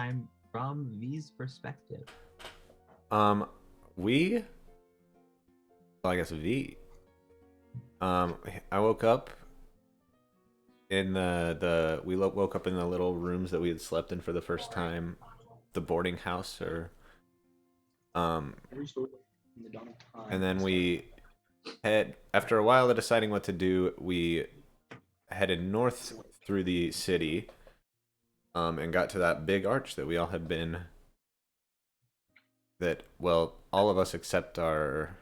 time from V's perspective. We, well, I guess V. I woke up in woke up in the little rooms that we had slept in for the first time, the boarding house, or and then we after a while of deciding what to do, we headed north through the city, and got to that big arch that we all had been. That, well, all of us except our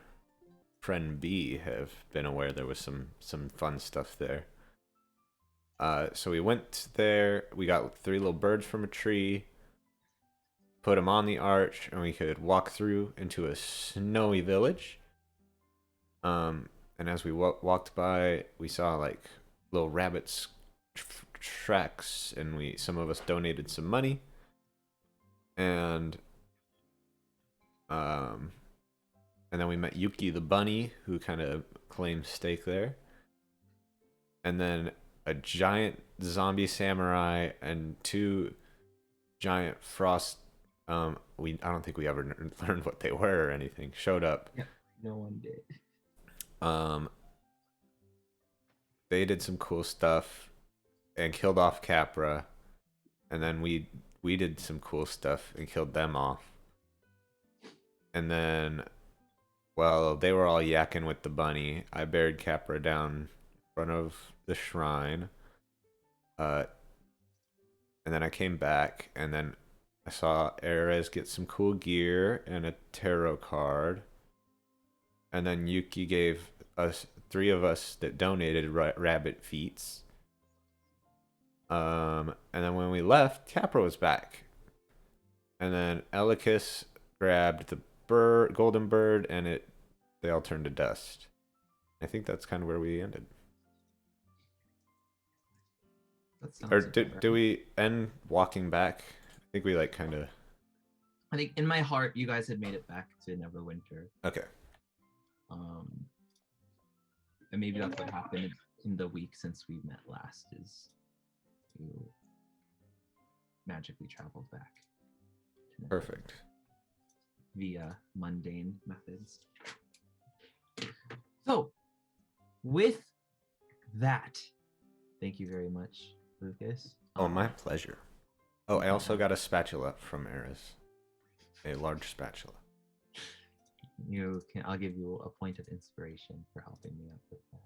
friend B have been aware there was some fun stuff there. So we went there. We got 3 little birds from a tree, put them on the arch, and we could walk through into a snowy village. And as we walked by, we saw like little rabbits tracks, and some of us donated some money, and then we met Yuki the bunny, who kind of claimed stake there, and then a giant zombie samurai and 2 giant frost. I don't think we ever learned what they were or anything. Showed up. Yeah, no one did. They did some cool stuff and killed off Capra, and then we did some cool stuff and killed them off. And then, well, they were all yakking with the bunny. I buried Capra down in front of the shrine. And then I came back, and then I saw Erez get some cool gear and a tarot card. And then Yuki gave us 3 of us that donated rabbit feets. And then when we left, Capra was back. And then Elicus grabbed the golden bird, and they all turned to dust. I think that's kind of where we ended. Or do we end walking back? I think we I think in my heart you guys had made it back to Neverwinter. Okay. And maybe that's what happened in the week since we met last, is you magically traveled back. Perfect. Via mundane methods. So, with that, thank you very much, Lucas. Oh, my pleasure. Oh, I also got a spatula from Eris. A large spatula. I'll give you a point of inspiration for helping me out with that.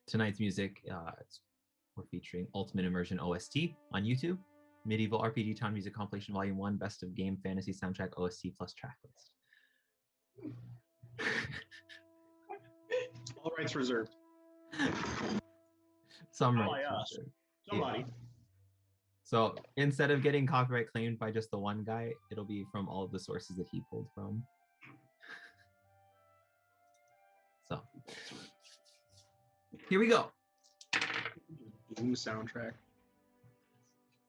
Tonight's music, we're featuring Ultimate Immersion OST on YouTube, Medieval RPG Town Music Compilation Volume 1, Best of Game Fantasy Soundtrack OST plus track list. All rights reserved. Some rights reserved. Somebody. Yeah. So instead of getting copyright claimed by just the one guy, it'll be from all of the sources that he pulled from. So here we go. Doom soundtrack.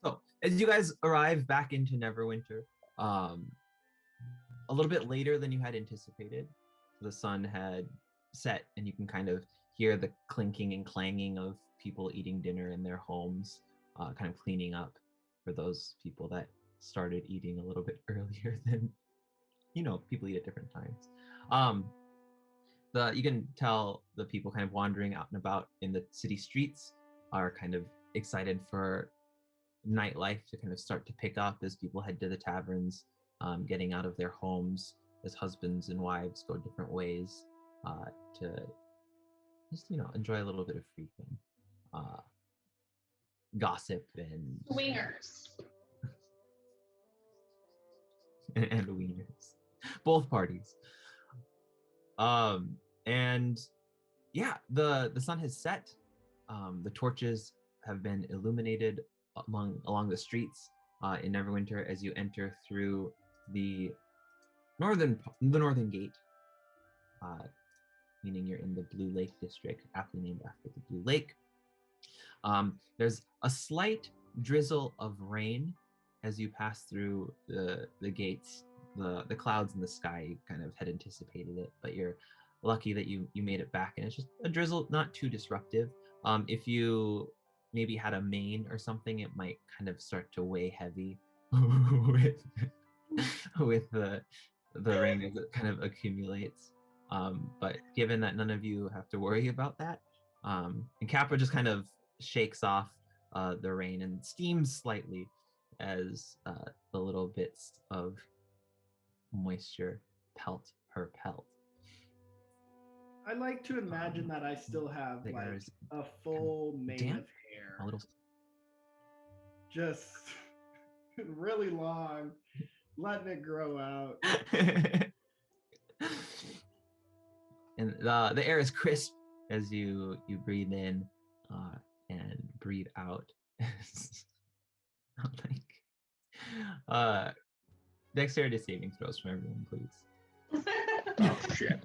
So as you guys arrive back into Neverwinter, a little bit later than you had anticipated, the sun had set, and you can kind of hear the clinking and clanging of people eating dinner in their homes, kind of cleaning up for those people that started eating a little bit earlier than, people eat at different times. You can tell the people kind of wandering out and about in the city streets are kind of excited for nightlife to kind of start to pick up as people head to the taverns, getting out of their homes as husbands and wives go different ways to just, enjoy a little bit of freedom, gossip and Wingers. and wieners, both parties. And yeah, the sun has set. The torches have been illuminated along the streets in Neverwinter as you enter through the northern gate, meaning you're in the Blue Lake district, aptly named after the Blue Lake. There's a slight drizzle of rain as you pass through the gates. The clouds in the sky kind of had anticipated it, but you're lucky that you made it back, and it's just a drizzle, not too disruptive, If you maybe had a mane or something, it might kind of start to weigh heavy with the rain as it kind of accumulates. But given that none of you have to worry about that, and Capra just kind of shakes off the rain and steams slightly as the little bits of moisture pelt her pelt. I like to imagine that I still have like There's a full mane damp, of hair, a little. just really long, letting it grow out. And the air is crisp as you breathe in and breathe out. like dexterity saving throws from everyone, please. Oh shit.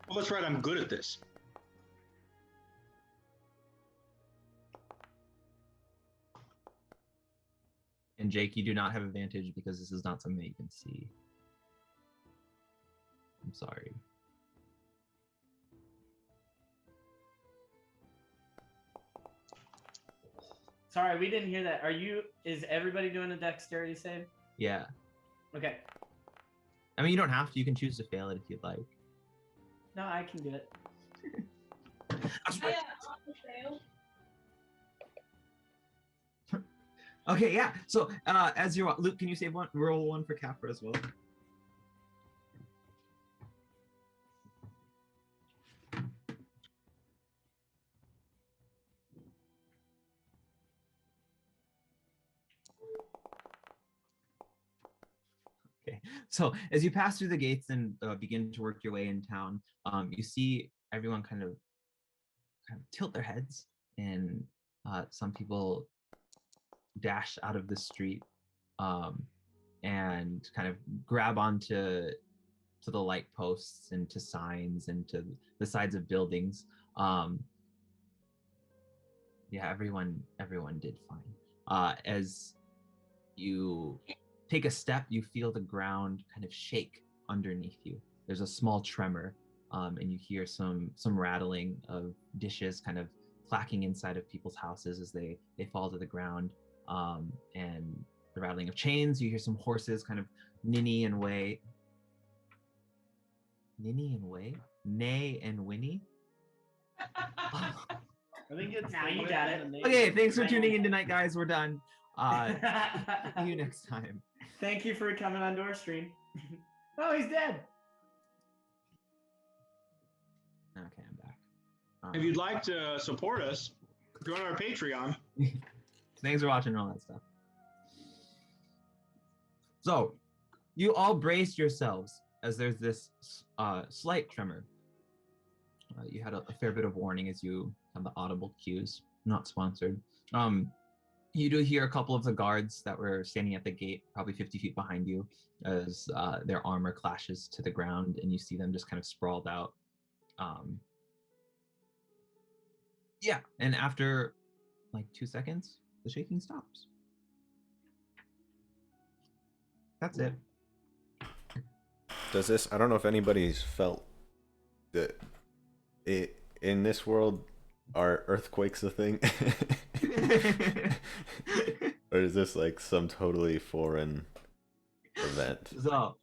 Well, that's right. I'm good at this. And Jake, you do not have advantage because this is not something that you can see. I'm sorry. Sorry, we didn't hear that. Is everybody doing a dexterity save? Yeah. Okay. I mean, you don't have to. You can choose to fail it if you'd like. No, I can do it. Okay, yeah. So as you're Luke, can you save one? Roll one for Capra as well. Okay. So as you pass through the gates and begin to work your way in town, you see everyone kind of tilt their heads, and some people dash out of the street and kind of grab onto the light posts and to signs and to the sides of buildings. Yeah, everyone did fine. As you take a step, you feel the ground kind of shake underneath you. There's a small tremor, and you hear some rattling of dishes kind of clacking inside of people's houses as they fall to the ground, and the rattling of chains. You hear some horses kind of ninny and way. Ninny and way? Nay and whinny? I think it's Now you the got way it. and the name. Okay, thanks for tuning in tonight, guys. We're done. See you next time. Thank you for coming on Door Stream. Oh, he's dead. Okay, I'm back. If you'd like to support us, join our Patreon. Thanks for watching and all that stuff. So, you all brace yourselves as there's this slight tremor. You had a fair bit of warning as you have the audible cues. Not sponsored. You do hear a couple of the guards that were standing at the gate, probably 50 feet behind you, as their armor clashes to the ground, and you see them just kind of sprawled out. Yeah, and after like 2 seconds, the shaking stops. That's it. Does this? I don't know if anybody's felt that it in this world are earthquakes a thing, or is this like some totally foreign event? So,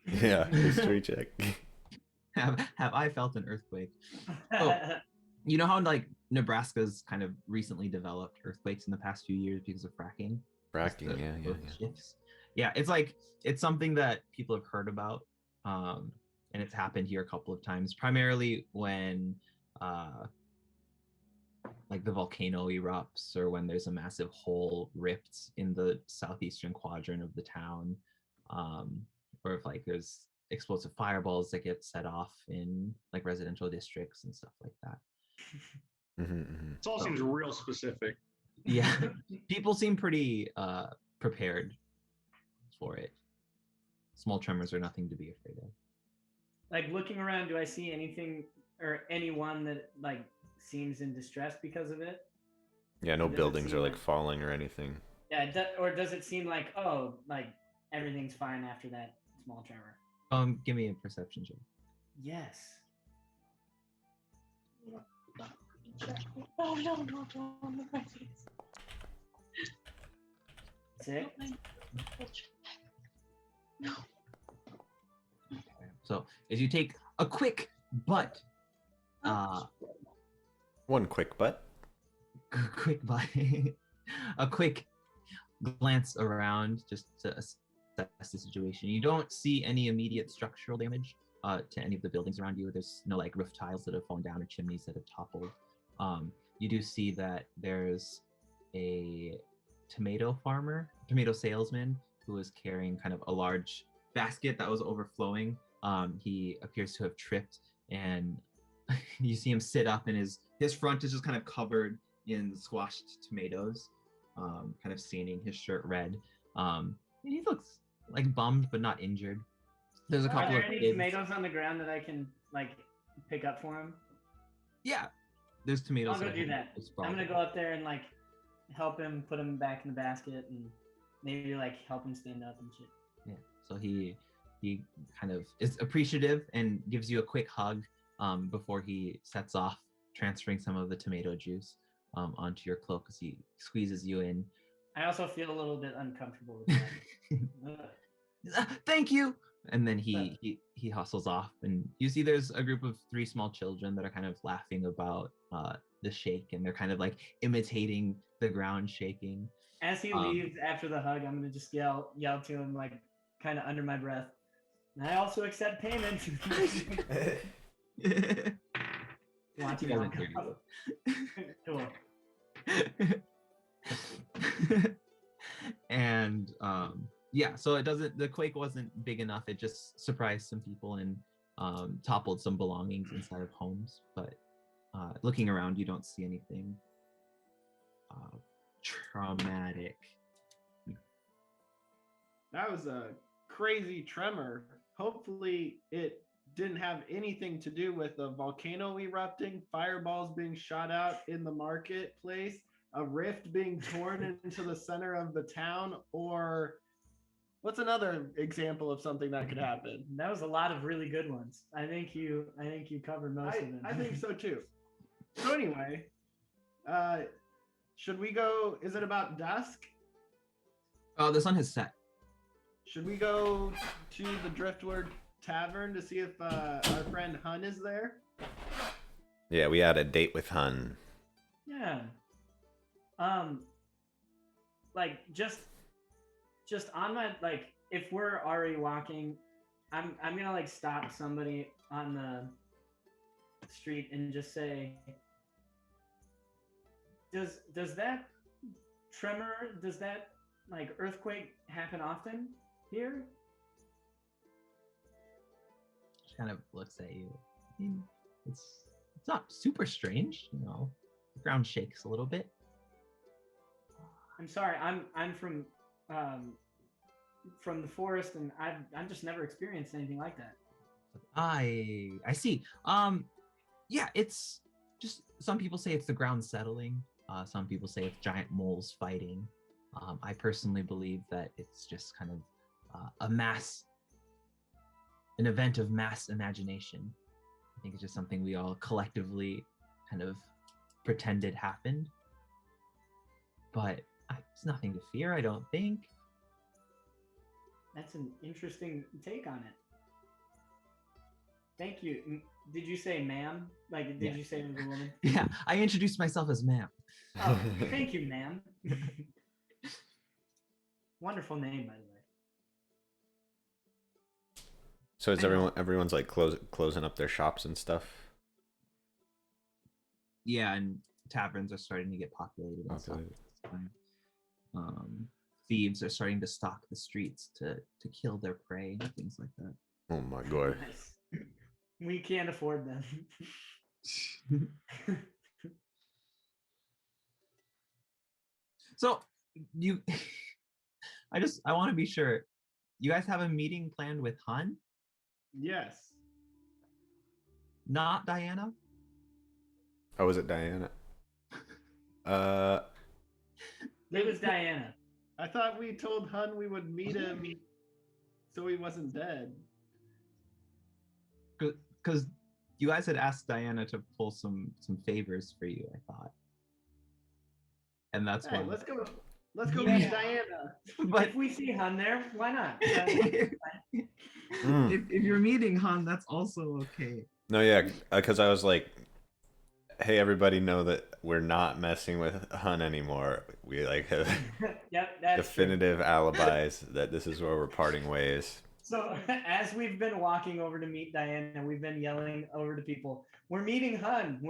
Yeah, history check. have I felt an earthquake? Oh, you know how like Nebraska's kind of recently developed earthquakes in the past few years because of fracking? Fracking, The yeah. earth shifts. Yeah, it's something that people have heard about, and it's happened here a couple of times, primarily when like the volcano erupts or when there's a massive hole ripped in the southeastern quadrant of the town, or if like there's explosive fireballs that get set off in like residential districts and stuff like that. This all seems real specific. Yeah, people seem pretty prepared for it. Small tremors are nothing to be afraid of. Like looking around, do I see anything or anyone that like seems in distress because of it? Yeah, no Does it buildings seem are like like- falling or anything. Yeah, or does it seem like, oh, like everything's fine after that small tremor. Give me a perception check. Yes. Oh no, my face. Sick. No. So as you take a quick but One quick butt. quick but a quick glance around just to assess the situation, you don't see any immediate structural damage to any of the buildings around you. There's no like roof tiles that have fallen down or chimneys that have toppled. You do see that there's a tomato salesman who is carrying kind of a large basket that was overflowing. He appears to have tripped, and you see him sit up, and his front is just kind of covered in squashed tomatoes, kind of staining his shirt red. And he looks like bummed but not injured. There's a Are couple there of any kids. tomatoes on the ground that I can like pick up for him? Yeah, there's tomatoes. I'll go do that. I'm gonna go up there and like help him put him back in the basket and maybe like help him stand up and shit. Yeah. So he kind of is appreciative and gives you a quick hug before he sets off, transferring some of the tomato juice onto your cloak as he squeezes you in. I also feel a little bit uncomfortable with that. Thank you. And then he hustles off, and you see there's a group of 3 small children that are kind of laughing about the shake, and they're kind of like imitating the ground shaking. As he leaves after the hug, I'm gonna just yell to him like kind of under my breath. I also accept payment. Watch He him doesn't walk hear you. Cool. And yeah, so the quake wasn't big enough. It just surprised some people and toppled some belongings inside of homes. But looking around, you don't see anything traumatic. That was a crazy tremor. Hopefully, it didn't have anything to do with a volcano erupting, fireballs being shot out in the marketplace, a rift being torn into the center of the town, or what's another example of something that could happen? That was a lot of really good ones. I think you covered most of them. I think so too. So anyway, should we go? Is it about dusk? The sun has set. Should we go to the Driftwood Tavern to see if our friend Hun is there? Yeah, we had a date with Hun. Yeah. Like just on my like, if we're already walking, I'm gonna like stop somebody on the street and just say, does that tremor, does that like earthquake happen often here? She kind of looks at you. I mean, it's not super strange, you know. The ground shakes a little bit. I'm sorry, I'm from the forest, and I've just never experienced anything like that. I see. Yeah, it's just some people say it's the ground settling. Some people say it's giant moles fighting. I personally believe that it's just kind of an event of mass imagination. I think it's just something we all collectively kind of pretended happened. But it's nothing to fear, I don't think. That's an interesting take on it. Thank you. Did you say ma'am? Like, did you say it was a woman? Yeah, I introduced myself as ma'am. Oh, thank you, ma'am. Wonderful name, by the way. So is everyone's like closing up their shops and stuff? Yeah, and taverns are starting to get populated and stuff. At this time. Thieves are starting to stalk the streets to kill their prey and things like that. Oh my god. Nice. We can't afford them. So you I want to be sure, you guys have a meeting planned with Hun, Yes. not Diana? Oh, was it Diana? It was Diana. I thought we told Hun we would meet him so he wasn't dead. Because you guys had asked Diana to pull some favors for you, I thought. And that's Hey, why. let's go. Let's go Yeah. meet Diana. But If we see Hun there, why not? if you're meeting Han, that's also okay. No, yeah, because I was like, hey, everybody know that we're not messing with Hun anymore. We like have Yep, that's definitive alibis that this is where we're parting ways. So as we've been walking over to meet Diana, we've been yelling over to people, we're meeting Hun,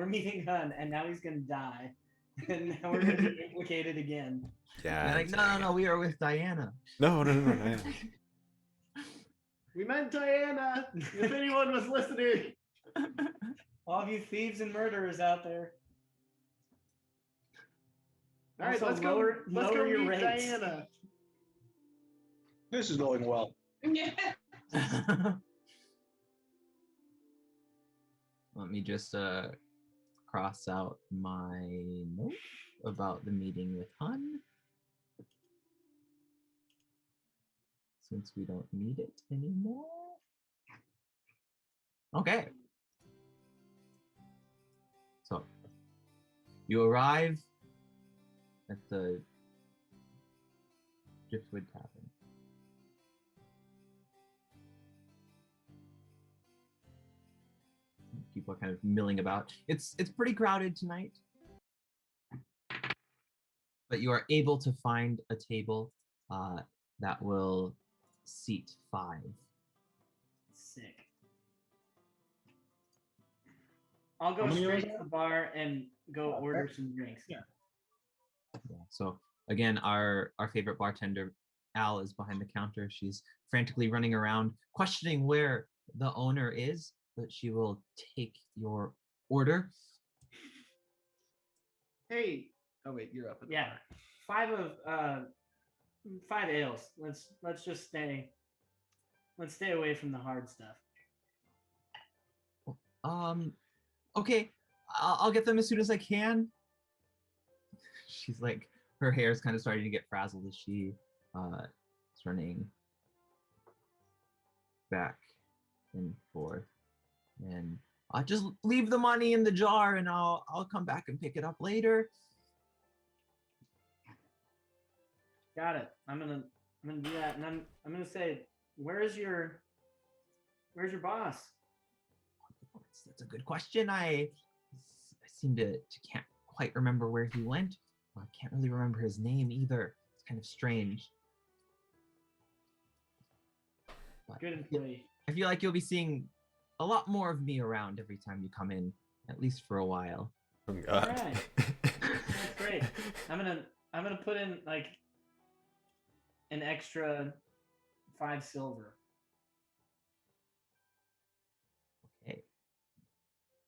and now he's gonna die. And now we're gonna be implicated again. Yeah. They're like, no, we are with Diana. No. We meant Diana. If anyone was listening. All of you thieves and murderers out there. All right, Also, let's go. Let's lower go your meet rates. Diana. This is going well. Yeah. Let me just cross out my note about the meeting with Han, since we don't need it anymore. Okay. So you arrive at the Driftwood Tavern. People are kind of milling about. It's pretty crowded tonight, but you are able to find a table that will seat 5. Sick. I'll go How many straight are to the bar and go order some drinks. Yeah. Yeah. So again, our favorite bartender Al is behind the counter. She's frantically running around, questioning where the owner is, but she will take your order. Hey. Oh wait, you're up. At the Yeah. bar. 5 ales. Let's just stay. Let's stay away from the hard stuff. Okay, I'll get them as soon as I can. She's like, her hair's kind of starting to get frazzled as she is running back and forth. And I'll just leave the money in the jar and I'll come back and pick it up later. Got it. I'm gonna do that, and I'm gonna say, where's your boss? That's a good question. I seem to can't quite remember where he went. I can't really remember his name either. It's kind of strange. But Good employee. I feel like you'll be seeing a lot more of me around every time you come in, at least for a while. Oh, God. Alright. That's great. I'm gonna put in like an extra 5 silver. Okay.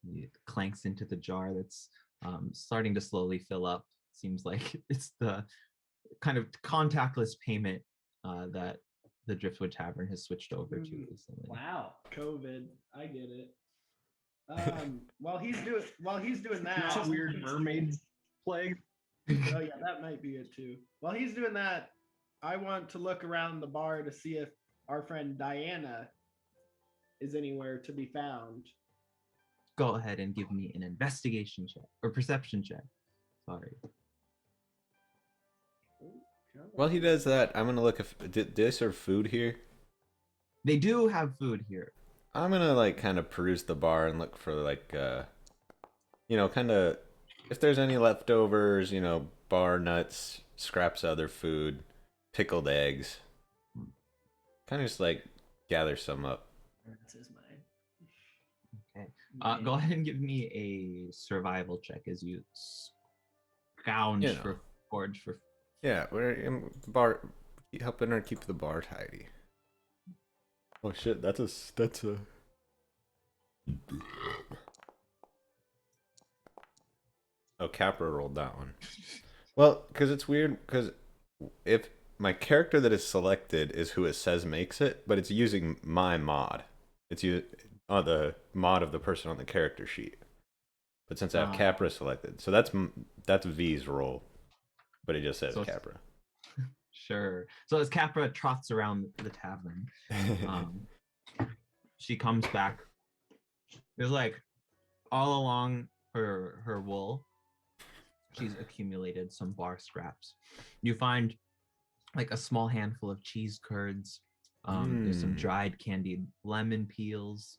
He clanks into the jar that's starting to slowly fill up. Seems like it's the kind of contactless payment that the Driftwood Tavern has switched over to recently. Wow. COVID. I get it. While he's doing that, Not weird mermaid plague. oh yeah, that might be it too. While he's doing that, I want to look around the bar to see if our friend Diana is anywhere to be found. Go ahead and give me an investigation check or perception check. Sorry. While he does that, I'm gonna look if did they serve food here. They do have food here. I'm gonna like kind of peruse the bar and look for like kind of if there's any leftovers, bar nuts, scraps of other food, pickled eggs. Kind of just like gather some up. That's his mind. Okay. Go ahead and give me a survival check as you scourge forge for. Yeah, we're in the bar, helping her keep the bar tidy. Oh shit, that's a. Oh, Capra rolled that one. Well, because it's weird, because if my character that is selected is who it says makes it, but it's using my mod. It's the mod of the person on the character sheet. But since I have Capra selected, so that's V's roll, but it just says So Capra. Sure. So as Capra trots around the tavern, um, she comes back. There's like all along her wool, she's accumulated some bar scraps. You find like a small handful of cheese curds. There's some dried candied lemon peels.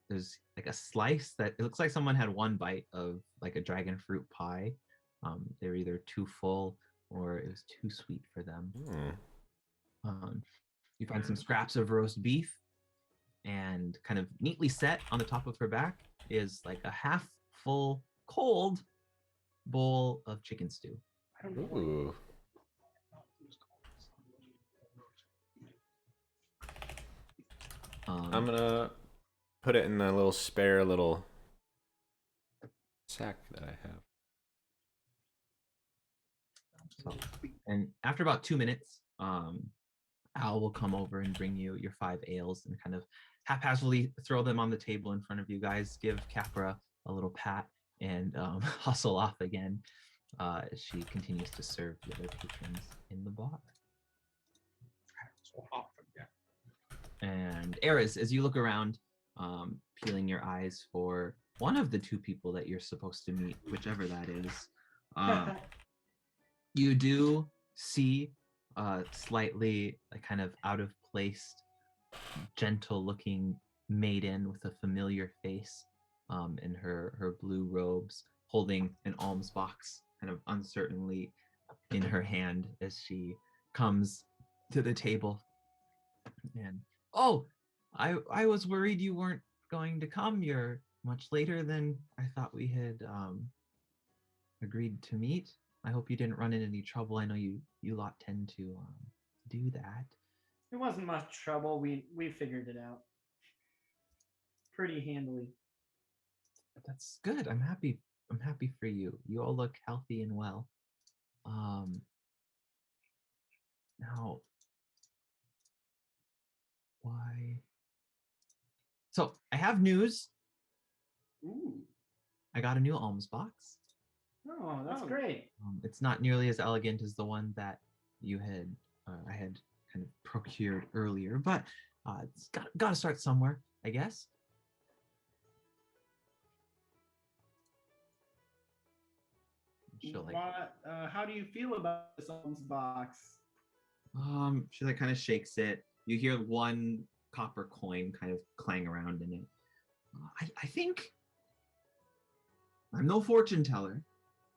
There's like a slice that it looks like someone had one bite of like a dragon fruit pie. They were either too full or it was too sweet for them. You find some scraps of roast beef, and kind of neatly set on the top of her back is like a half full cold bowl of chicken stew. Ooh. I'm gonna put it in a little spare little sack that I have. So, and after about 2 minutes, Al will come over and bring you your 5 ales and kind of haphazardly throw them on the table in front of you guys, give Capra a little pat, and hustle off again as she continues to serve the other patrons in the bar. And Eris, as you look around, peeling your eyes for one of the 2 people that you're supposed to meet, whichever that is, you do see slightly a kind of out of place, gentle looking maiden with a familiar face in her blue robes, holding an alms box kind of uncertainly in her hand as she comes to the table. And I was worried you weren't going to come. You're much later than I thought we had agreed to meet. I hope you didn't run into any trouble. I know you lot tend to do that. It wasn't much trouble. We figured it out pretty handily. That's good. I'm happy for you. You all look healthy and well. Now, why? So I have news. Ooh. I got a new alms box. Oh, that's great. It's not nearly as elegant as the one that you had I had kind of procured earlier, but it's got to start somewhere, I guess. She'll like, how do you feel about this alms box? she like kind of shakes it. You hear one copper coin kind of clang around in it. I think I'm no fortune teller,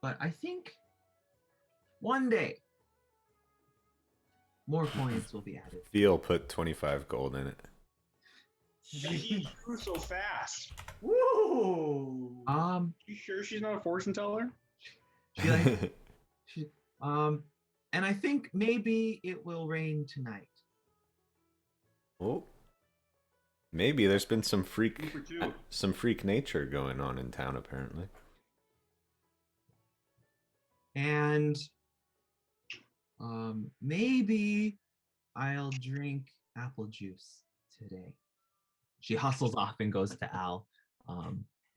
but I think one day more coins will be added. Theo put 25 gold in it. He grew so fast. Woo! You sure she's not a fortune teller? And I think maybe it will rain tonight. Oh, maybe there's been some freak nature going on in town apparently. And maybe I'll drink apple juice today. She hustles off and goes to Al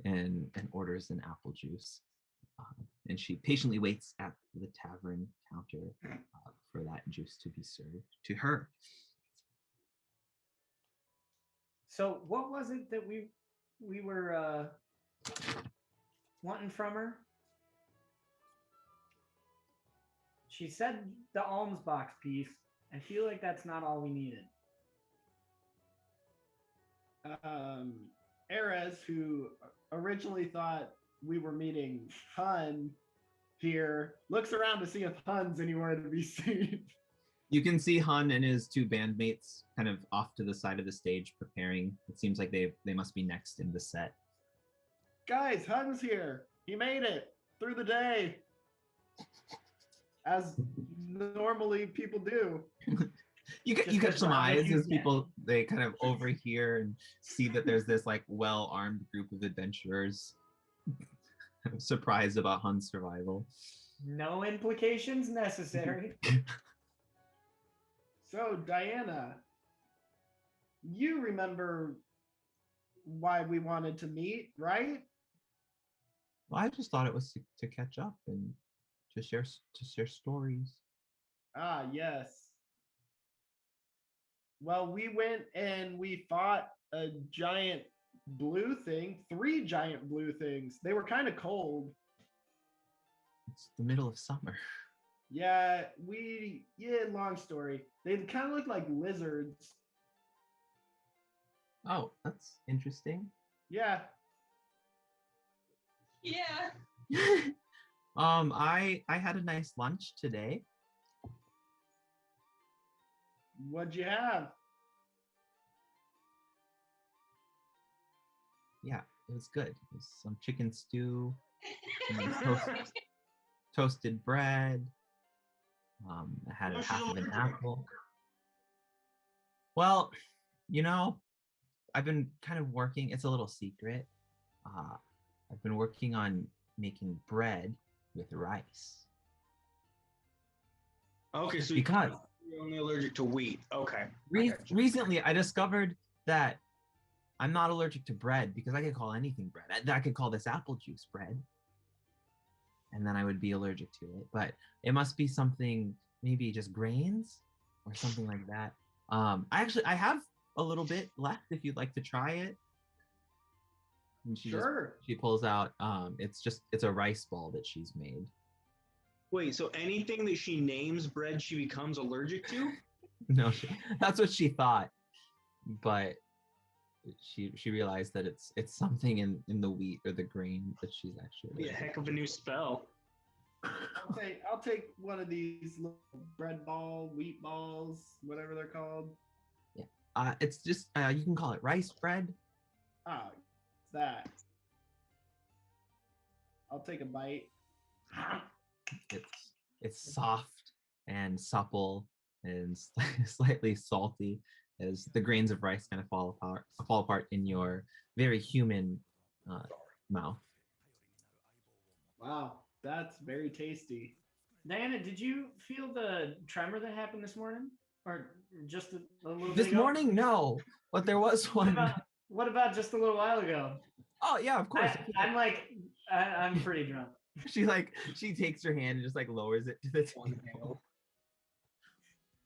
and orders an apple juice. And she patiently waits at the tavern counter for that juice to be served to her. So what was it that we were wanting from her? She said the alms box piece. I feel like that's not all we needed. Erez, who originally thought we were meeting Hun here, looks around to see if Hun's anywhere to be seen. You can see Hun and his 2 bandmates kind of off to the side of the stage preparing. It seems like they must be next in the set. Guys, Hun's here. He made it through the day. As normally people do. You catch some eyes as people, they kind of overhear and see that there's this like well-armed group of adventurers surprised about Hun's survival. No implications necessary. So, Diana, you remember why we wanted to meet, right? Well, I just thought it was to catch up and to share stories. Ah, yes. Well, we went and we fought a giant blue thing, 3 giant blue things. They were kind of cold. It's the middle of summer. Yeah, long story. They kind of look like lizards. Oh, that's interesting. Yeah. Yeah. I had a nice lunch today. What'd you have? Yeah, it was good. It was some chicken stew, some toasted bread. I had Well, she's half of an allergic. apple. Well, you know, I've been kind of working. It's a little secret. Uh, I've been working on making bread with rice Okay, so because you're only allergic to wheat. Okay. I got you. recently I discovered that I'm not allergic to bread because I could call anything bread. I could call this apple juice bread, and then I would be allergic to it. But it must be something, maybe just grains or something like that. I have a little bit left if you'd like to try it. And Sure. she pulls out it's a rice ball that she's made. Wait, so anything that she names bread, she becomes allergic to? No, that's what she thought, but she realized that it's something in the wheat or the grain that she's actually Be a allergic heck of a new spell. I'll take one of these little bread ball, wheat balls, whatever they're called. it's just you can call it rice bread. Ah, it's that. I'll take a bite. It's soft and supple and slightly salty as the grains of rice kind of fall apart in your very human mouth. Wow, that's very tasty. Diana, did you feel the tremor that happened this morning, or just a little bit This ago? morning, no, but there was one. What about just a little while ago? Oh yeah, of course. I'm pretty drunk. She takes her hand and just like lowers it to the table.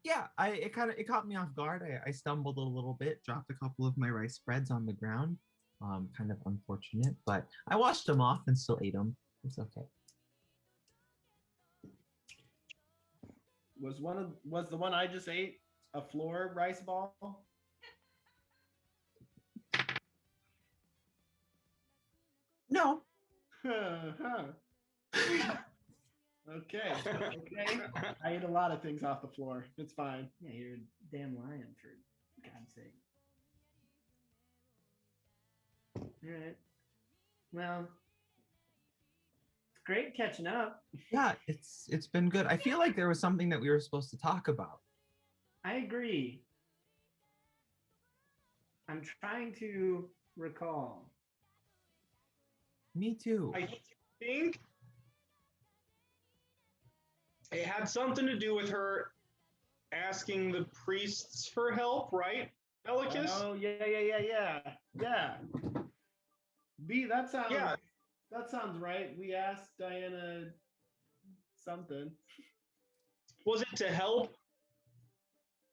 Yeah, it caught me off guard. I stumbled a little bit, dropped a couple of my rice spreads on the ground. Kind of unfortunate, but I washed them off and still ate them. It's okay. Was the one I just ate a floor rice ball? No. Okay. I ate a lot of things off the floor. It's fine. Yeah, you're a damn lion, for God's sake. All right. Well, it's great catching up. Yeah, it's been good. I feel like there was something that we were supposed to talk about. I agree. I'm trying to recall. Me too. I think it had something to do with her asking the priests for help, right, Elicus? Oh yeah. B, that sounds right. We asked Diana something. Was it to help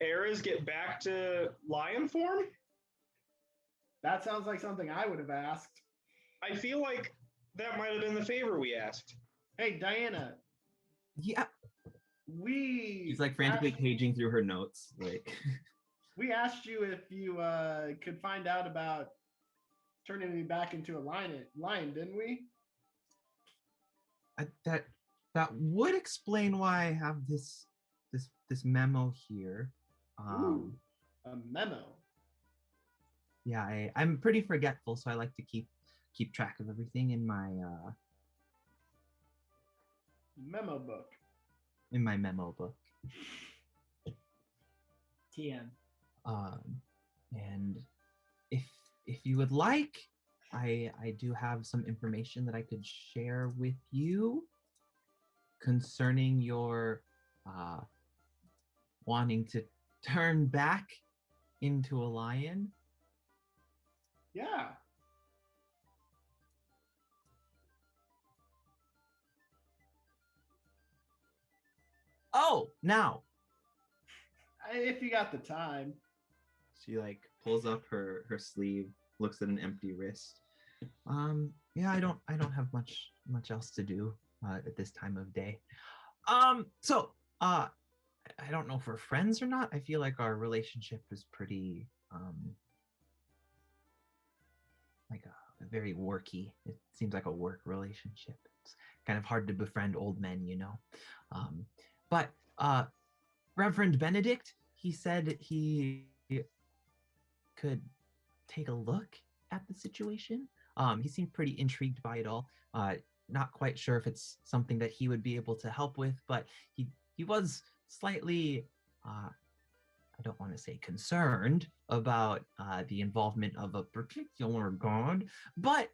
Eras get back to lion form? That sounds like something I would have asked. I feel like that might have been the favor we asked. Hey, Diana, Yeah. we She's like frantically paging through her notes. Like we asked you if you could find out about turning me back into a lion, didn't we? that would explain why I have this memo here. Ooh, a memo. Yeah, I'm pretty forgetful, so I like to keep track of everything in my Memo book. memo book. TM. And if you would like, I do have some information that I could share with you concerning your wanting to turn back into a lion. Yeah. Oh, now If you got the time. she like pulls up her sleeve, looks at an empty wrist. Yeah, I don't have much else to do at this time of day. So I don't know if we're friends or not. I feel like our relationship is pretty like a very worky. It seems like a work relationship. It's kind of hard to befriend old men, you know. But Reverend Benedict, he said he could take a look at the situation. He seemed pretty intrigued by it all. Not quite sure if it's something that he would be able to help with, but he was slightly, I don't want to say concerned about the involvement of a particular god, but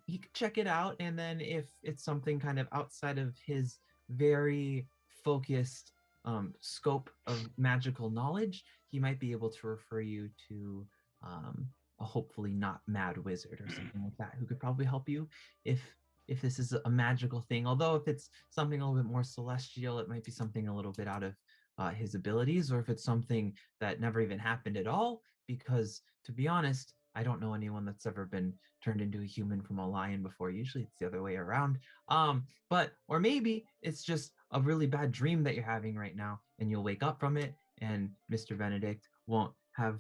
he could check it out, and then if it's something kind of outside of his very focused scope of magical knowledge, he might be able to refer you to a hopefully not mad wizard or something like that who could probably help you if this is a magical thing. Although if it's something a little bit more celestial, it might be something a little bit out of his abilities, or if it's something that never even happened at all. Because to be honest, I don't know anyone that's ever been turned into a human from a lion before. Usually it's the other way around. But or maybe it's just a really bad dream that you're having right now, and you'll wake up from it, and Mr. Benedict won't have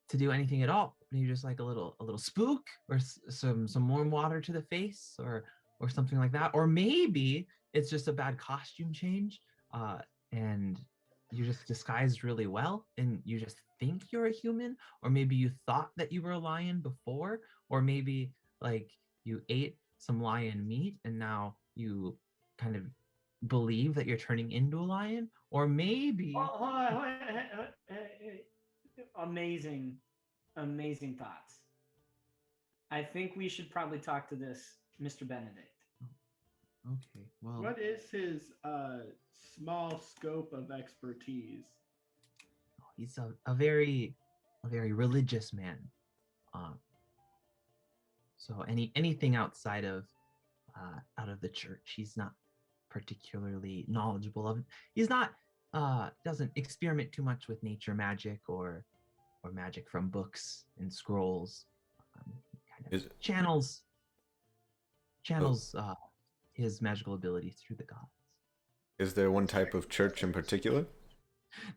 to do anything at all. Maybe just like a little spook, or some warm water to the face, or something like that. Or maybe it's just a bad costume change, and you're just disguised really well, and you just think you're a human. Or maybe you thought that you were a lion before, or maybe like you ate some lion meat and now you kind of believe that you're turning into a lion. Or maybe Hold on, amazing, amazing thoughts. I think we should probably talk to this Mr. Benedict. okay, well, What is his small scope of expertise? he's a very religious man. Um, so anything outside of out of the church, he's not particularly knowledgeable of. He's not doesn't experiment too much with nature magic or magic from books and scrolls. Kind of Is channels his magical abilities through the gods. is there one type of church in particular?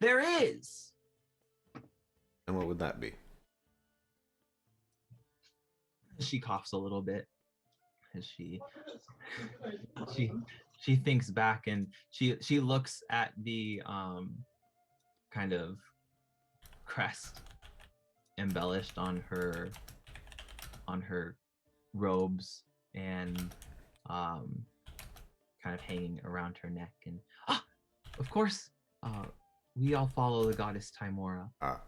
There is. And what would that be? She coughs a little bit as she thinks back, and she looks at the kind of crest embellished on her robes, and kind of hanging around her neck. And of course, we all follow the goddess Timora. Ah,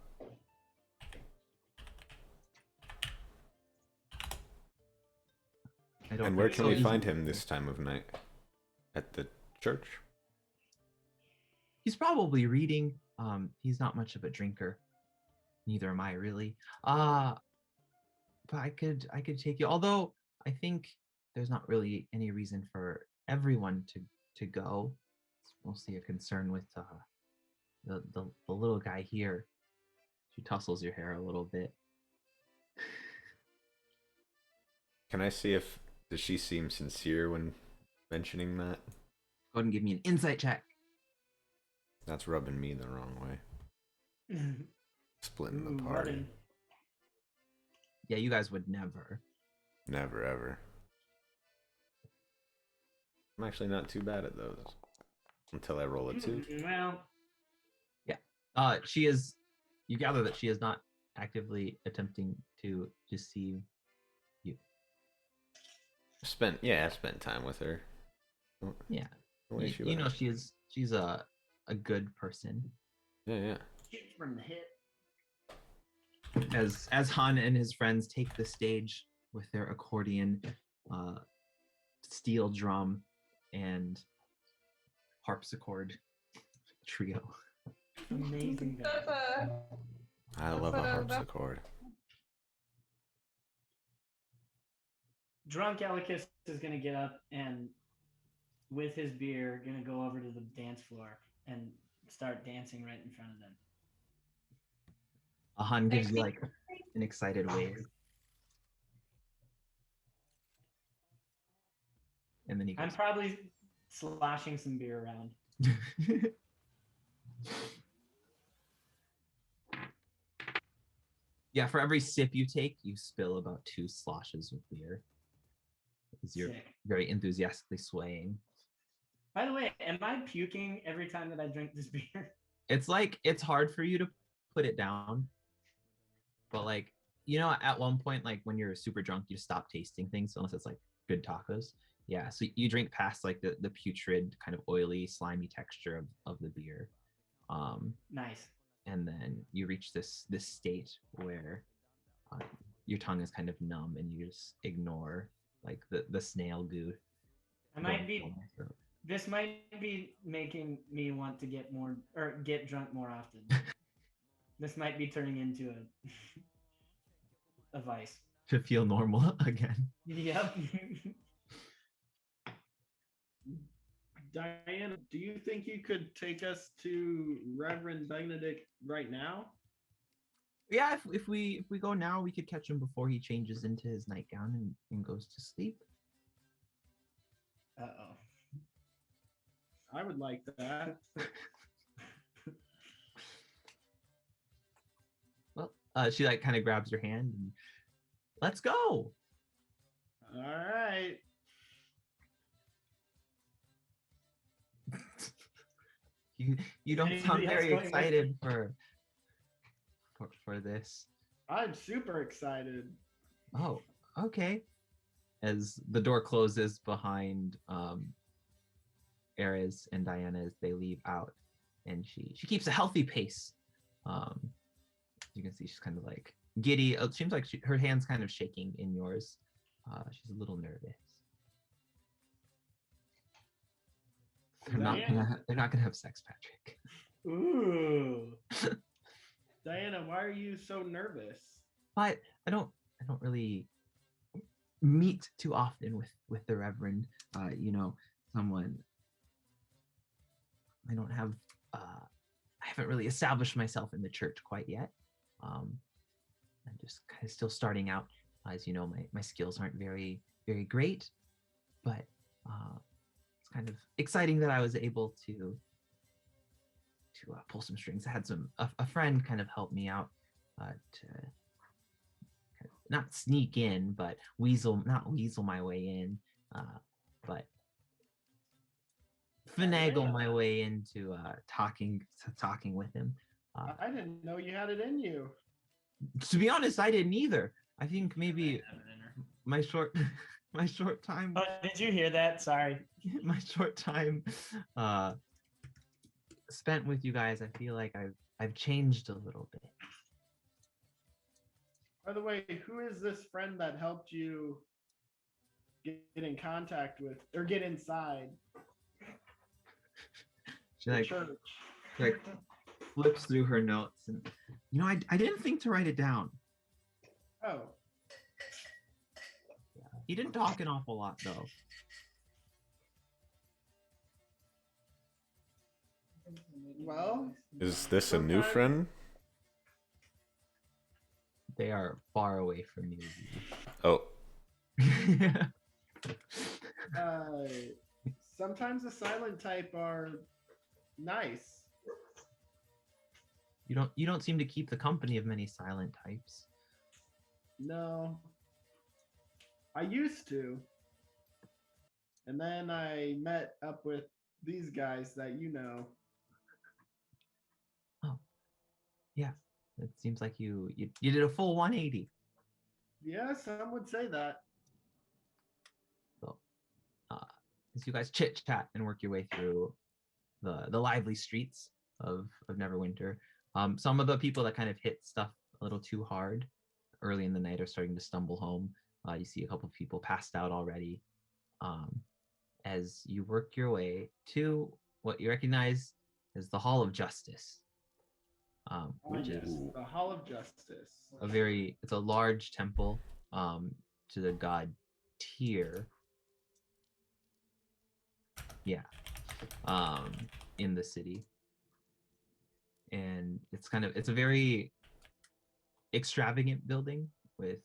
and where can we find him this time of night? At the church? He's probably reading. He's not much of a drinker. Neither am I, really. But I could take you. Although I think there's not really any reason for everyone to go. It's mostly a concern with the little guy here. She tussles your hair a little bit. Can I see if does she seem sincere when mentioning that? Go ahead and give me an insight check. That's rubbing me the wrong way. Splitting the Ooh, party. rubbing. Yeah, you guys would never. Never ever. I'm actually not too bad at those. Until I roll a 2. Well, She is. You gather that she is not actively attempting to deceive you. I spent time with her. Yeah, The way she you know was. she's a good person. Yeah. shoot from the hip. As Han and his friends take the stage with their accordion, steel drum, and harpsichord trio. Amazing. That's guy. I love a harpsichord. Drunk Elicus is gonna get up and with his beer, gonna go over to the dance floor and start dancing right in front of them. Ahan gives you like an excited wave. And then he I'm goes. probably sloshing some beer around. Yeah, for every sip you take, you spill about 2 sloshes of beer. Because you're Sick. very enthusiastically swaying. By the way, am I puking every time that I drink this beer? It's like it's hard for you to put it down. But like, you know, at one point, like when you're super drunk, you just stop tasting things unless it's like good tacos. Yeah, so you drink past like the putrid kind of oily, slimy texture of the beer. Nice. And then you reach this state where your tongue is kind of numb and you just ignore like the snail goo. I might be. This might be making me want to get more or get drunk more often. This might be turning into a vice. To feel normal again. Yep. Diana, do you think you could take us to Reverend Benedict right now? Yeah, if we go now, we could catch him before he changes into his nightgown and goes to sleep. Uh-oh. I would like that. Well, she like kind of grabs your hand and let's go. All right. You don't Anybody sound else very going with excited for this. I'm super excited. Oh, okay. As the door closes behind Ares and Diana as they leave out, and she keeps a healthy pace. You can see she's kind of like giddy. It seems like her hand's kind of shaking in yours. She's a little nervous. They're not gonna have sex, Patrick. Ooh. Diana, why are you so nervous? But I don't really meet too often with the Reverend. You know, someone I don't have. I haven't really established myself in the church quite yet. I'm just kind of still starting out. As you know, my skills aren't very great, but it's kind of exciting that I was able to pull some strings. I had a friend kind of help me out to kind of not sneak in, but not weasel my way in, but finagle my way into talking with him. I didn't know you had it in you. To be honest, I didn't either. I think maybe my short time. Oh, did you hear that? Sorry. My short time spent with you guys, I feel like I've changed a little bit. By the way, who is this friend that helped you get in contact with or get inside She the like church? flips through her notes, and you know, I didn't think to write it down. Oh, He didn't talk an awful lot though. well, Is this a new friend? They are far away from you. Oh, sometimes the silent type are nice. You don't seem to keep the company of many silent types. No, I used to. And then I met up with these guys that you know. Oh, yeah. It seems like you did a full 180. Yeah, some would say that. So, as you guys chit chat and work your way through the lively streets of Neverwinter, some of the people that kind of hit stuff a little too hard early in the night are starting to stumble home. You see a couple of people passed out already. As you work your way to what you recognize as the Hall of Justice, which is the Hall of Justice. it's a large temple to the god Tyr. Yeah. In the city. And it's a very extravagant building with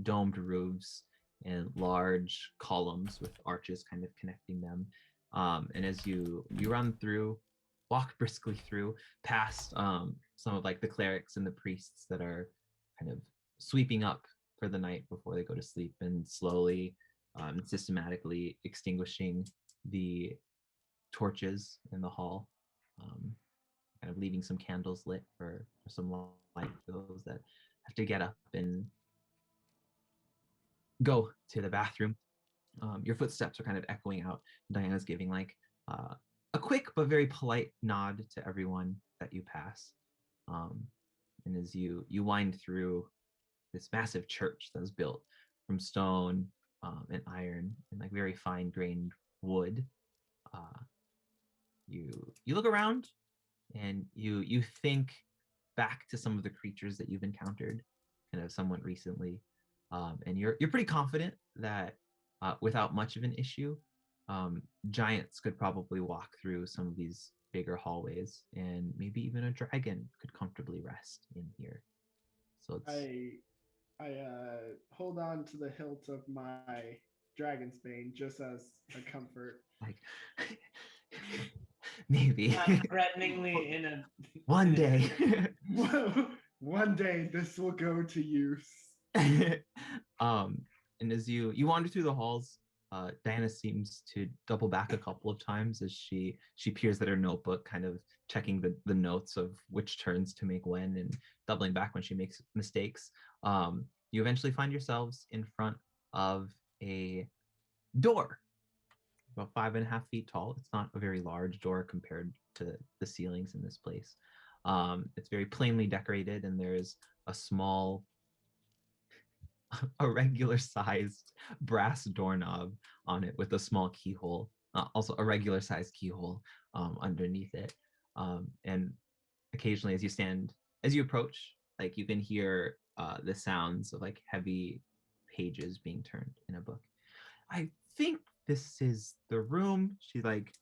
domed roofs and large columns with arches kind of connecting them. And as you walk briskly through, past some of like the clerics and the priests that are kind of sweeping up for the night before they go to sleep, and slowly systematically extinguishing the torches in the hall, kind of leaving some candles lit for some light for those that have to get up and go to the bathroom. Your footsteps are kind of echoing out. Diana's giving like a quick but very polite nod to everyone that you pass. And as you wind through this massive church that was built from stone and iron and like very fine grained wood, you look around and you think back to some of the creatures that you've encountered kind of somewhat recently, and you're pretty confident that without much of an issue, giants could probably walk through some of these bigger hallways, and maybe even a dragon could comfortably rest in here. So it's I hold on to the hilt of my Dragonsbane just as a comfort. like maybe Not threateningly in a one day. One day this will go to use. And as you wander through the halls, Diana seems to double back a couple of times as she peers at her notebook, kind of checking the notes of which turns to make when, and doubling back when she makes mistakes. You eventually find yourselves in front of a door about 5.5 feet tall. It's not a very large door compared to the ceilings in this place. It's very plainly decorated, and there's a small, a regular sized brass doorknob on it with a small keyhole, also a regular sized keyhole underneath it. And occasionally as you approach, like you can hear the sounds of like heavy pages being turned in a book. I think this is the room. She like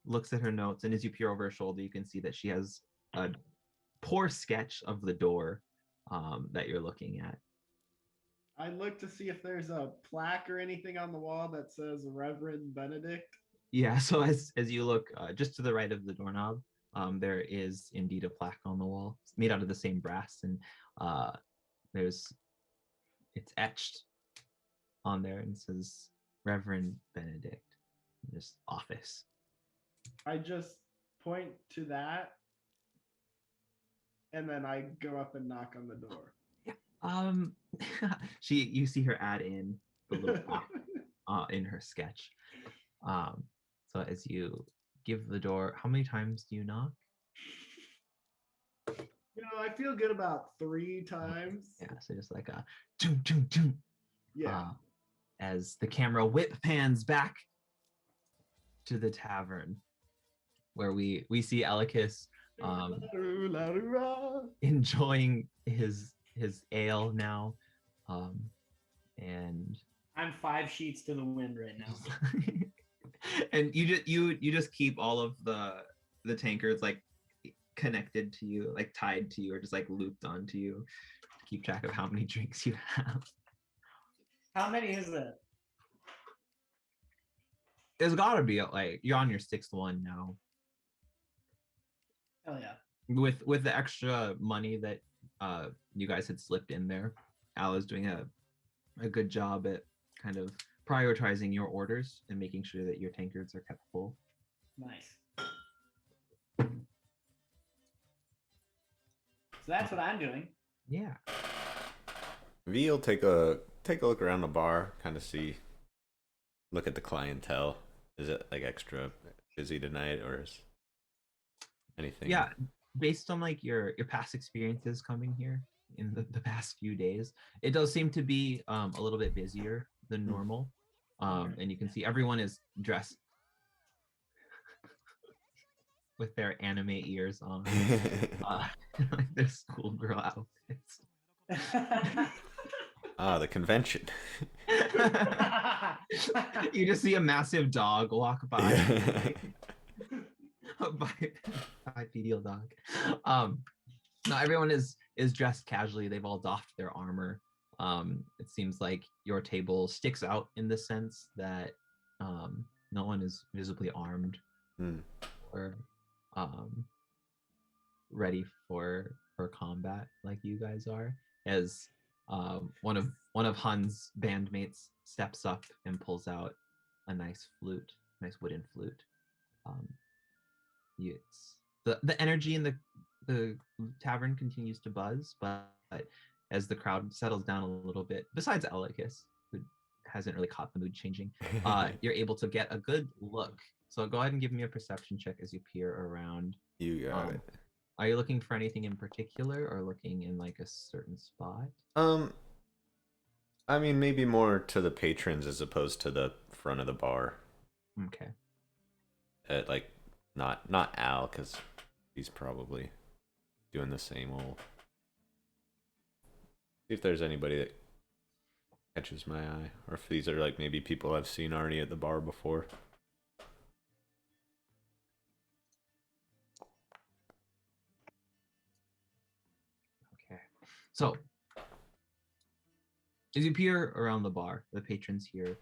looks at her notes, and as you peer over her shoulder, you can see that she has a poor sketch of the door that you're looking at. I look to see if there's a plaque or anything on the wall that says Reverend Benedict. Yeah, so as you look just to the right of the doorknob, there is indeed a plaque on the wall. It's made out of the same brass, and it's etched on there and says Reverend Benedict in this office. I just point to that, and then I go up and knock on the door. You see her add in the little plaque in her sketch. So as you give the door, how many times do you knock? I feel good about 3 times. Yeah, so just like a doom, doom, doom. Yeah. As the camera whip pans back to the tavern, where we see Elikis enjoying his ale now, and I'm 5 sheets to the wind right now. and you just keep all of the tankards like connected to you, like tied to you, or just like looped onto you to keep track of how many drinks you have. How many is that? There's gotta be like you're on your 6th one now. Hell yeah. With the extra money that you guys had slipped in there, Al is doing a good job at kind of prioritizing your orders and making sure that your tankards are kept full. Nice. So that's what I'm doing. Yeah. V will take a look around the bar, kind of look at the clientele. Is it like extra busy tonight, or is anything? Yeah, based on like your past experiences coming here in the past few days, it does seem to be a little bit busier than normal. And you can see everyone is dressed with their anime ears on, like their schoolgirl outfits. The convention. You just see a massive dog walk by. Yeah. A bipedal dog. No, everyone is dressed casually. They've all doffed their armor. It seems like your table sticks out in the sense that no one is visibly armed Hmm. or ready for combat like you guys are. As one of Hun's bandmates steps up and pulls out a nice wooden flute. It's the energy in the tavern continues to buzz, but as the crowd settles down a little bit, besides Elikis, who hasn't really caught the mood changing, you're able to get a good look. So go ahead and give me a perception check as you peer around. You got it. Are you looking for anything in particular, or looking in like a certain spot? I mean, maybe more to the patrons as opposed to the front of the bar. Okay. Like, not Al, because he's probably doing the same old. See if there's anybody that catches my eye, or if these are like maybe people I've seen already at the bar before. Okay. So as you peer around the bar, the patrons here,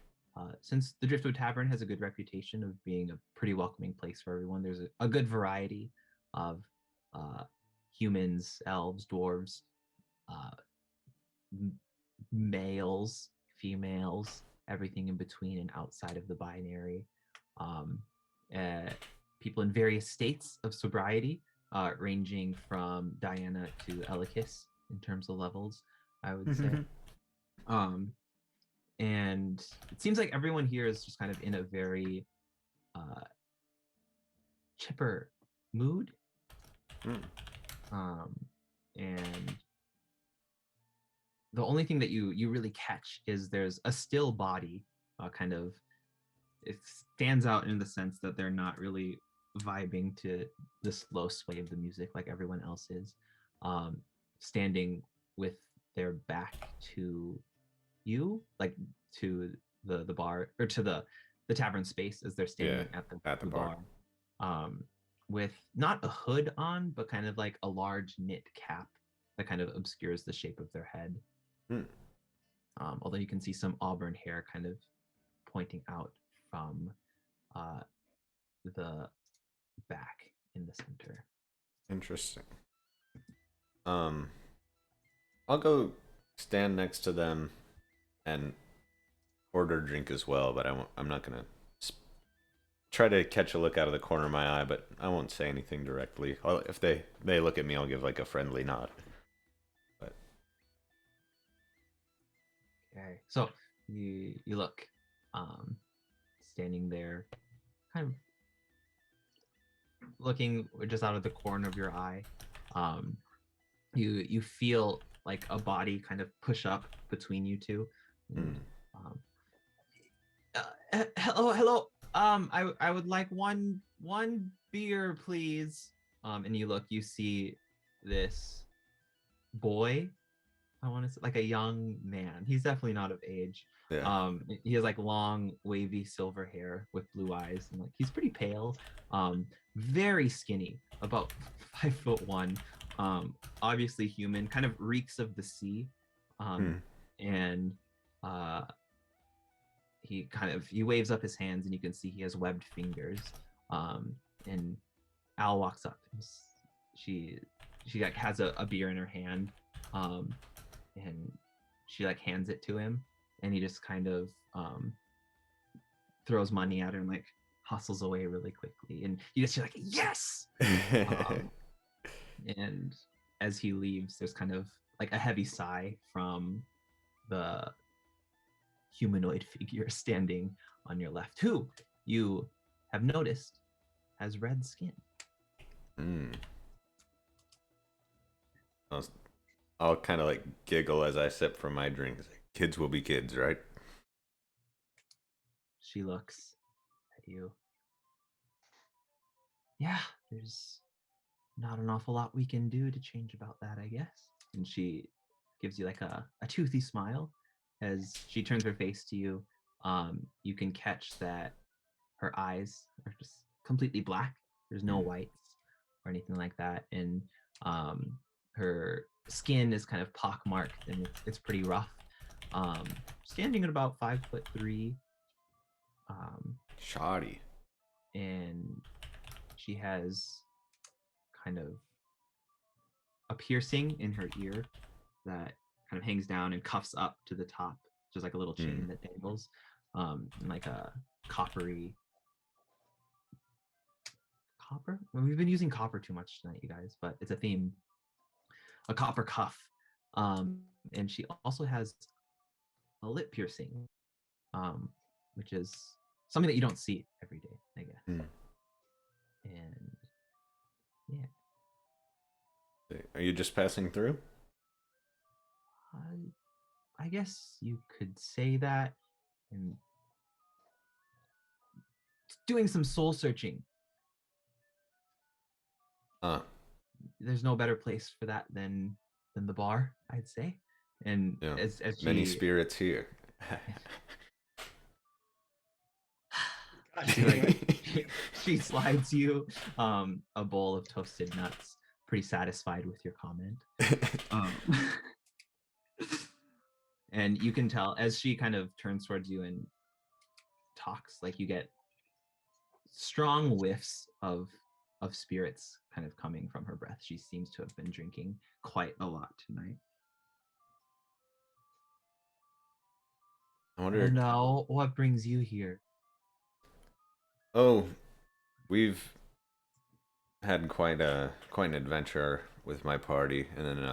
since the Driftwood Tavern has a good reputation of being a pretty welcoming place for everyone, there's a good variety of humans, elves, dwarves, males, females, everything in between and outside of the binary. People in various states of sobriety, ranging from Diana to Elikis in terms of levels, I would say. And it seems like everyone here is just kind of in a very chipper mood. And the only thing that you really catch is there's a still body, kind of, it stands out in the sense that they're not really vibing to the slow sway of the music like everyone else is, standing with their back to you, like to the bar, or to the tavern space as they're standing at the bar, with not a hood on, but kind of like a large knit cap that kind of obscures the shape of their head. Although you can see some auburn hair kind of pointing out from the back in the center. Interesting. I'll go stand next to them and order a drink as well, but I'm not gonna try to catch a look out of the corner of my eye, but I won't say anything directly. If they look at me, I'll give like a friendly nod. But Okay, so you look, standing there, kind of looking just out of the corner of your eye. You feel like a body kind of push up between you two. Hello. I would like one beer, please. And you look, you see this boy. I want to say like a young man. He's definitely not of age. yeah. He has like long, wavy silver hair with blue eyes, and like he's pretty pale. Very skinny, about 5'1". Obviously human, kind of reeks of the sea. And he waves up his hands, and you can see he has webbed fingers. And Al walks up, and she like has a beer in her hand, and she like hands it to him, and he just kind of throws money at her and like hustles away really quickly, and you're like, yes. And as he leaves, there's kind of like a heavy sigh from the humanoid figure standing on your left, who you have noticed has red skin. I'll kind of like giggle as I sip from my drink. Kids will be kids, right? She looks at you. Yeah, there's not an awful lot we can do to change about that, I guess. And she gives you like a toothy smile as she turns her face to you, you can catch that her eyes are just completely black. There's no whites or anything like that, and her skin is kind of pockmarked and it's pretty rough. Standing at about 5'3", Shoddy. and she has kind of a piercing in her ear that kind of hangs down and cuffs up to the top, just like a little chain that dangles, and like a coppery copper. Well, we've been using copper too much tonight, you guys, but it's a theme. A copper cuff, and she also has a lip piercing, which is something that you don't see every day, I guess. And yeah. Are you just passing through? I guess you could say that, and doing some soul searching. There's no better place for that than the bar, I'd say. And Yeah. as Many she, spirits here. she slides you a bowl of toasted nuts, pretty satisfied with your comment. And you can tell as she kind of turns towards you and talks, like you get strong whiffs of spirits kind of coming from her breath. She seems to have been drinking quite a lot tonight. I wonder. And now, what brings you here? Oh, we've had quite an adventure with my party, and then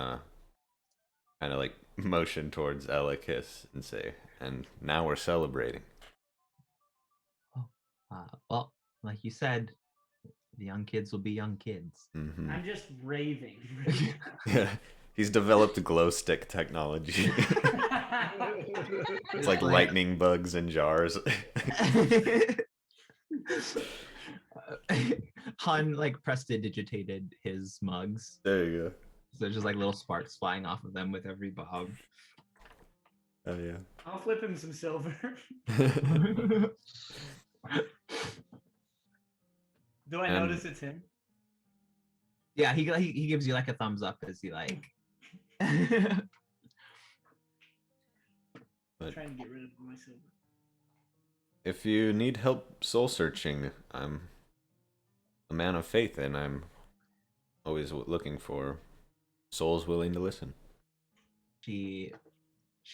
kind of like motion towards Elikis and say, and now we're celebrating. Oh, well, like you said, the young kids will be young kids. Mm-hmm. I'm just raving. Yeah, he's developed glow stick technology. It's like lightning bugs in jars. Han like prestidigitated his mugs. There you go. So there's just like little sparks flying off of them with every bob. Oh yeah. I'll flip him some silver. Do I notice it's him? Yeah, he gives you like a thumbs up as he like. But Trying to get rid of my silver. if you need help soul searching, I'm a man of faith, and I'm always looking for souls willing to listen. She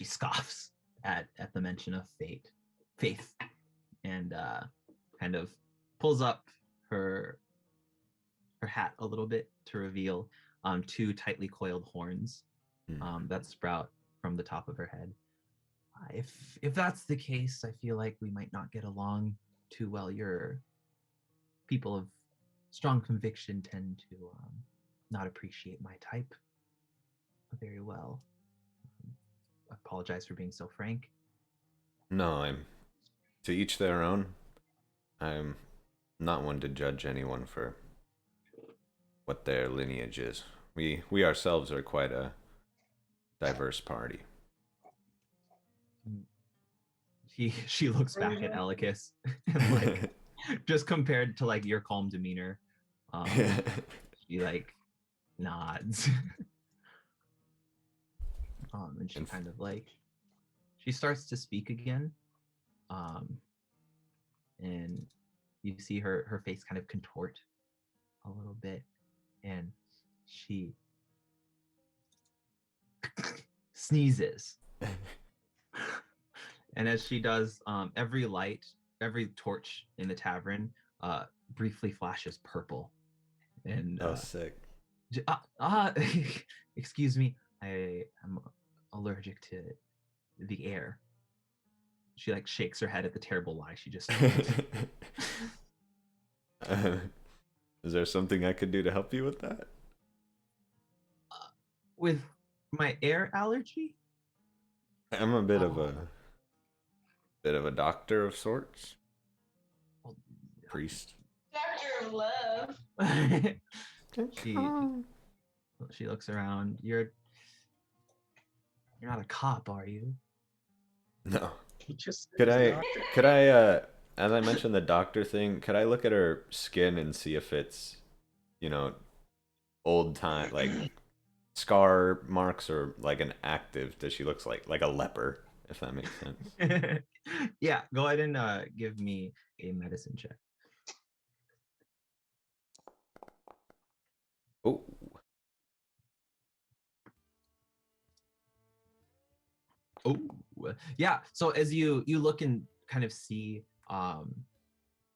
scoffs at the mention of faith, and kind of pulls up her hat a little bit to reveal two tightly coiled horns that sprout from the top of her head. If that's the case, I feel like we might not get along too well. Your people of strong conviction tend to not appreciate my type very well. I apologize for being so frank. No, I'm to each their own. I'm not one to judge anyone for what their lineage is. We ourselves are quite a diverse party. She looks back at Elikis and like just compared to like your calm demeanor, she like nods. And she kind of like she starts to speak again, and you see her face kind of contort a little bit, and she sneezes. And as she does, every torch in the tavern briefly flashes purple. And sick. excuse me, I am allergic to the air. She like shakes her head at the terrible lie she just told. Is there something I could do to help you with that? With my air allergy? I'm a bit of a doctor of sorts. Priest. Doctor of love. She looks around. You're not a cop, are you? No. He just Could is a I doctor. could I as I mentioned the doctor thing, could I look at her skin and see if it's, you know, old time like scar marks or like an active, does she looks like a leper, if that makes sense. Yeah, go ahead and give me a medicine check. Oh, Oh, yeah. So as you look and kind of see,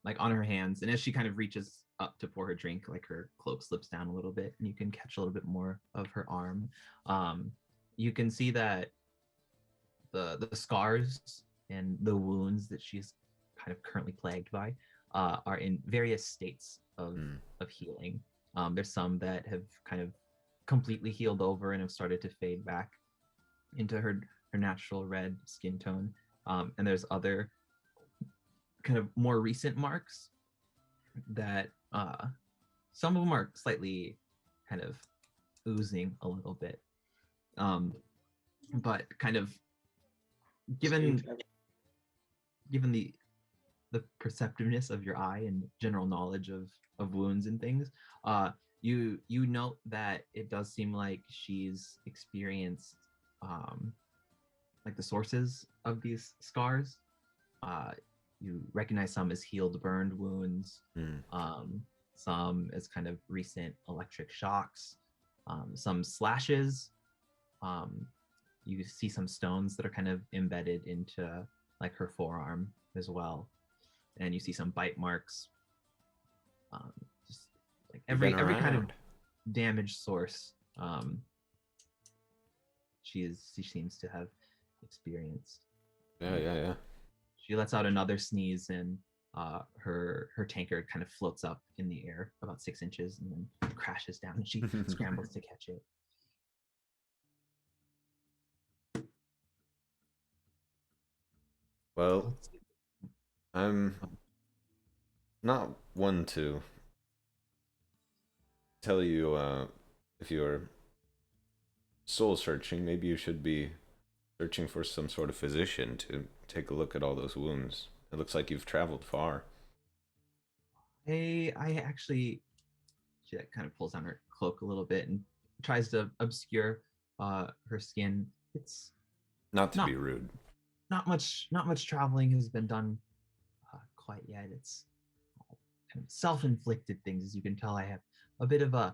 like on her hands, and as she kind of reaches up to pour her drink, like her cloak slips down a little bit, and you can catch a little bit more of her arm. You can see that the scars and the wounds that she's kind of currently plagued by are in various states of healing. There's some that have kind of completely healed over and have started to fade back into her natural red skin tone. And there's other kind of more recent marks that some of them are slightly kind of oozing a little bit. But kind of given the perceptiveness of your eye and general knowledge of wounds and things, you note that it does seem like she's experienced like the sources of these scars. You recognize some as healed burned wounds, some as kind of recent electric shocks, some slashes. You see some stones that are kind of embedded into like her forearm as well, and you see some bite marks. Just like every kind of damage source she seems to have experienced. Yeah. She lets out another sneeze, and her tankard kind of floats up in the air about 6 inches and then crashes down, and she scrambles to catch it. Well, I'm not one to tell you if you're soul searching, maybe you should be searching for some sort of physician to take a look at all those wounds. It looks like you've traveled far. I actually, she kind of pulls down her cloak a little bit and tries to obscure her skin. It's Not to not be rude. not much traveling has been done quite yet. It's kind of self-inflicted things. As you can tell, I have a bit of a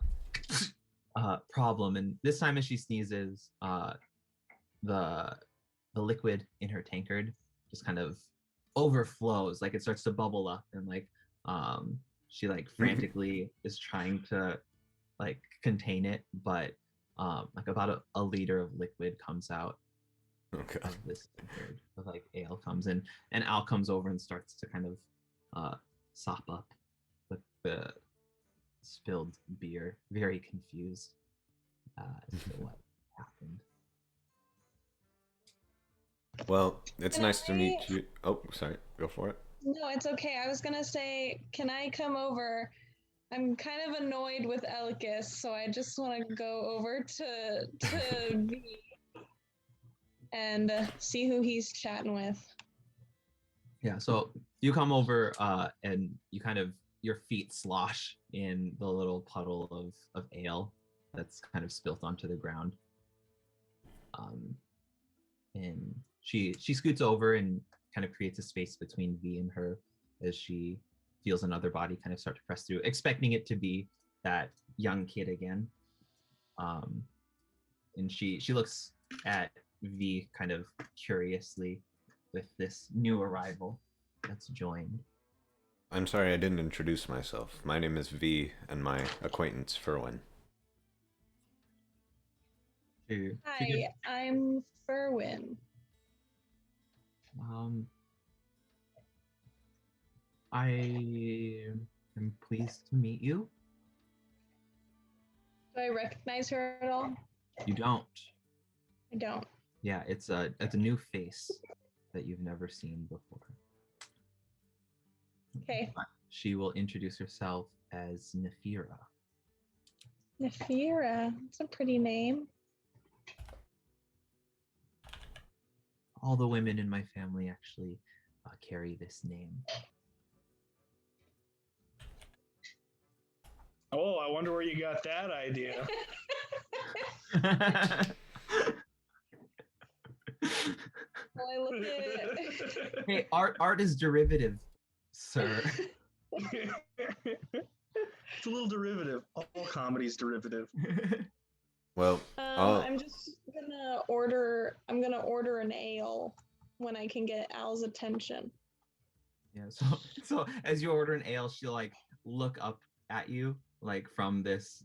problem, and this time as she sneezes, the liquid in her tankard just kind of overflows, like it starts to bubble up, and like she like frantically is trying to like contain it, but like about a liter of liquid comes out Okay. of this tankard of like ale comes in, and Al comes over and starts to kind of sop up the spilled beer, very confused as to what happened. Well, it's Can nice to meet I- you. Oh, sorry. Go for it. No, it's okay. I was gonna say, can I come over? I'm kind of annoyed with Elkis, so I just want to go over to V and see who he's chatting with. Yeah, so you come over and you kind of your feet slosh in the little puddle of ale that's kind of spilt onto the ground. And she scoots over and kind of creates a space between V and her as she feels another body kind of start to press through, expecting it to be that young kid again. And she looks at V kind of curiously with this new arrival that's joined. I'm sorry I didn't introduce myself. My name is V, and my acquaintance Ferwin. Hi, I'm Ferwin. I am pleased to meet you. Do I recognize her at all? You don't. I don't. Yeah, it's a new face that you've never seen before. Okay. But she will introduce herself as Nefira. Nefira. That's a pretty name. all the women in my family actually carry this name. Oh, I wonder where you got that idea. Well, I look at Hey, art is derivative, sir. It's a little derivative. All comedy's derivative. Well, I'm just gonna order. I'm gonna order an ale when I can get Al's attention. Yeah. So as you order an ale, she'll like look up at you like from this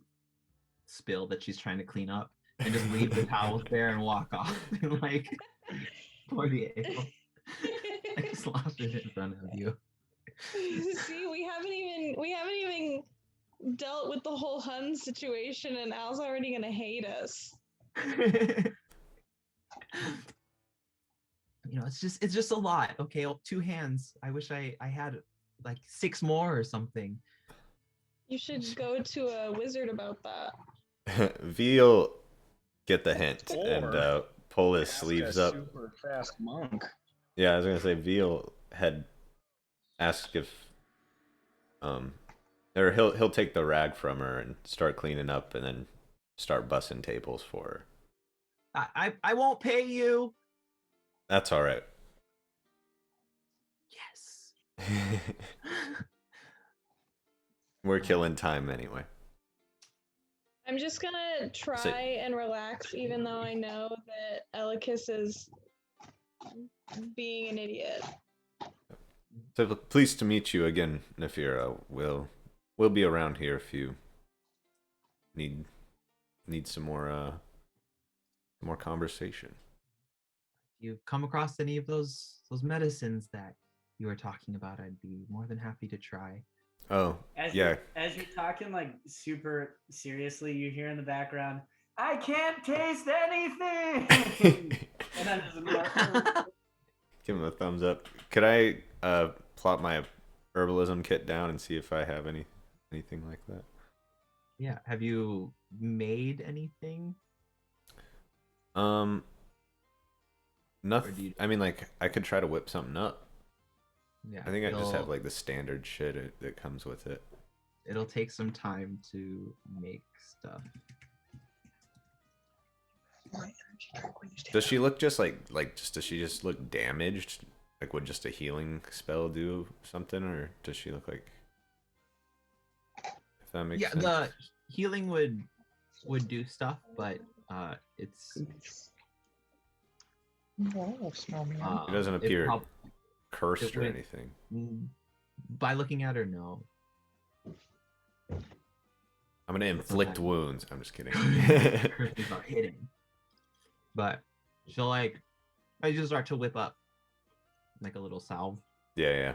spill that she's trying to clean up, and just leave the towels there and walk off and like pour the ale. Like slop it in front of you. See, we haven't even dealt with the whole Hun situation, and Al's already gonna hate us. You know, it's just a lot. Okay, 2 hands. I wish I had like 6 more or something. You should go to a wizard about that. Veal get the hint Or and pull his Ask sleeves a up. Super fast monk. Yeah, I was gonna say Veal had asked if or he'll take the rag from her and start cleaning up and then start bussing tables for her. I won't pay you. That's all right. Yes. We're killing time anyway. I'm just gonna try and relax, even though I know that Elikis is being an idiot. So pleased to meet you again, Nefira. We'll be around here if you need some more conversation. If you've come across any of those medicines that you were talking about, I'd be more than happy to try. Oh, As yeah. as you're talking like super seriously, you hear in the background, "I can't taste anything," and then there's another. Give him a thumbs up. Could I plot my herbalism kit down and see if I have anything like that? Yeah. Have you made anything? Nothing. do you- I mean, like I could try to whip something up. Yeah. I think I just have it'll- like the standard shit that comes with it. It'll take some time to make stuff. Does she look just does she just look damaged? Like would just a healing spell do something, or does she look like? If that makes Yeah, sense. the healing would do stuff, but it's It doesn't it appear prob- cursed it or wouldn't- anything. by looking at her, no. I'm gonna inflict wounds. I'm just kidding. Curses are hitting. But she'll I just start to whip up like a little salve. Yeah.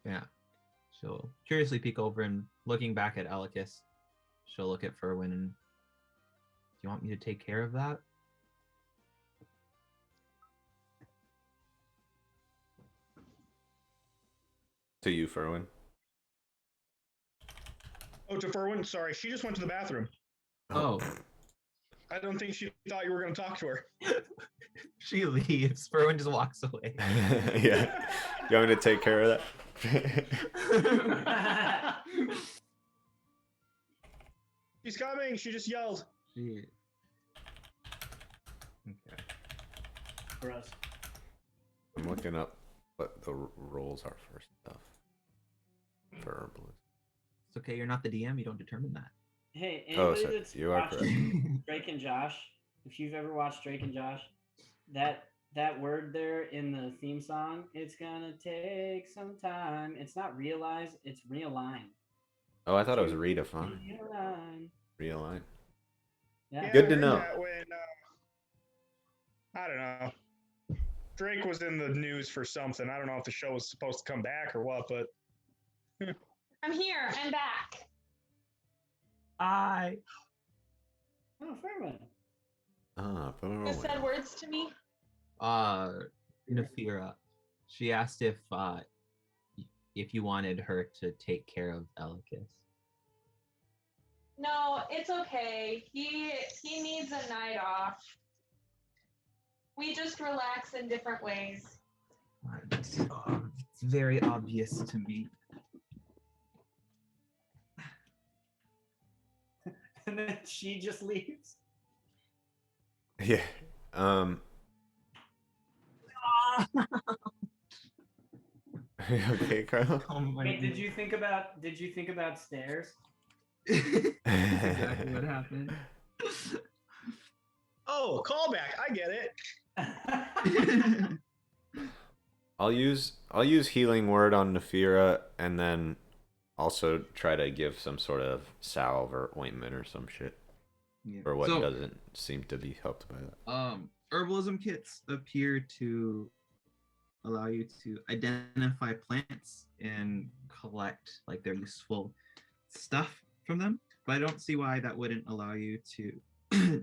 Yeah. She'll curiously peek over and looking back at Elikis, she'll look at Ferwin and, do you want me to take care of that? To you, Ferwin. Oh, to Ferwin, sorry, she just went to the bathroom. Oh. I don't think she thought you were going to talk to her. She leaves. Ferwin just walks away. Yeah. You want me to take care of that? She's coming. She just yelled. Okay. Gross. I'm looking up what the rolls are for stuff. For herbalist. It's okay, you're not the DM, you don't determine that. Hey, Oh, anybody so that's you are watched correct. Drake and Josh, if you've ever watched Drake and Josh, that word there in the theme song, it's gonna take some time. It's not realize, it's realign. Oh, I thought it was redefine. Realign. Realign. Yeah. Good I to heard know. that when, I don't know. Drake was in the news for something. I don't know if the show was supposed to come back or what, but I'm here. I'm back. I Oh, Fairman. Who said words to me? Nefira. She asked if you wanted her to take care of Elikis. No, it's okay. He needs a night off. We just relax in different ways. It's very obvious to me. And then she just leaves. Yeah. Okay, Carlo. Oh my Wait, did goodness. you think about stairs? That's exactly what happened. Oh, callback. I get it. I'll use healing word on Nefira, and then also try to give some sort of salve or ointment or some shit. Yeah. Or what So, doesn't seem to be helped by that. Herbalism kits appear to allow you to identify plants and collect like their useful stuff from them, but I don't see why that wouldn't allow you to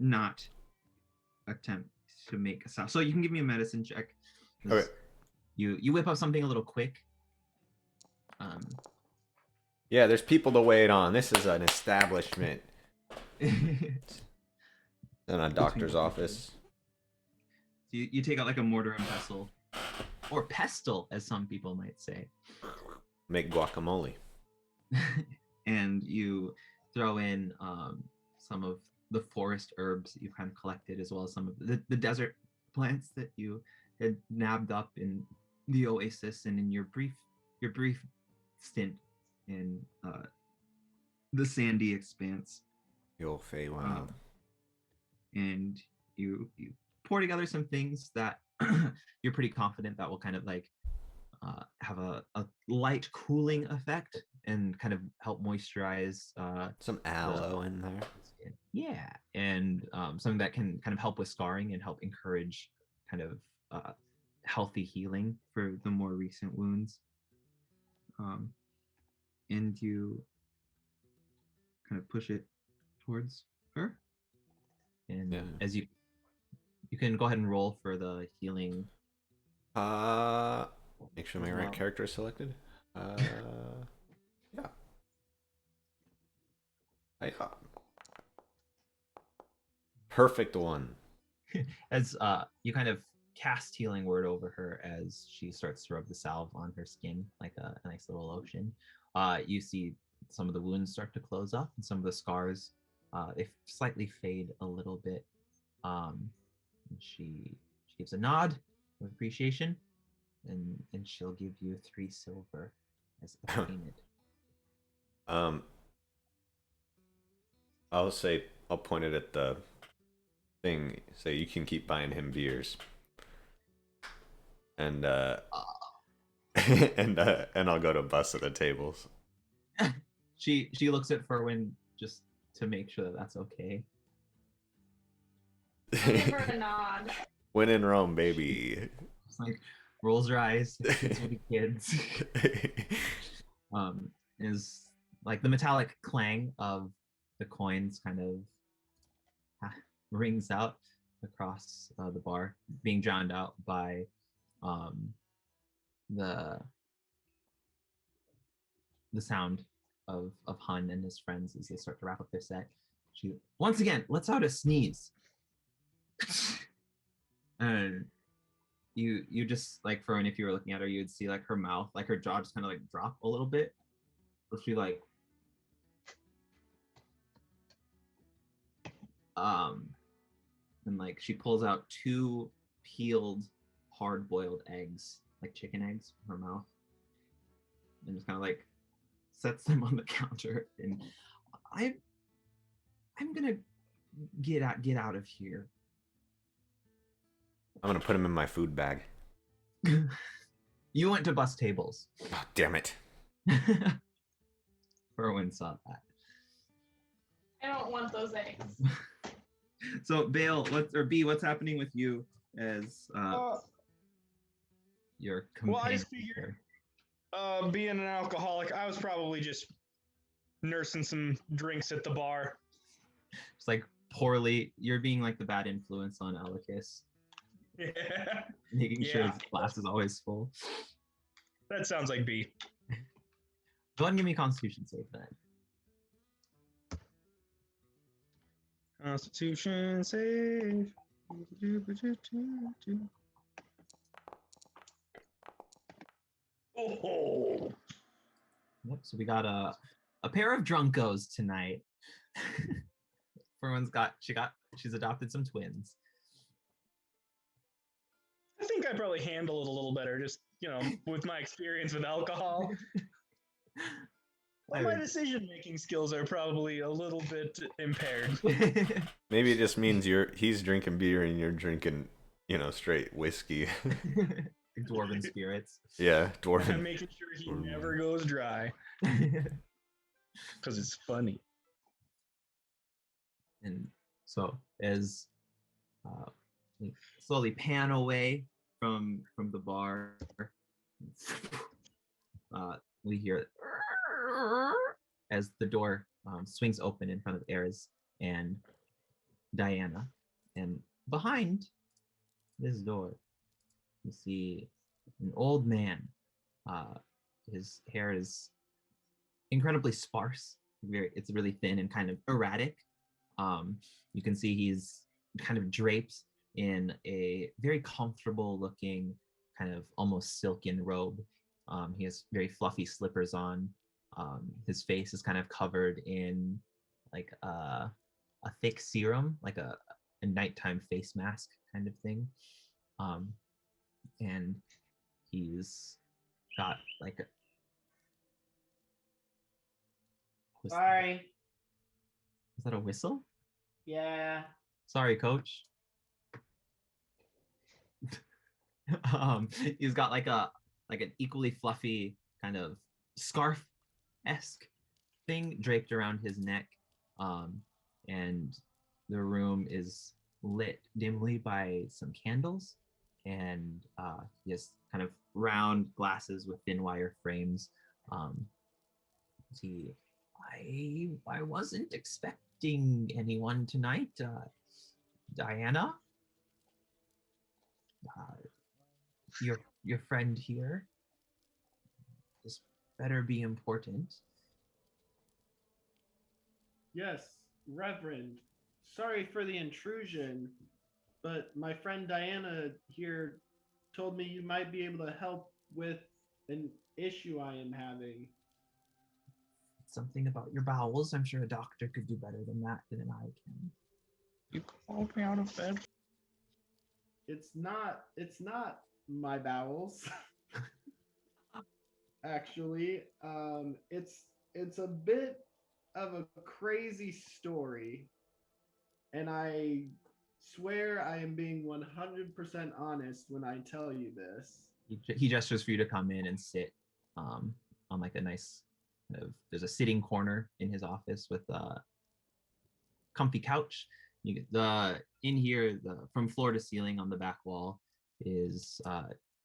not attempt to make a salve. So you can give me a medicine check. 'Cause Okay. You whip up something a little quick. Yeah, there's people to wait on. This is an establishment. In a doctor's office. You take out like a mortar and pestle, or pestle, as some people might say, Make guacamole. and you throw in some of the forest herbs that you've kind of collected, as well as some of the desert plants that you had nabbed up in the oasis and in your brief stint in the sandy expanse. The old Feywild. And you pour together some things that you're pretty confident that will kind of like have a light cooling effect and kind of help moisturize Some aloe in there. skin. Yeah, and something that can kind of help with scarring and help encourage kind of healthy healing for the more recent wounds. And you kind of push it towards her. And Yeah. as you can go ahead and roll for the healing. Make sure my right character is selected. Yeah. Perfect one. As you kind of cast healing word over her as she starts to rub the salve on her skin like a nice little lotion. You see some of the wounds start to close up, and some of the scars they slightly fade a little bit. She gives a nod of appreciation, and she'll give you 3 silver as a payment. I'll point it at the thing. Say you can keep buying him beers. And and I'll go to bus at the tables. She looks at Ferwin just to make sure that that's okay. I'll give her a nod. When in Rome, baby. It's like rolls her eyes. Kids will be kids. Is like the metallic clang of the coins kind of rings out across the bar, being drowned out by the sound of Hun and his friends as they start to wrap up their set. She once again lets out a sneeze. And you just like Fern, if you were looking at her, you'd see like her mouth, like her jaw just kind of like drop a little bit. So she like and like she pulls out 2 peeled hard-boiled eggs, like chicken eggs, from her mouth, and just kind of like sets them on the counter. And I'm gonna get out of here. I'm gonna put him in my food bag. You went to bus tables. Oh, damn it. Ferwin saw that. I don't want those eggs. So Bale, what's happening with you as your companion? Well, I just figured, being an alcoholic, I was probably just nursing some drinks at the bar. It's like you're being like the bad influence on Alicus. Yeah, Making sure his glass is always full. that sounds like B. Go ahead and give me a Constitution save then. Constitution save. Oh, Yep, so we got a pair of drunkos tonight. Everyone's she's adopted some twins. I think I probably handle it a little better, just with my experience with alcohol. Well, my decision-making skills are probably a little bit impaired. Maybe it just means he's drinking beer and you're drinking, straight whiskey. Dwarven spirits. Yeah, dwarven. I'm making sure he never goes dry. Because it's funny. And so as we slowly pan away from the bar, we hear as the door swings open in front of Eris and Diana. And behind this door, you see an old man. His hair is incredibly sparse. It's really thin and kind of erratic. You can see he's kind of draped in a very comfortable looking, kind of almost silken robe. He has very fluffy slippers on. His face is kind of covered in like a thick serum, like a nighttime face mask kind of thing. And he's got like Sorry. Is that a whistle? Yeah. Sorry, coach. He's got like an equally fluffy kind of scarf-esque thing draped around his neck. And the room is lit dimly by some candles, and he has kind of round glasses with thin wire frames. I wasn't expecting anyone tonight. Diana, your friend here. This better be important. Yes, Reverend. Sorry for the intrusion, but my friend Diana here told me you might be able to help with an issue I am having. Something about your bowels. I'm sure a doctor could do better than I can. You called me out of bed. It's not my bowels. Actually, it's a bit of a crazy story, and I swear I am being 100% honest when I tell you this. He gestures for you to come in and sit on like a nice kind of, there's a sitting corner in his office with a comfy couch. You get in here, from floor to ceiling on the back wall is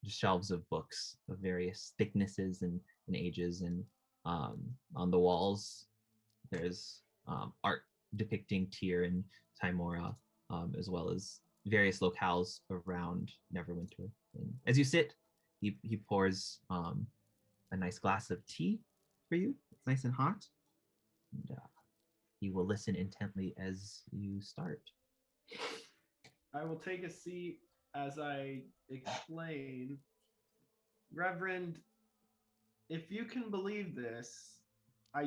just shelves of books of various thicknesses and ages, and on the walls there's art depicting Tyr and Timora, as well as various locales around Neverwinter. And as you sit, he pours a nice glass of tea for you. It's nice and hot. And he will listen intently as you start. I will take a seat as I explain. Reverend, if you can believe this, I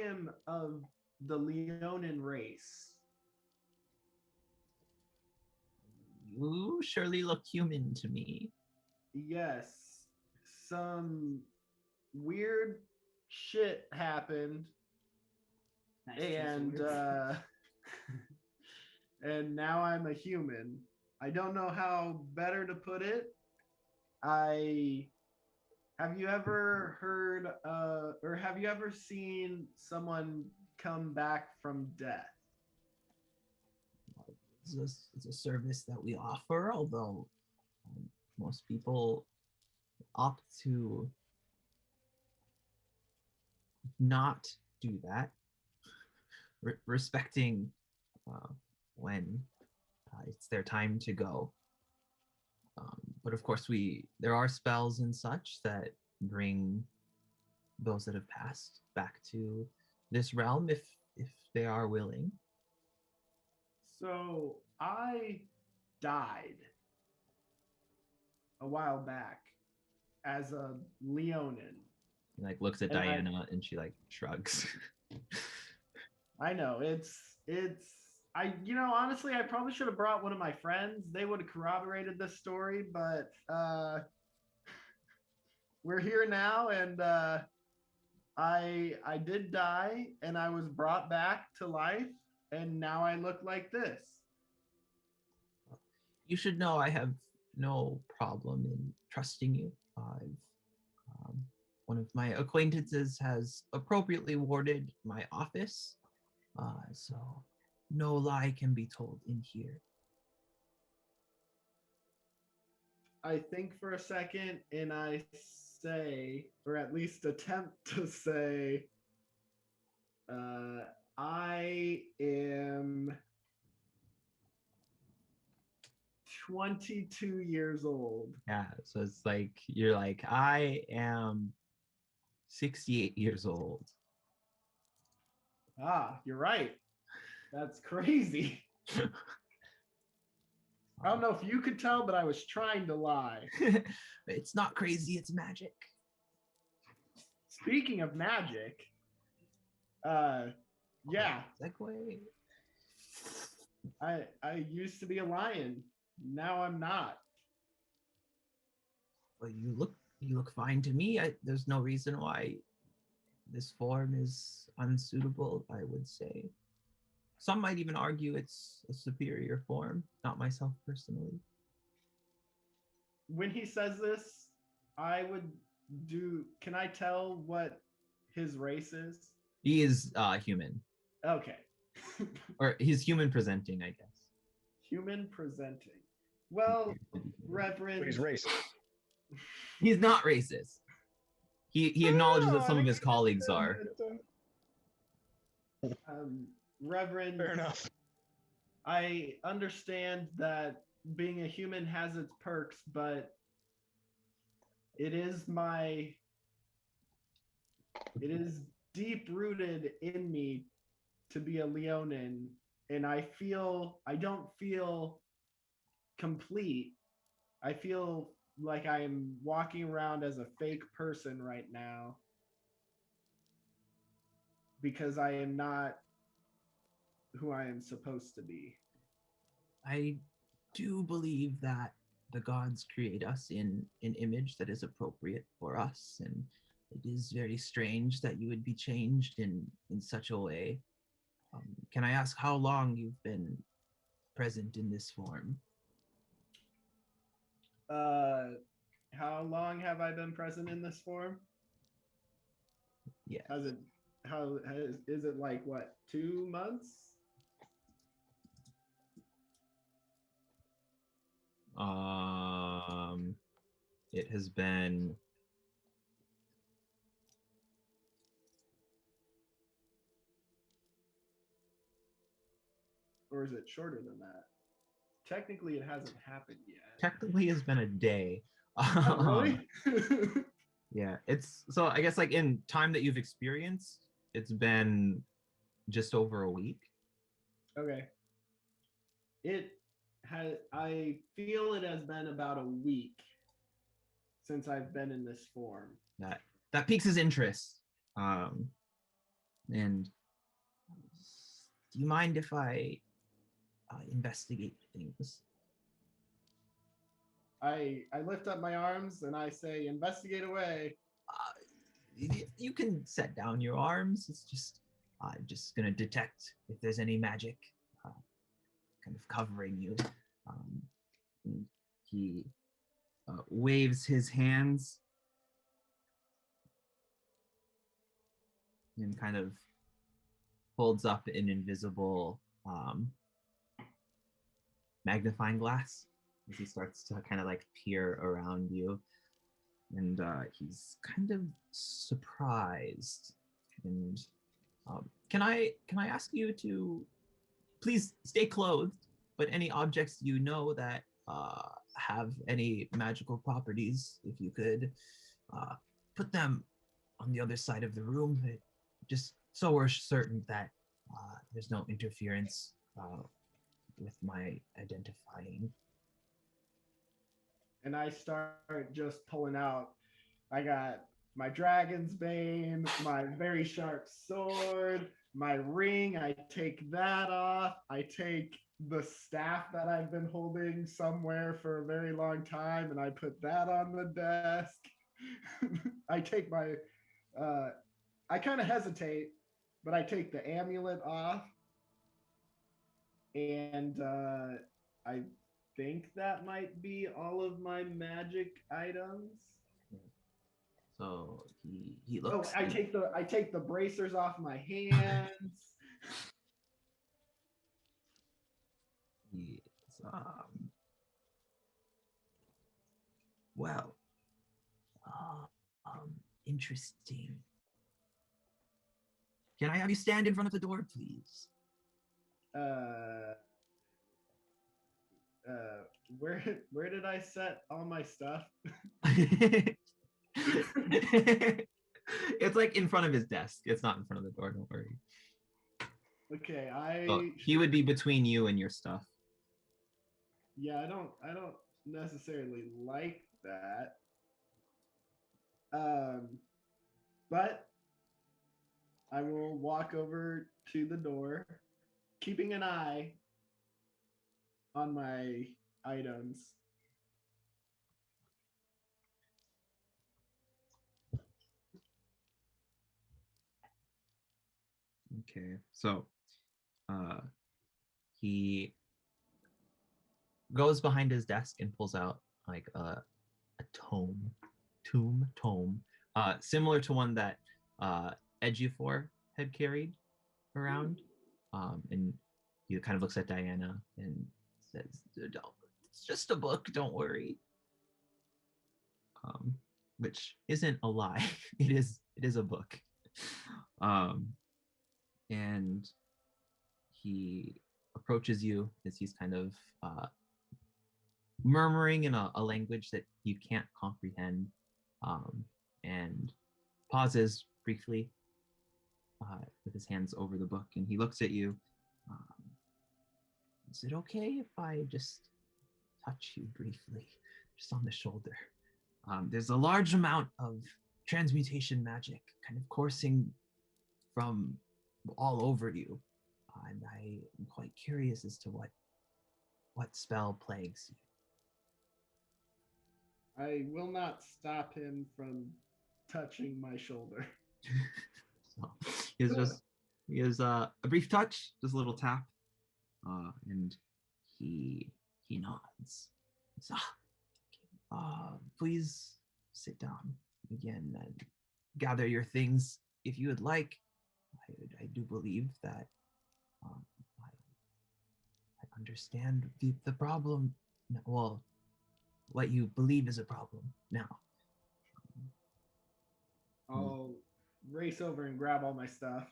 am of the Leonin race. You surely look human to me. Yes, some weird shit happened, Nice and and now I'm a human. I don't know how better to put it. Have you ever heard or have you ever seen someone come back from death? It's a service that we offer, although most people opt to not do that, respecting when it's their time to go. But of course, there are spells and such that bring those that have passed back to this realm if they are willing. So I died a while back as a Leonin. He, like looks at And Diana and she like shrugs. I know I honestly I probably should have brought one of my friends. They would have corroborated this story, but we're here now, and I did die, and I was brought back to life, and now I look like this. You should know I have no problem in trusting you. One of my acquaintances has appropriately warded my office, so no lie can be told in here. I think for a second, and I say, or at least attempt to say, I am 22 years old. Yeah, so it's like you're like, I am 68 years old. Ah, you're right. That's crazy. I don't know if you could tell, but I was trying to lie. It's not crazy, it's magic. Speaking of magic, yeah, Segue. I used to be a lion. Now I'm not. Well, you look fine to me. There's no reason why this form is unsuitable, I would say. Some might even argue it's a superior form, not myself personally. When he says this, I would do. Can I tell what his race is? He is human. Okay. Or he's human presenting, I guess. Human presenting. Well, But Reverend. he's racist. He's not racist. He acknowledges that some of his colleagues are. Reverend. Fair enough. I understand that being a human has its perks, but it is deep rooted in me to be a Leonin, and I don't feel complete. I feel like I am walking around as a fake person right now because I am not who I am supposed to be. I do believe that the gods create us in an image that is appropriate for us, and it is very strange that you would be changed in such a way. Can I ask how long you've been present in this form? How long have I been present in this form? Yeah. Is it like what, 2 months? It has been Or is it shorter than that? Technically, it hasn't happened yet. technically has been a day. Oh, really? Yeah, it's so I guess like in time that you've experienced, it's been just over a week. Okay. I feel it has been about a week since I've been in this form. That piques his interest. And do you mind if I investigate things? I lift up my arms and I say, investigate away. You can set down your arms. It's just I'm just gonna detect if there's any magic kind of covering you. And he waves his hands and kind of holds up an invisible magnifying glass as he starts to kind of like peer around you. And he's kind of surprised. And can I ask you to please stay clothed, but any objects you know that have any magical properties, if you could put them on the other side of the room, just so we're certain that there's no interference with my identifying. and I start just pulling out. I got my dragon's bane, my very sharp sword, my ring. I take that off. I take the staff that I've been holding somewhere for a very long time, and I put that on the desk. I take my, I kind of hesitate, but I take the amulet off, and I think that might be all of my magic items. So he Oh, looks. I take the bracers off my hands. He's, well, interesting. Can I have you stand in front of the door, please? Where did I set all my stuff? It's like in front of his desk. It's not in front of the door. Don't worry. Okay, So he would be between you and your stuff. Yeah, I don't necessarily like that. But I will walk over to the door, keeping an eye on my items. Okay, so he goes behind his desk and pulls out like a tome, similar to one that Edgefor had carried around. And he kind of looks at Diana and says, "It's just a book, don't worry." Which isn't a lie. It is a book. And he approaches you as he's kind of murmuring in a language that you can't comprehend, and pauses briefly with his hands over the book, and he looks at you. Is it okay if I just touch you briefly, just on the shoulder? There's a large amount of transmutation magic kind of coursing from all over you, and I am quite curious as to what spell plagues you. I will not stop him from touching my shoulder. So he has a brief touch, just a little tap, and he nods. Says, please sit down again and gather your things if you would like. I do believe that I understand the problem. Well, what you believe is a problem now. I'll race over and grab all my stuff,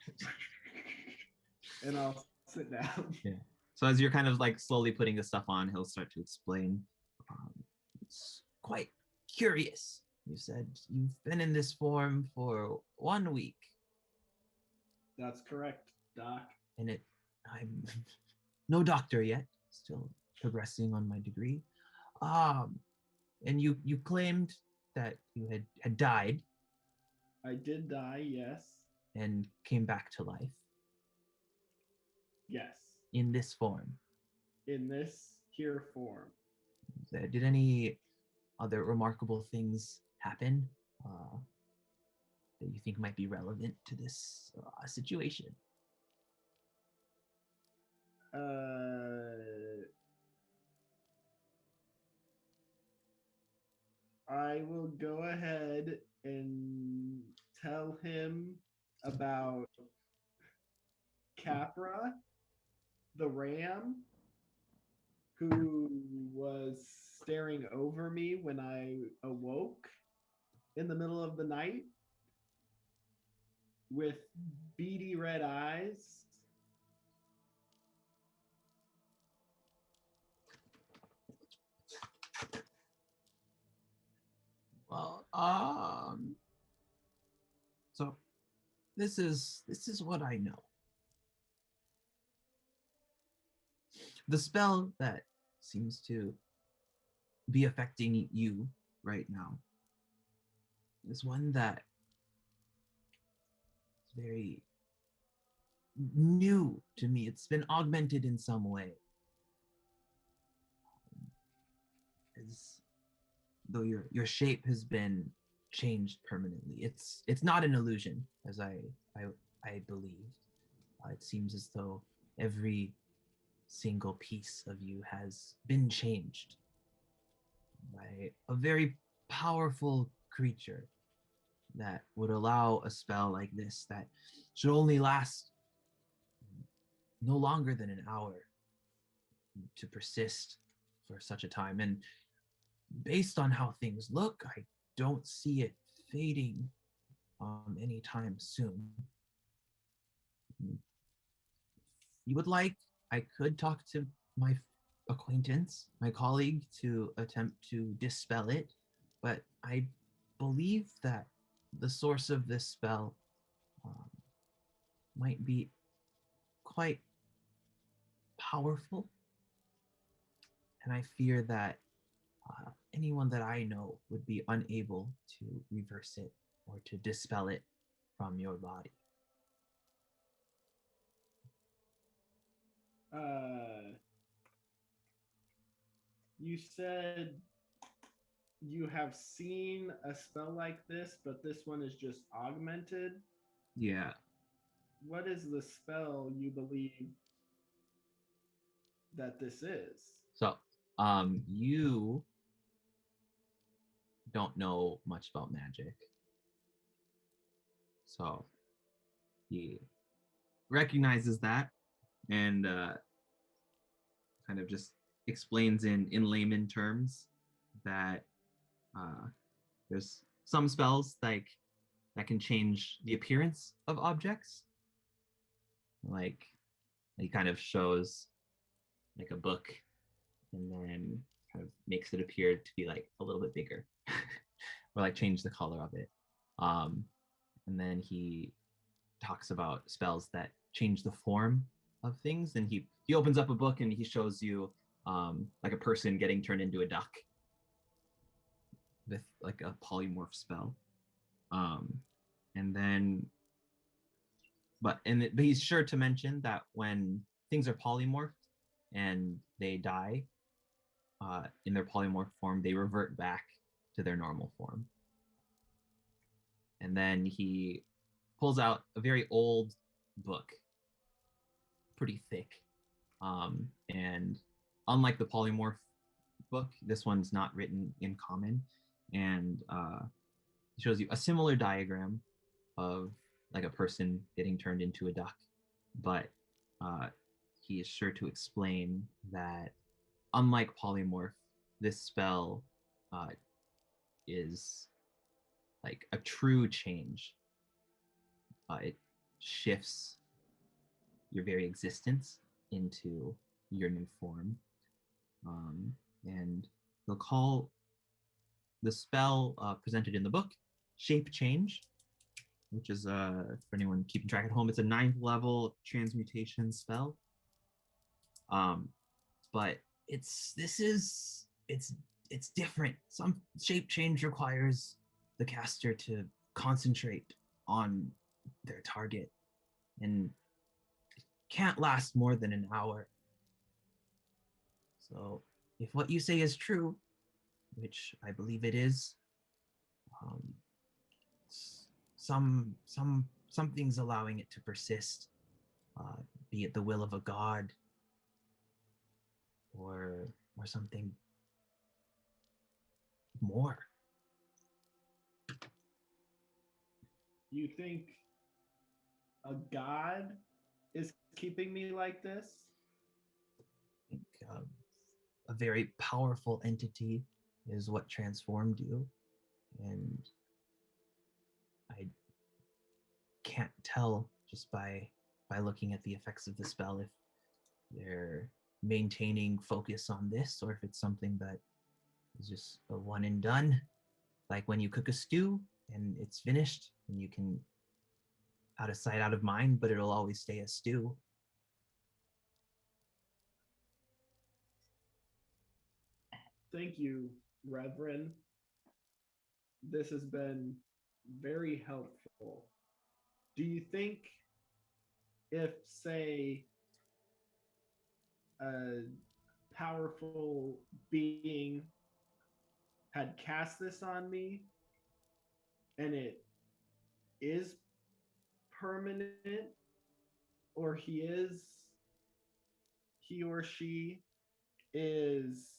and I'll sit down. Yeah. So as you're kind of like slowly putting the stuff on, he'll start to explain. It's quite curious. You said you've been in this form for 1 week. That's correct, Doc. And I'm no doctor yet, still progressing on my degree. And you claimed that you had died. I did die, yes. And came back to life. Yes. In this form. In this here form. Did any other remarkable things happen that you think might be relevant to this situation? I will go ahead and tell him about Capra, the ram, who was staring over me when I awoke in the middle of the night with beady red eyes. Well, so this is what I know. The spell that seems to be affecting you right now is one that is very new to me. It's been augmented in some way. As though your shape has been changed permanently. It's not an illusion, as I believe. It seems as though every single piece of you has been changed by a very powerful creature that would allow a spell like this that should only last no longer than an hour to persist for such a time. And based on how things look, I don't see it fading anytime soon. If you would like, I could talk to my acquaintance, my colleague, to attempt to dispel it, but I believe that the source of this spell might be quite powerful, and I fear that anyone that I know would be unable to reverse it or to dispel it from your body. You said you have seen a spell like this, but this one is just augmented. Yeah. What is the spell you believe that this is? So, you don't know much about magic. So, he recognizes that and kind of just explains in layman terms that there's some spells like that can change the appearance of objects. Like he kind of shows like a book and then kind of makes it appear to be like a little bit bigger or like change the color of it. And then he talks about spells that change the form of things. And he opens up a book and he shows you like a person getting turned into a duck with like a polymorph spell. And then but he's sure to mention that when things are polymorphed and they die in their polymorph form, they revert back to their normal form. And then he pulls out a very old book, pretty thick. And unlike the polymorph book, this one's not written in common. And he shows you a similar diagram of like a person getting turned into a duck. But he is sure to explain that unlike polymorph, this spell is like a true change. It shifts your very existence into your new form. And they'll call the spell presented in the book Shape Change, which is, for anyone keeping track at home, it's a 9th level transmutation spell. But it's different. Some shape change requires the caster to concentrate on their target and it can't last more than an hour. So if what you say is true, which I believe it is, something's allowing it to persist, be it the will of a god or something more. You think a god is keeping me like this? I think a very powerful entity is what transformed you, and I can't tell just by looking at the effects of the spell if they're maintaining focus on this or if it's something that is just a one and done, like when you cook a stew and it's finished and you can out of sight out of mind, but it'll always stay a stew. Thank you, Reverend. This has been very helpful. Do you think if, say, a powerful being had cast this on me and it is permanent, or he or she is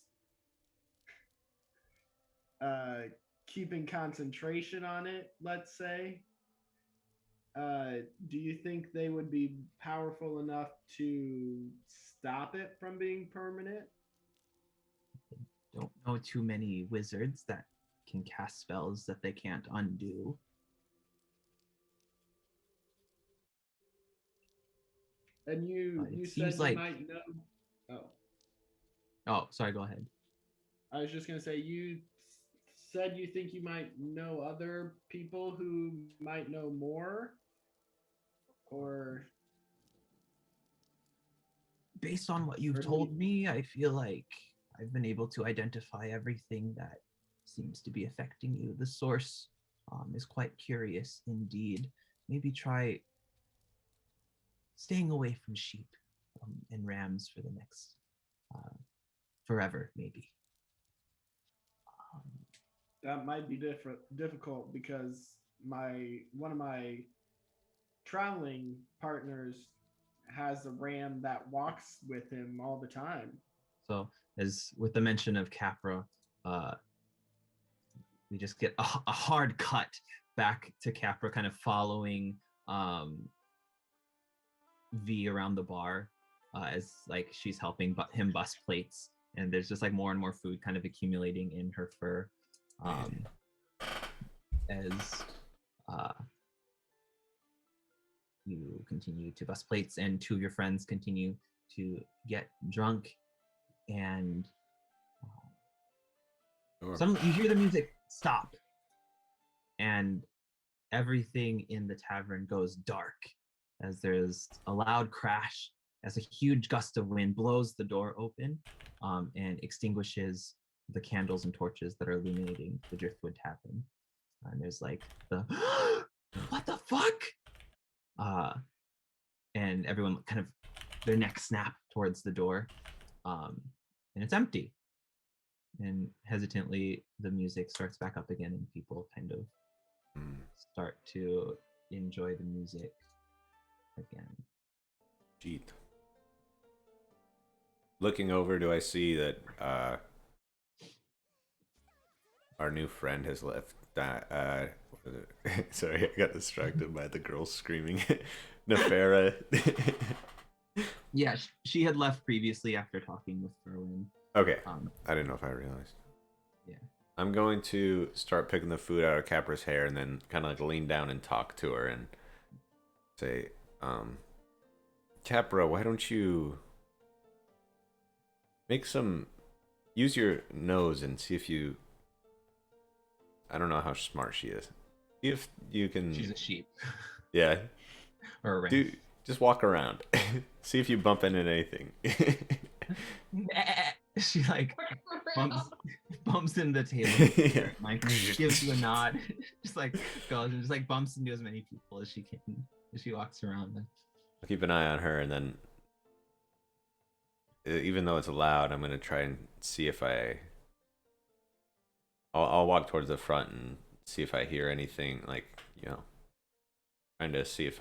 uh, keeping concentration on it, let's say, do you think they would be powerful enough to stop it from being permanent? Don't know too many wizards that can cast spells that they can't undo. And you It said seems you like might know. Oh, oh, sorry, go ahead. I was just gonna say said you think you might know other people who might know more, or Based on what you've Or do told we- me, I feel like I've been able to identify everything that seems to be affecting you. The source is quite curious indeed. Maybe try staying away from sheep and rams for the next forever, maybe. Um, that might be difficult because one of my traveling partners has a ram that walks with him all the time. so, as with the mention of Capra, we just get a hard cut back to Capra, kind of following V around the bar as like she's helping him bust plates, and there's just like more and more food kind of accumulating in her fur as you continue to bust plates, and two of your friends continue to get drunk, and suddenly you hear the music stop, and everything in the tavern goes dark as there's a loud crash as a huge gust of wind blows the door open and extinguishes the candles and torches that are illuminating the Driftwood Tavern. And there's like the what the fuck? And everyone kind of their necks snap towards the door, and it's empty. And hesitantly, the music starts back up again, and people kind of start to enjoy the music again. Jeet. Looking over, do I see that our new friend has left? What is it? Sorry, I got distracted by the girls screaming. Nefera. Yeah, she had left previously after talking with Ferwin. Okay, I didn't know if I realized. Yeah. I'm going to start picking the food out of Capra's hair and then kind of like lean down and talk to her and say, Capra, why don't you use your nose and see if you, I don't know how smart she is. See if you can. She's a sheep. Yeah. Or a ram. Just walk around. See if you bump into anything. She like bumps into the table. Yeah. Like gives you a nod. Just like goes and just like bumps into as many people as she can as she walks around. I'll keep an eye on her, and then even though it's loud, I'm gonna try and see if I'll walk towards the front and see if I hear anything, like, trying to see if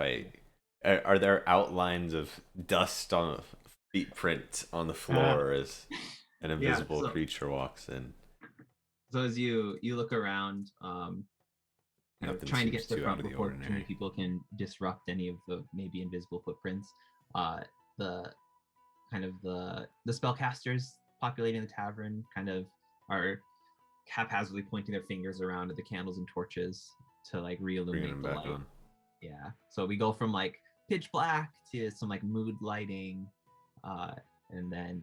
are there outlines of dust on feet print on the floor as an invisible creature walks in. So as you look around, trying to get to the front before too many people can disrupt any of the maybe invisible footprints, the spellcasters populating the tavern kind of are haphazardly pointing their fingers around at the candles and torches to like re-illuminate the light. On. Yeah. So we go from like pitch black to some like mood lighting, and then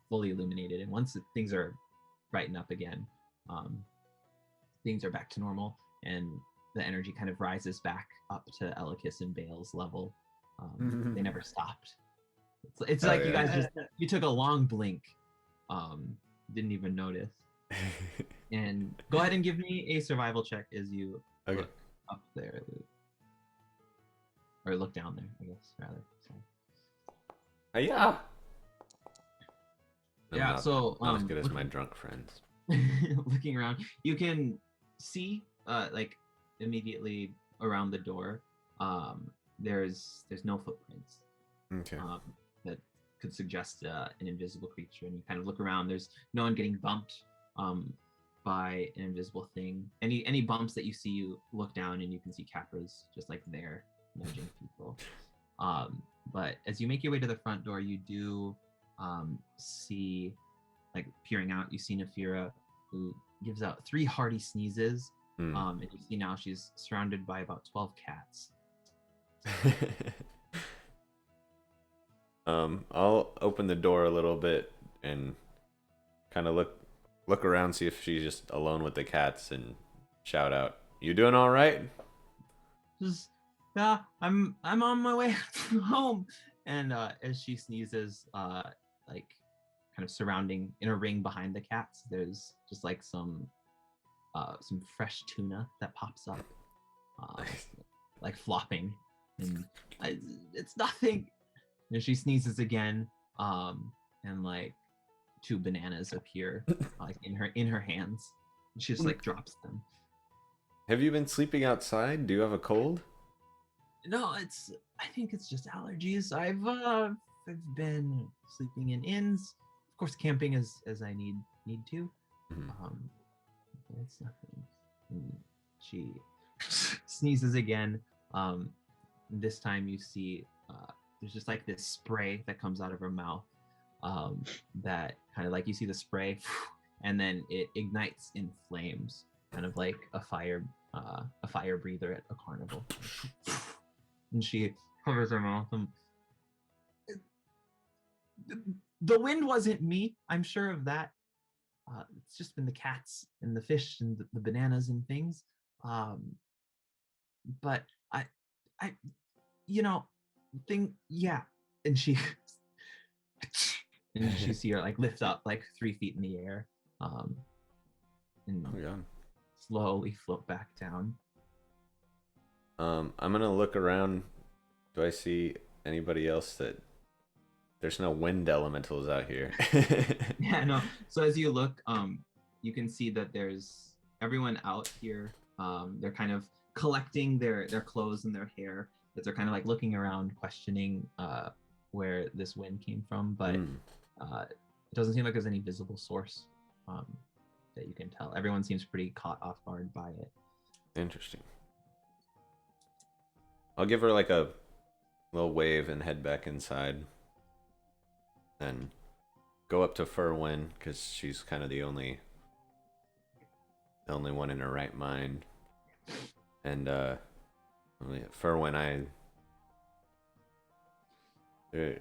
fully illuminated. And once things are brightened up again, things are back to normal, and the energy kind of rises back up to Elikis and Bale's level. They never stopped. It's like you guys you took a long blink, didn't even notice. And go ahead and give me a survival check as you Okay. look up there, or look down there, I guess rather. So. Yeah. Yeah, Not, so not as good as my drunk friends. looking around, you can see like immediately around the door, there's no footprints Okay. that could suggest an invisible creature. And you kind of look around, there's no one getting bumped by an invisible thing. Any bumps that you see, you look down and you can see Capra's just like there nudging people. But as you make your way to the front door, you do see, like peering out, you see Nafira, who gives out 3 hearty sneezes. And you see now she's surrounded by about 12 cats. I'll open the door a little bit and kind of look around, see if she's just alone with the cats, and shout out, "You doing all right?" Just, yeah, I'm on my way home. And as she sneezes, like kind of surrounding in a ring behind the cats, there's just like some fresh tuna that pops up, like flopping, and it's nothing. And she sneezes again, and like 2 bananas appear, like in her hands. She just like drops them. Have you been sleeping outside? Do you have a cold? No, I think it's just allergies. I've been sleeping in inns, of course, camping as I need to. It's nothing. And she sneezes again. This time you see there's just like this spray that comes out of her mouth, that kind of like, you see the spray, and then it ignites in flames, kind of like a fire breather at a carnival. And she covers her mouth. The wind wasn't me, I'm sure of that. It's just been the cats and the fish and the bananas and things. But I, yeah. And she, see her like lift up like 3 feet in the air, and Oh god. slowly float back down. I'm gonna look around. Do I see anybody else that? There's no wind elementals out here. Yeah, no. So as you look, you can see that there's everyone out here. They're kind of collecting their clothes and their hair, but they're kind of like looking around, questioning where this wind came from. But it doesn't seem like there's any visible source that you can tell. Everyone seems pretty caught off guard by it. Interesting. I'll give her like a little wave and head back inside. Then go up to Furwin, because she's kind of the only one in her right mind. And Furwin, there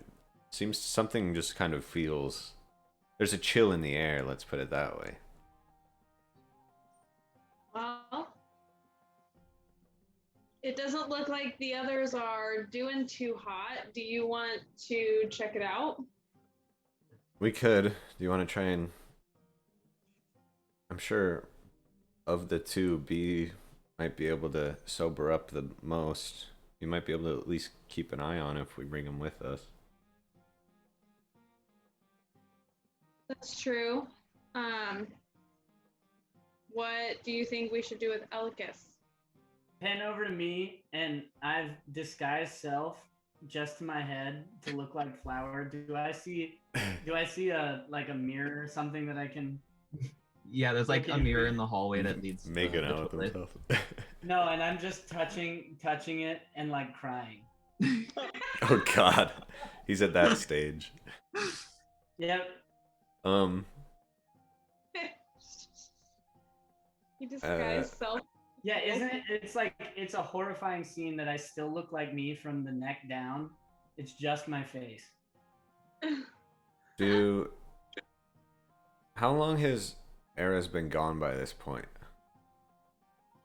seems something just kind of feels. There's a chill in the air. Let's put it that way. Well, it doesn't look like the others are doing too hot. Do you want to check it out? We could. Do you want to try and? I'm sure of the 2, B might be able to sober up the most. You might be able to at least keep an eye on if we bring him with us. That's true. What do you think we should do with Elkis? Pan over to me, and I've disguised self just to my head to look like Flower. Do I see a like a mirror or something that I can? Yeah, there's like a mirror in the hallway that leads to Making the out with toilet. himself. No, and I'm just touching it and like crying. Oh god, he's at that stage. Yep. You disguise self. Yeah, isn't it? It's like it's a horrifying scene that I still look like me from the neck down. It's just my face. How long has Era's been gone by this point?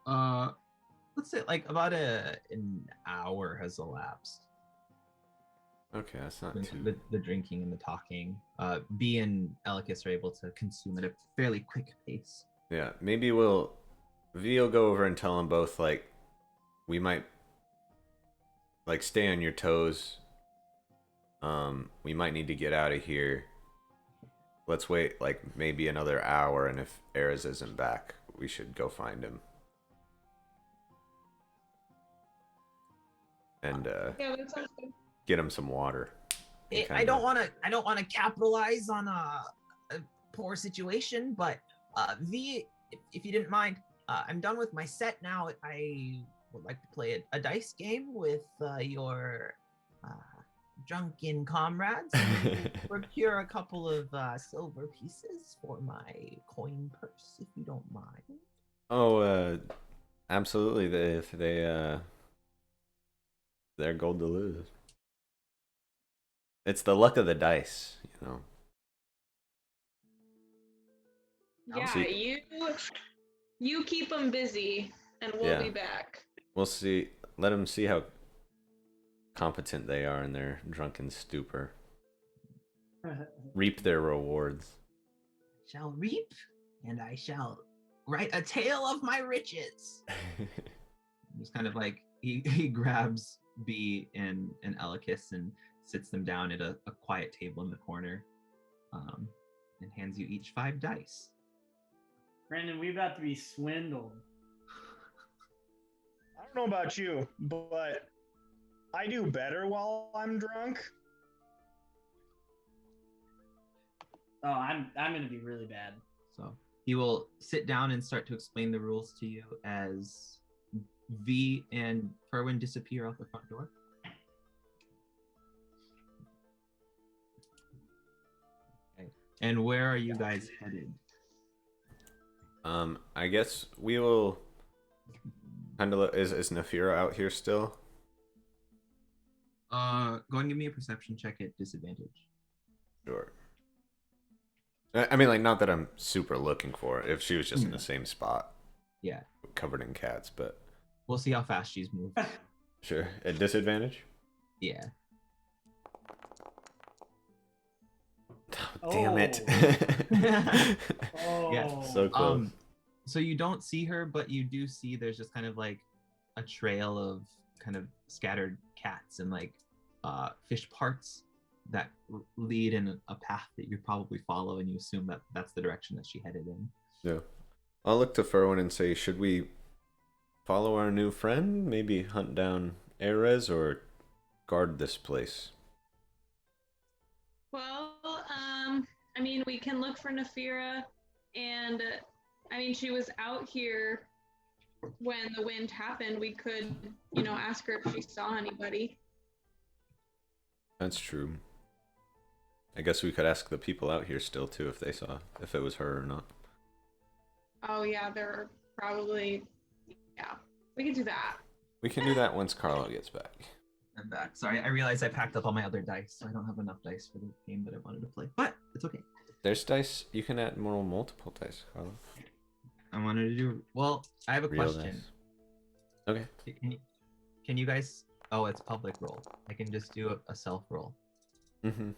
Let's say like about an hour has elapsed. Okay, that's not too. The drinking and the talking. B and Elikis are able to consume at a fairly quick pace. Yeah, maybe V will go over and tell them both, like, we might, like, stay on your toes. We might need to get out of here. Let's wait, like, maybe another hour, and if Ares isn't back, we should go find him. And Yeah, that sounds good. get him some water. and I don't want to capitalize on a poor situation, but V, if you didn't mind, I'm done with my set now. I would like to play a dice game with your drunken comrades and procure a couple of silver pieces for my coin purse, if you don't mind. Oh, absolutely. They're gold to lose. It's the luck of the dice, you know. Yeah, see. you keep them busy, and we'll Yeah. be back. We'll see. Let them see how competent they are in their drunken stupor. Reap their rewards. Shall reap, and I shall write a tale of my riches. Just kind of like he grabs B and Elikis and sits them down at a quiet table in the corner, and hands you each 5 dice. Brandon, we about to be swindled. I don't know about you, but I do better while I'm drunk. Oh, I'm gonna be really bad. So he will sit down and start to explain the rules to you as V and Ferwin disappear out the front door. Okay. And where are you guys headed? I guess we will kind of. Is Nafira out here still? Go ahead and give me a perception check at disadvantage. Sure. I mean, like, not that I'm super looking for it. If she was just in the No. same spot, Yeah. covered in cats, but We'll see how fast she's moved. sure. At disadvantage? Yeah. Damn it. Oh. Yeah. So close. So you don't see her, but you do see there's just kind of like a trail of kind of scattered cats and like fish parts that lead in a path that you probably follow, and you assume that that's the direction that she headed in. Yeah. I'll look to Ferwin and say, should we follow our new friend? Maybe hunt down Ares or guard this place? Well, I mean, we can look for Nafira, and I mean, she was out here when the wind happened. We could, ask her if she saw anybody. That's true. I guess we could ask the people out here still too if they saw if it was her or not. Oh yeah, they're probably. Yeah, we could do that. We can do that once Carlo gets back. I'm back. Sorry, I realized I packed up all my other dice, so I don't have enough dice for the game that I wanted to play. But it's okay. There's dice. You can add more multiple dice, Carlo. I wanted to do. Well, I have a Real question. dice. Okay. Can you guys? Oh, it's public roll. I can just do a self roll. Mm-hmm.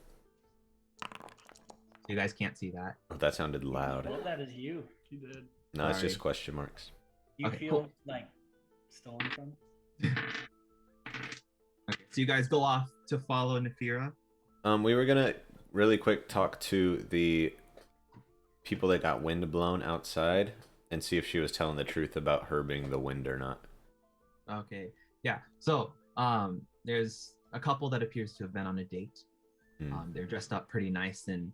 So you guys can't see that. Oh, that sounded loud. Well, that is you. You did. No, it's Sorry. just question marks. You Okay, feel cool. like stolen from? Okay, so you guys go off to follow Nafira. We were gonna really quick talk to the people that got wind blown outside and see if she was telling the truth about her being the wind or not. Okay. Yeah. So there's a couple that appears to have been on a date. They're dressed up pretty nice, and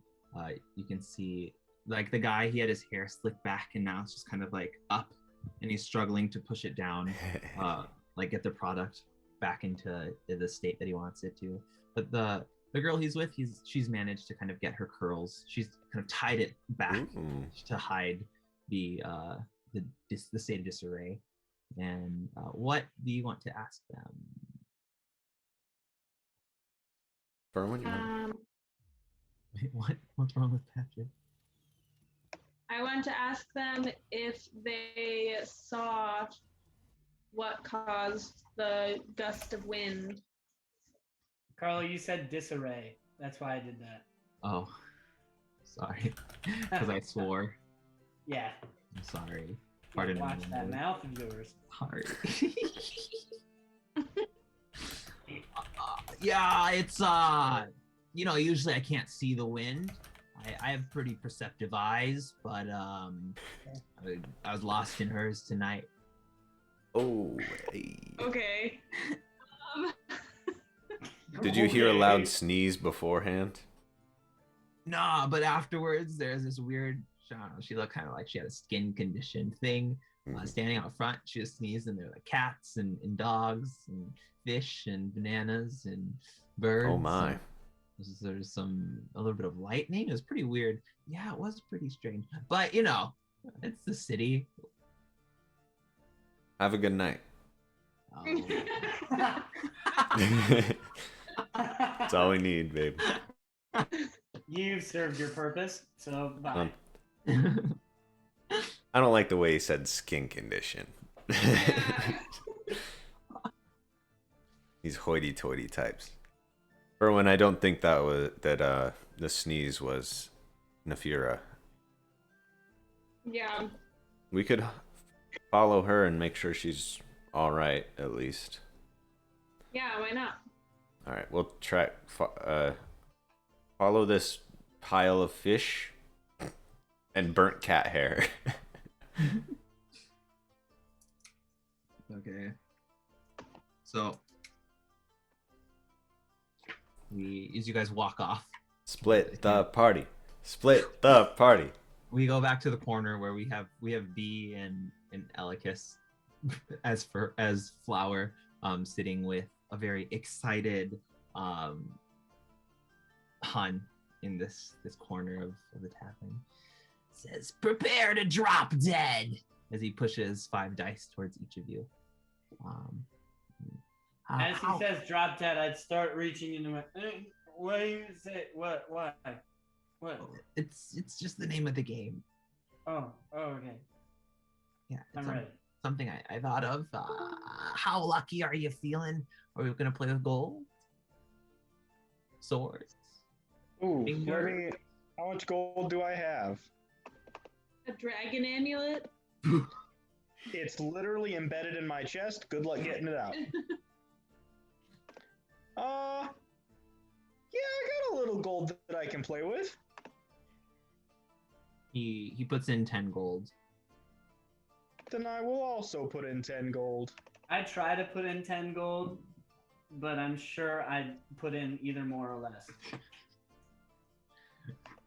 you can see like the guy, he had his hair slicked back, and now it's just kind of like up, and he's struggling to push it down, like get the product back into the state that he wants it to. But the girl he's with, she's managed to kind of get her curls. She's kind of tied it back Ooh. to hide the state of disarray. And what do you want to ask them? Ferwin, you want? Wait, what's wrong with Patrick? I want to ask them if they saw what caused the gust of wind. Carlo, you said disarray. That's why I did that. Oh, sorry, because I swore. Yeah. I'm sorry. You Pardon watch me. that mouth of yours. Sorry. Yeah, it's usually I can't see the wind. I have pretty perceptive eyes, but I was lost in hers tonight. Oh, hey. Okay. Um, Did you hear a Okay. loud sneeze beforehand? Nah, but afterwards there's this weird. I don't know, she looked kind of like she had a skin condition thing. Standing out front, she just sneezed, and there were like cats and dogs and fish and bananas and birds. Oh my. And there's a little bit of lightning. It was pretty weird. Yeah, it was pretty strange. But it's the city. Have a good night. Oh. That's all we need, babe. You've served your purpose, so bye. I don't like the way he said skin condition. yeah. These hoity-toity types. Erwin, I don't think that the sneeze was Nafira. Yeah. We could follow her and make sure she's all right, at least. Yeah, why not? All right, we'll follow this pile of fish and burnt cat hair. Okay. So as you guys walk off, Split the party. Split the party. we go back to the corner where we have B and Elikis as Flower sitting with a very excited Hun in this corner of the tavern. Says, "Prepare to drop dead," as he pushes 5 dice towards each of you. As he says drop dead, I'd start reaching into my what do you say? What? It's just the name of the game. Oh, okay. Yeah, I'm it's ready. something I thought of. How lucky are you feeling? Are we gonna play with gold? Swords? Ooh, Finger. how much gold do I have? A dragon amulet? It's literally embedded in my chest. Good luck getting it out. Yeah, I got a little gold that I can play with. He puts in 10 gold. Then I will also put in 10 gold. I try to put in 10 gold, but I'm sure I'd put in either more or less.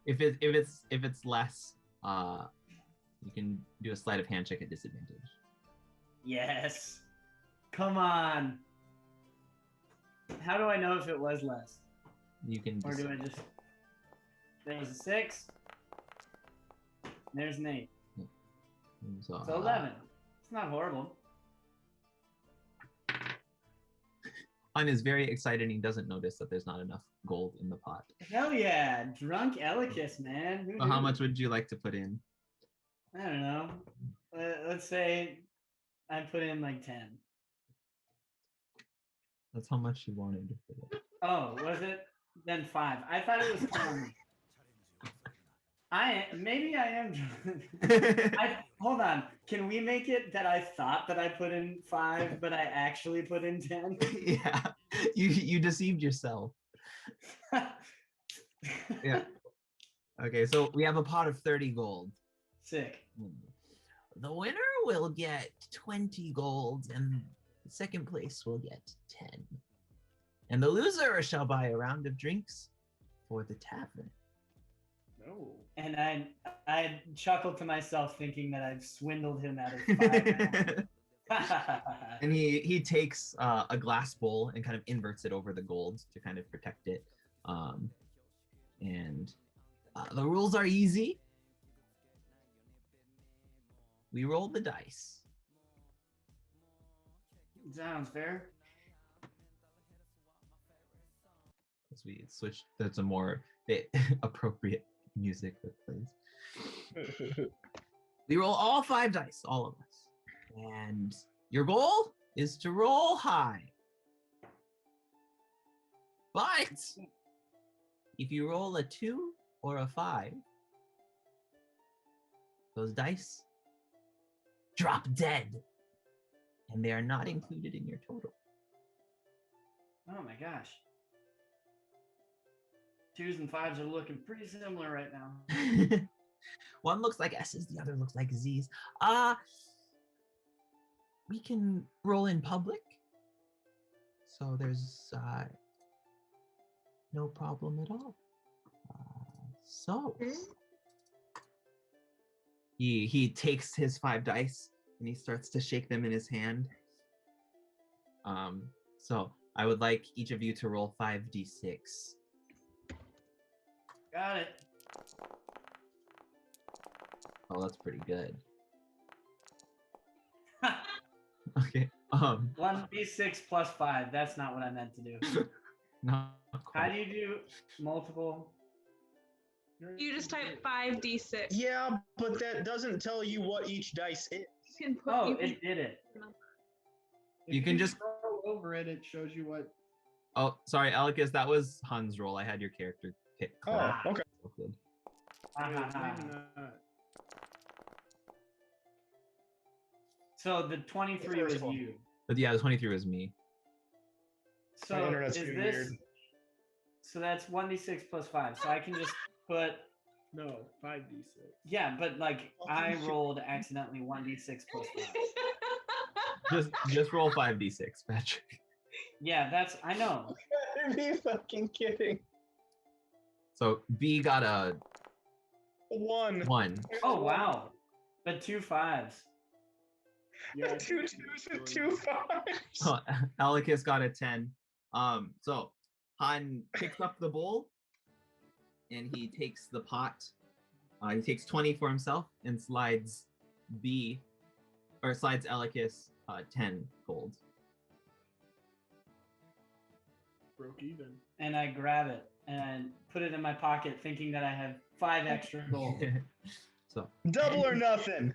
If it's less, you can do a sleight of hand check at disadvantage. Yes. Come on. How do I know if it was less? You can. Or do I just... There's a 6. There's an 8. So, So 11. It's not horrible. Hun is very excited and he doesn't notice that there's not enough gold in the pot. Hell yeah. Drunk Elikis, man. Who So how knew? much would you like to put in? I don't know. Let's say I put in like 10. That's how much you wanted to put in. Oh, was it? Then 5. I thought it was 10. Maybe I am drunk. Hold on. Can we make it that I thought that I put in 5, but I actually put in 10? Yeah, you deceived yourself. Yeah. Okay, so we have a pot of 30 gold. Sick. The winner will get 20 gold, and the second place will get 10. And the loser shall buy a round of drinks for the tavern. No. And I chuckled to myself thinking that I've swindled him out of 5. And he takes a glass bowl and kind of inverts it over the gold to kind of protect it. And the rules are easy. We roll the dice. Sounds fair. As we switch to some more appropriate music that plays. We roll all 5 dice, all of us. And your goal is to roll high. But if you roll a 2 or a 5, those dice drop dead, and they are not included in your total. Oh my gosh. 2s and 5s are looking pretty similar right now. One looks like S's, the other looks like Z's. We can roll in public, so there's no problem at all. So he takes his 5 dice and he starts to shake them in his hand. So I would like each of you to roll 5d6. Got it. Oh, that's pretty good. Okay. 1d6 plus 5. That's not what I meant to do. Not How quite. do you do multiple? You just type 5d6. Yeah, but that doesn't tell you what each dice is. You can put, Oh, you can- it did it. If You can just- scroll over it. It shows you what. Oh, sorry, Alicus, that was Han's roll. I had your character pick. Oh, okay. Maybe Ah. not. So the 23 First was one. you. But yeah, the 23 was me. So My internet's is getting this? weird. So that's 1d6 plus 5. So I can just put. No, 5d6. Yeah, but like I rolled accidentally 1d6 plus 5. Just roll 5d6, Patrick. Yeah, that's I know. Are you fucking kidding? So B got a 1. 1. Oh wow, but 2 5s. Yeah. 2 2s and 2 5s. Oh, Alicus got a 10. So Han picks up the bowl and he takes the pot. He takes 20 for himself and slides Alicus 10 gold. Broke even. And I grab it and put it in my pocket, thinking that I have 5 extra gold. So Double or nothing.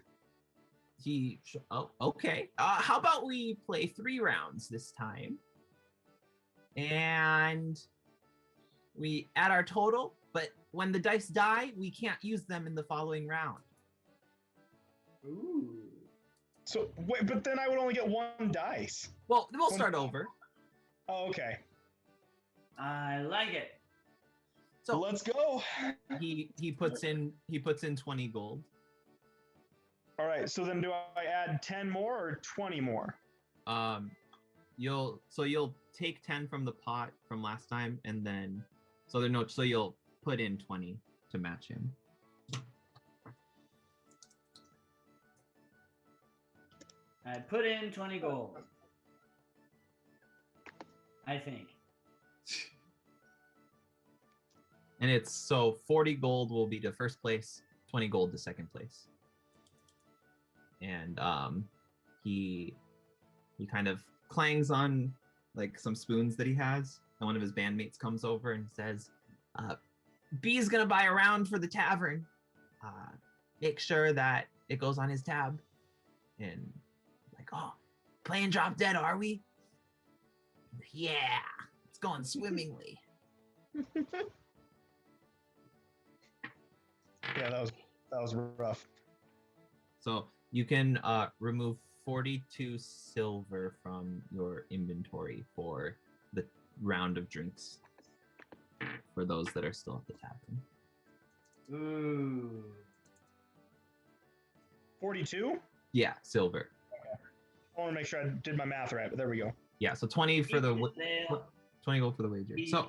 oh, okay. How about we play 3 rounds this time? And we add our total, but when the dice die, we can't use them in the following round. Ooh. So wait, but then I would only get 1 dice. Well, we'll start over. Oh, okay. I like it. So Let's go. he puts in 20 gold. All right. So then, do I add 10 more or 20 more? You'll take 10 from the pot from last time, and then so you'll put in 20 to match him. I put in 20 gold. I think. And it's so 40 gold will be to first place, 20 gold to second place. And he kind of clangs on like some spoons that he has, and one of his bandmates comes over and says, B's gonna buy a round for the tavern. Make sure that it goes on his tab. And like, oh, playing drop dead, are we? Yeah, it's going swimmingly. Yeah, that was rough. So you can remove 42 silver from your inventory for the round of drinks for those that are still at the tavern. Ooh. 42? Yeah, silver. I want to make sure I did my math right, but there we go. Yeah, so 20 for the Sale. 20 gold for the wager. So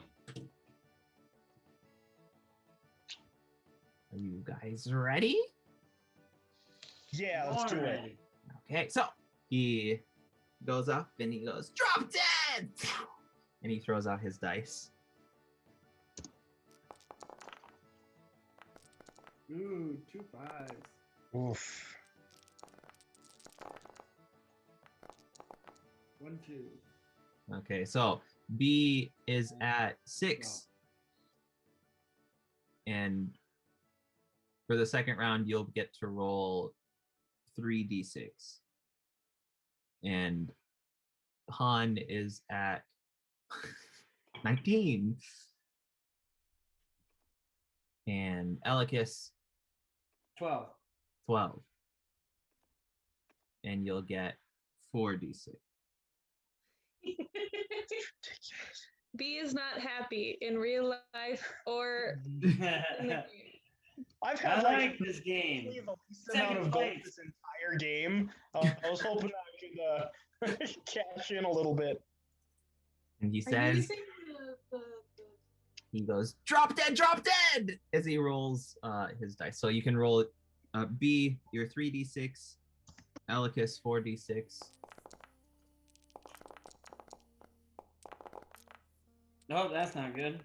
are you guys ready? Yeah, let's do it. Already. Okay, so he goes up and he goes, drop dead! And he throws out his dice. Ooh, 2 5s. Oof. 1 2. Okay, so B is at 6. And for the second round, you'll get to roll 3d6. And Han is at 19. And Elikis, 12. 12. And you'll get 4d6. B is not happy in real life or in the game. I've I had like this game. the least amount Second of gold place. this entire game. I was hoping I could cash in a little bit. And he Are you says, using the he goes, drop dead, as he rolls his dice. So you can roll B, your 3d6, Elikis, 4d6. Oh, that's not good.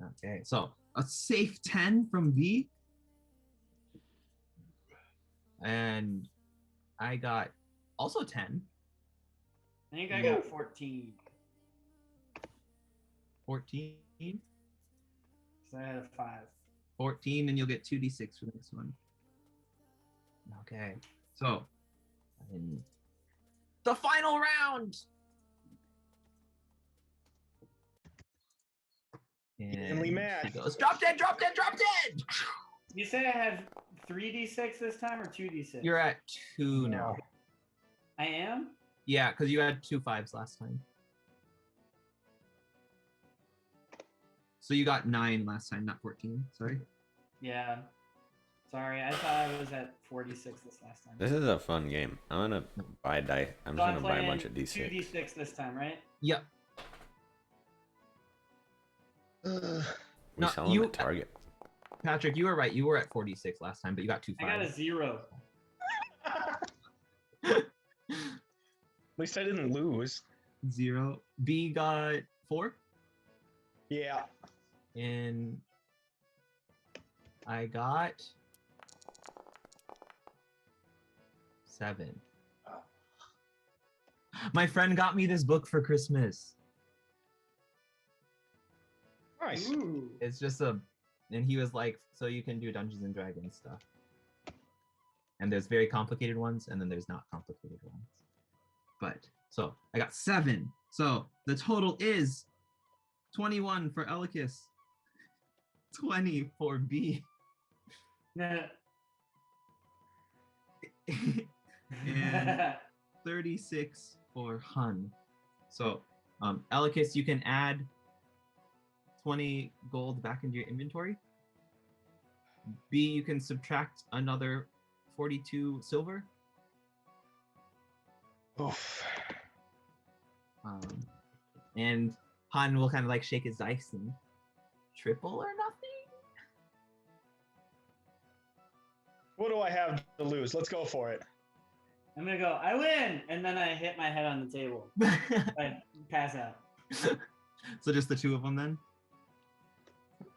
Okay, so a safe 10 from V. And I got also 10. I think I got 14. 14. So I had a 5. 14, and you'll get 2d6 for this one. Okay, so in the final round. Evenly And matched. he goes, drop dead. You say I had 3d6 this time or 2d6? You're at 2 now. I am? Yeah, because you had 2 5s last time. So you got 9 last time, not 14. Sorry. Yeah. Sorry, I thought I was at 46 this last time. This is a fun game. I'm gonna buy dice. I'm So just gonna buy a bunch playing of d6. 2d6 this time, right? Yep. We No, sell them you- at Target. Patrick, you were right. You were at 46 last time, but you got 2 I got a 5s. 0. At least I didn't lose. 0. B got 4. Yeah. And I got 7. My friend got me this book for Christmas. Nice. Ooh. It's just and he was like, so you can do Dungeons and Dragons stuff. And there's very complicated ones, and then there's not complicated ones. But, so, I got 7. So, the total is 21 for Elikis, 20 for B, Nah. and 36 for Hun. So, Elikis, you can add 20 gold back into your inventory. B, you can subtract another 42 silver. Oof. And Han will kind of like shake his dice and triple or nothing. What do I have to lose? Let's go for it. I'm gonna go, I win! And then I hit my head on the table. I pass out. So just the 2 of them then?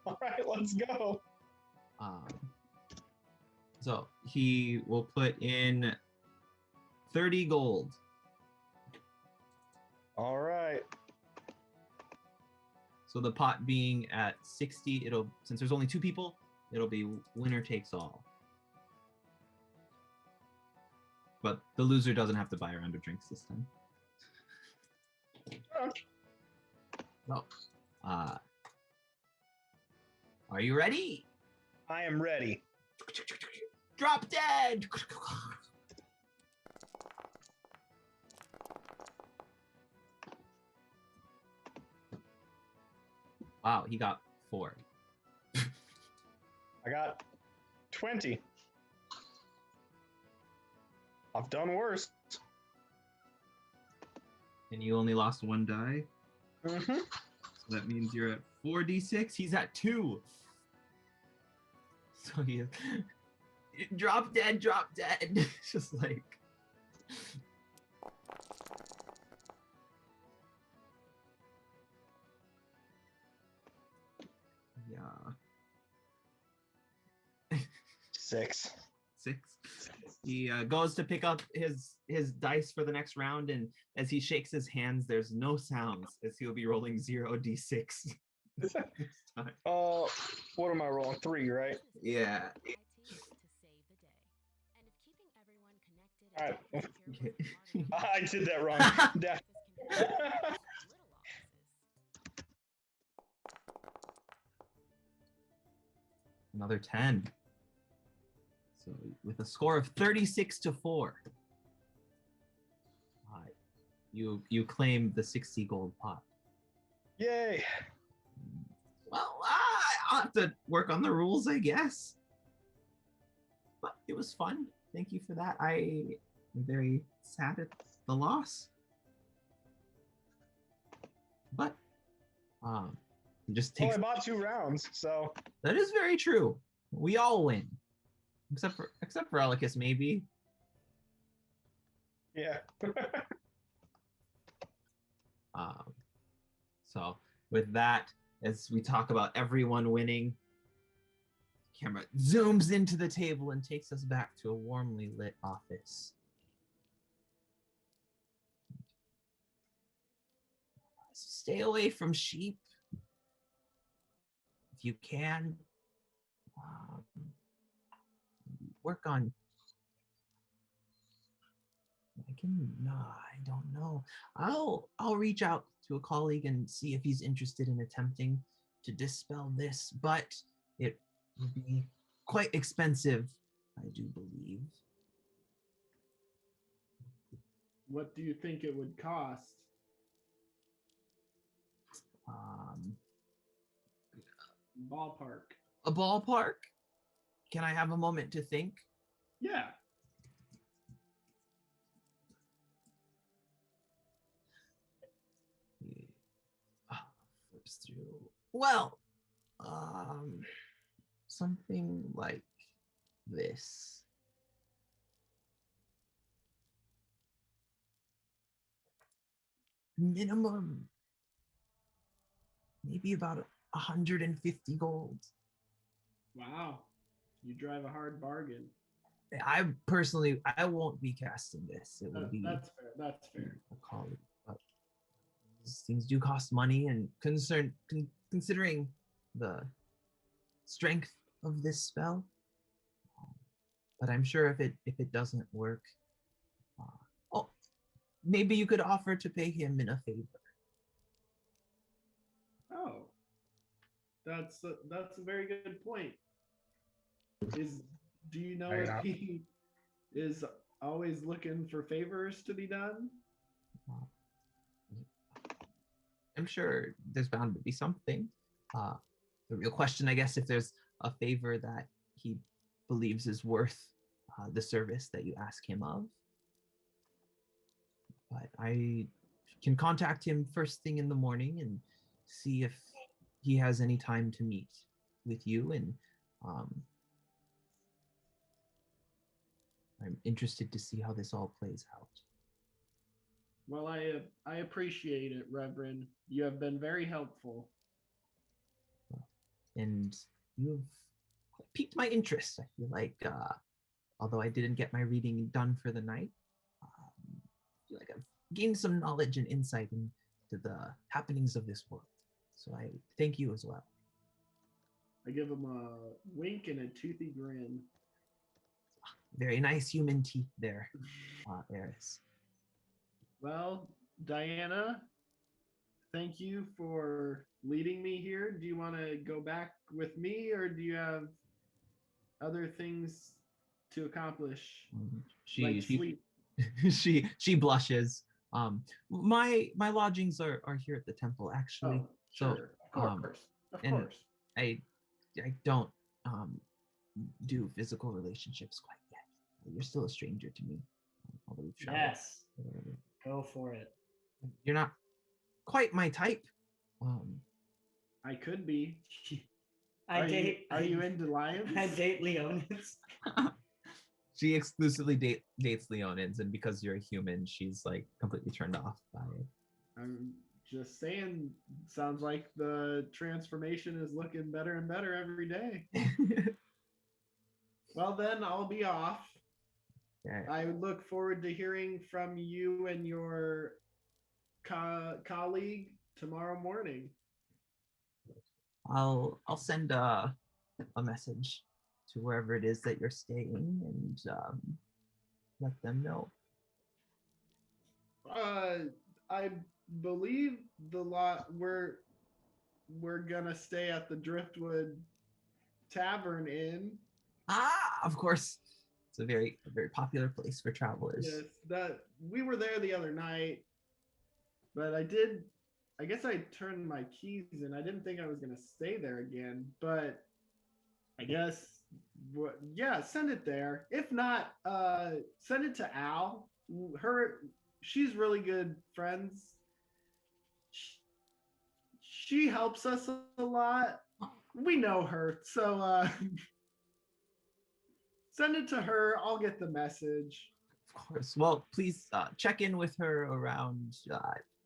All right, let's go. So he will put in 30 gold. All right. So the pot being at 60, it'll, since there's only 2 people, it'll be winner takes all. But the loser doesn't have to buy a round of drinks this time. So, are you ready? I am ready. Drop dead! Wow, he got 4. I got 20. I've done worse. And you only lost 1 die. Mm-hmm. So that means you're at 4d6. He's at 2. So he drop dead. Just like. Yeah. 6. 6. He goes to pick up his dice for the next round, and as he shakes his hands, there's no sounds, as he'll be rolling 0d6. this time. What am I rolling? 3, right? Yeah. All right. Okay. I did that wrong. Another 10. So with a score of 36-4, you claim the 60 gold pot. Yay! Well, I'll have to work on the rules, I guess. But it was fun. Thank you for that. I am very sad at the loss. But it just Well, takes. I bought 2 rounds, so That is very true. We all win, except for Elikis, maybe. yeah. So with that, as we talk about everyone winning, camera zooms into the table and takes us back to a warmly lit office. Stay away from sheep if you can. Work on. I don't know. I'll reach out to a colleague and see if he's interested in attempting to dispel this, but it would be quite expensive, I do believe. What do you think it would cost? Ballpark. A ballpark? Can I have a moment to think? Yeah. Flips through. Well, something like this. Minimum, maybe about 150 gold. Wow. You drive a hard bargain. I won't be casting this. It will be That's fair. That's fair. a colleague. But these things do cost money, and considering the strength of this spell. But I'm sure if it doesn't work, maybe you could offer to pay him in a favor. Oh, that's a very good point. Do you know if he is always looking for favors to be done? I'm sure there's bound to be something. The real question, I guess, if there's a favor that he believes is worth the service that you ask him of. But I can contact him first thing in the morning and see if he has any time to meet with you. And I'm interested to see how this all plays out. Well, I appreciate it, Reverend. You have been very helpful. And you've piqued my interest. I feel like, although I didn't get my reading done for the night, I feel like I've gained some knowledge and insight into the happenings of this world. So I thank you as well. I give him a wink and a toothy grin. Very nice human teeth there, Eris. Well, Diana, thank you for leading me here. Do you want to go back with me, or do you have other things to accomplish? Sleep? She blushes. My lodgings are here at the temple, actually. Oh, sure. So, of course. I don't do physical relationships quite yet. You're still a stranger to me. Although we've traveled. Yes. Go for it. You're not quite my type. I could be. Are you into lions? I date Leonis. She exclusively dates Leonins, and because you're a human, she's like completely turned off by it. I'm just saying, sounds like the transformation is looking better and better every day. Well, then I'll be off. Yeah. I look forward to hearing from you and your colleague tomorrow morning. I'll send a message to wherever it is that you're staying and let them know. I believe the lot we're gonna stay at the Driftwood Tavern Inn. Ah, of course. It's a very popular place for travelers. Yes, that we were there the other night, but I guess I turned my keys in. I didn't think I was gonna stay there again, but I guess yeah, send it there. If not, send it to Al. She's really good friends. She helps us a lot. We know her, so send it to her. I'll get the message. Of course. Well, please check in with her around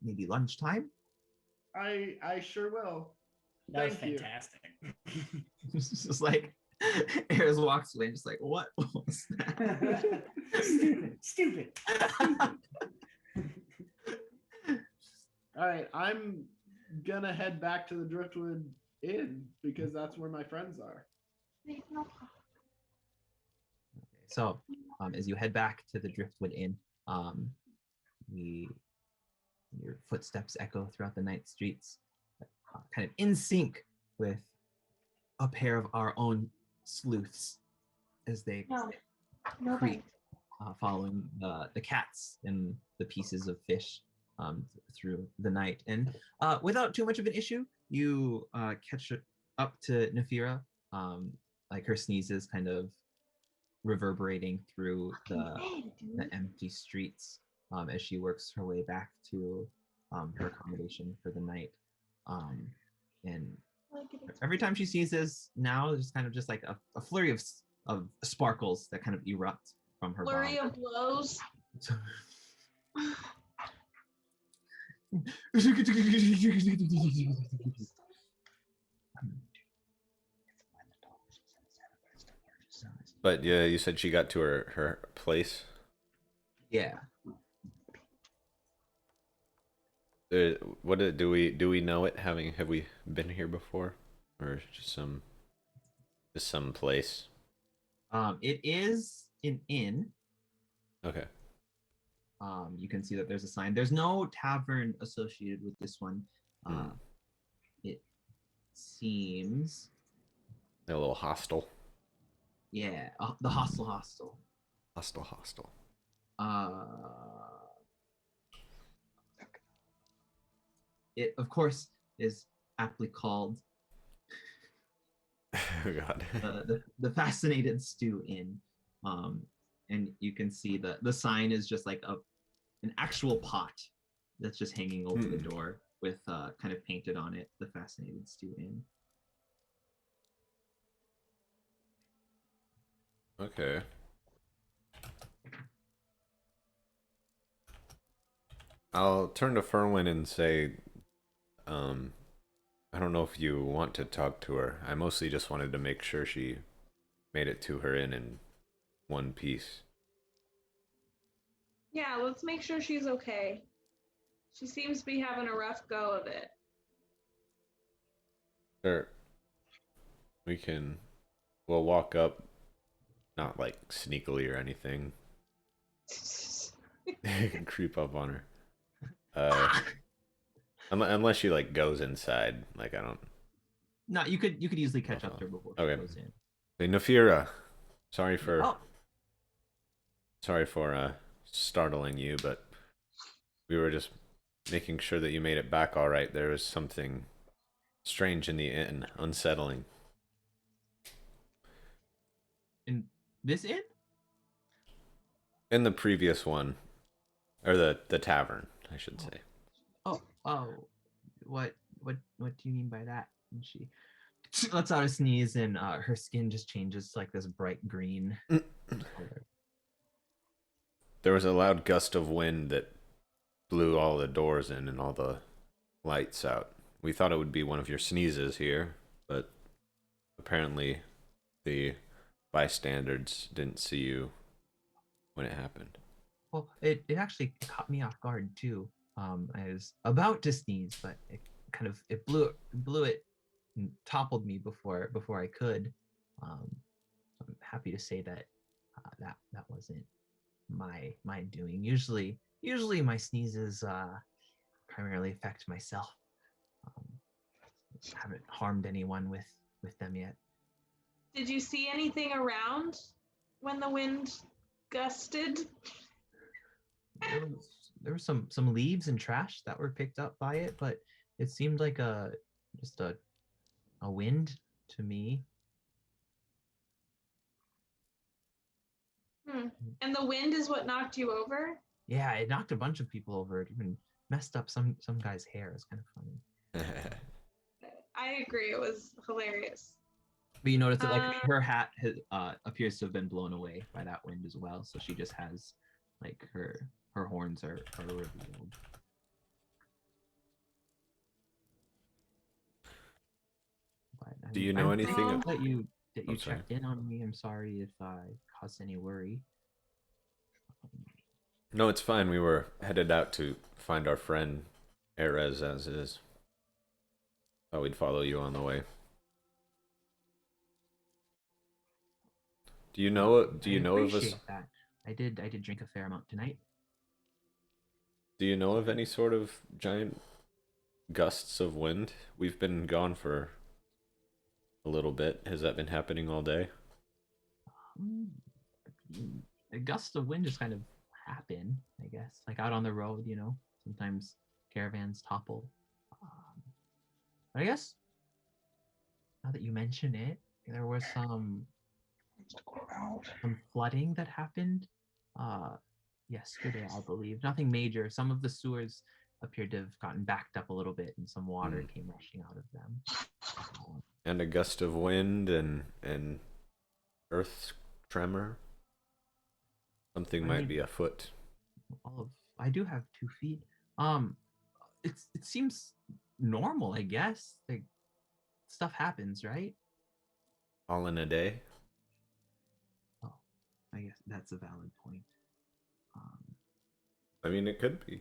maybe lunchtime. I sure will. That was Thank you. fantastic. It's just like Ayers walks away and just like, what was that? Stupid. All right, I'm gonna head back to the Driftwood Inn because that's where my friends are. So, as you head back to the Driftwood Inn, your footsteps echo throughout the night streets, kind of in sync with a pair of our own sleuths as they creep, following the cats and the pieces of fish through the night. And without too much of an issue, you catch up to Nefira, like her sneezes kind of reverberating through the empty streets as she works her way back to her accommodation for the night. And every time she sneezes, now there's kind of just like a flurry of sparkles that kind of erupt from her Flurry body. of blows. But yeah, you said she got to her place. Yeah. Do we know it? Have we been here before, or just some place? It is an inn. Okay. You can see that there's a sign. There's no tavern associated with this one. It seems. A little hostel. Yeah, the hostel. Hostel. It of course is aptly called Oh God. the Fascinated Stew Inn. And you can see the sign is just like an actual pot that's just hanging over the door with kind of painted on it, the Fascinated Stew Inn. Okay. I'll turn to Ferwin and say, I don't know if you want to talk to her. I mostly just wanted to make sure she made it to her inn in one piece. Yeah, let's make sure she's okay. She seems to be having a rough go of it. Sure. We'll walk up, not like sneakily or anything. You can creep up on her. Unless she like goes inside, like I don't. No, you could easily catch up to her before she Okay. goes in. Hey, Nefira, sorry for Oh, startling you, but we were just making sure that you made it back all right. There was something strange in the inn, unsettling. in this inn? In the previous one, or the tavern, I should say. Oh, what do you mean by that? And she lets out a sneeze, and her skin just changes like this bright green color. There was a loud gust of wind that blew all the doors in and all the lights out. We thought it would be one of your sneezes here, but apparently the bystanders didn't see you when it happened. Well, it actually caught me off guard too. I was about to sneeze, but it blew it and toppled me before I could. I'm happy to say that that wasn't my doing. Usually my sneezes primarily affect myself. Haven't harmed anyone with them yet. Did you see anything around when the wind gusted? There was some leaves and trash that were picked up by it, but it seemed like just a wind to me. And the wind is what knocked you over? Yeah, it knocked a bunch of people over. It even messed up some guy's hair. It's kind of funny. I agree. It was hilarious. But you notice that like her hat appears to have been blown away by that wind as well. So she just has like her horns are revealed. But Do you know anything that you sorry. checked in on me? I'm sorry if I caused any worry. No, it's fine. We were headed out to find our friend Erez as is. Thought we'd follow you on the way. Do you know of us? That. I did drink a fair amount tonight. Do you know of any sort of giant gusts of wind? We've been gone for a little bit. Has that been happening all day? A gust of wind just kind of happen, I guess. Like out on the road, you know, sometimes caravans topple. But I guess now that you mention it, there was some flooding that happened yesterday, I believe. Nothing major. Some of the sewers appeared to have gotten backed up a little bit, and some water came rushing out of them. And a gust of wind and earth tremor. Something might be afoot. I do have 2 feet. It seems normal, I guess. Like stuff happens, right? All in a day. Oh, I guess that's a valid point. I mean, it could be.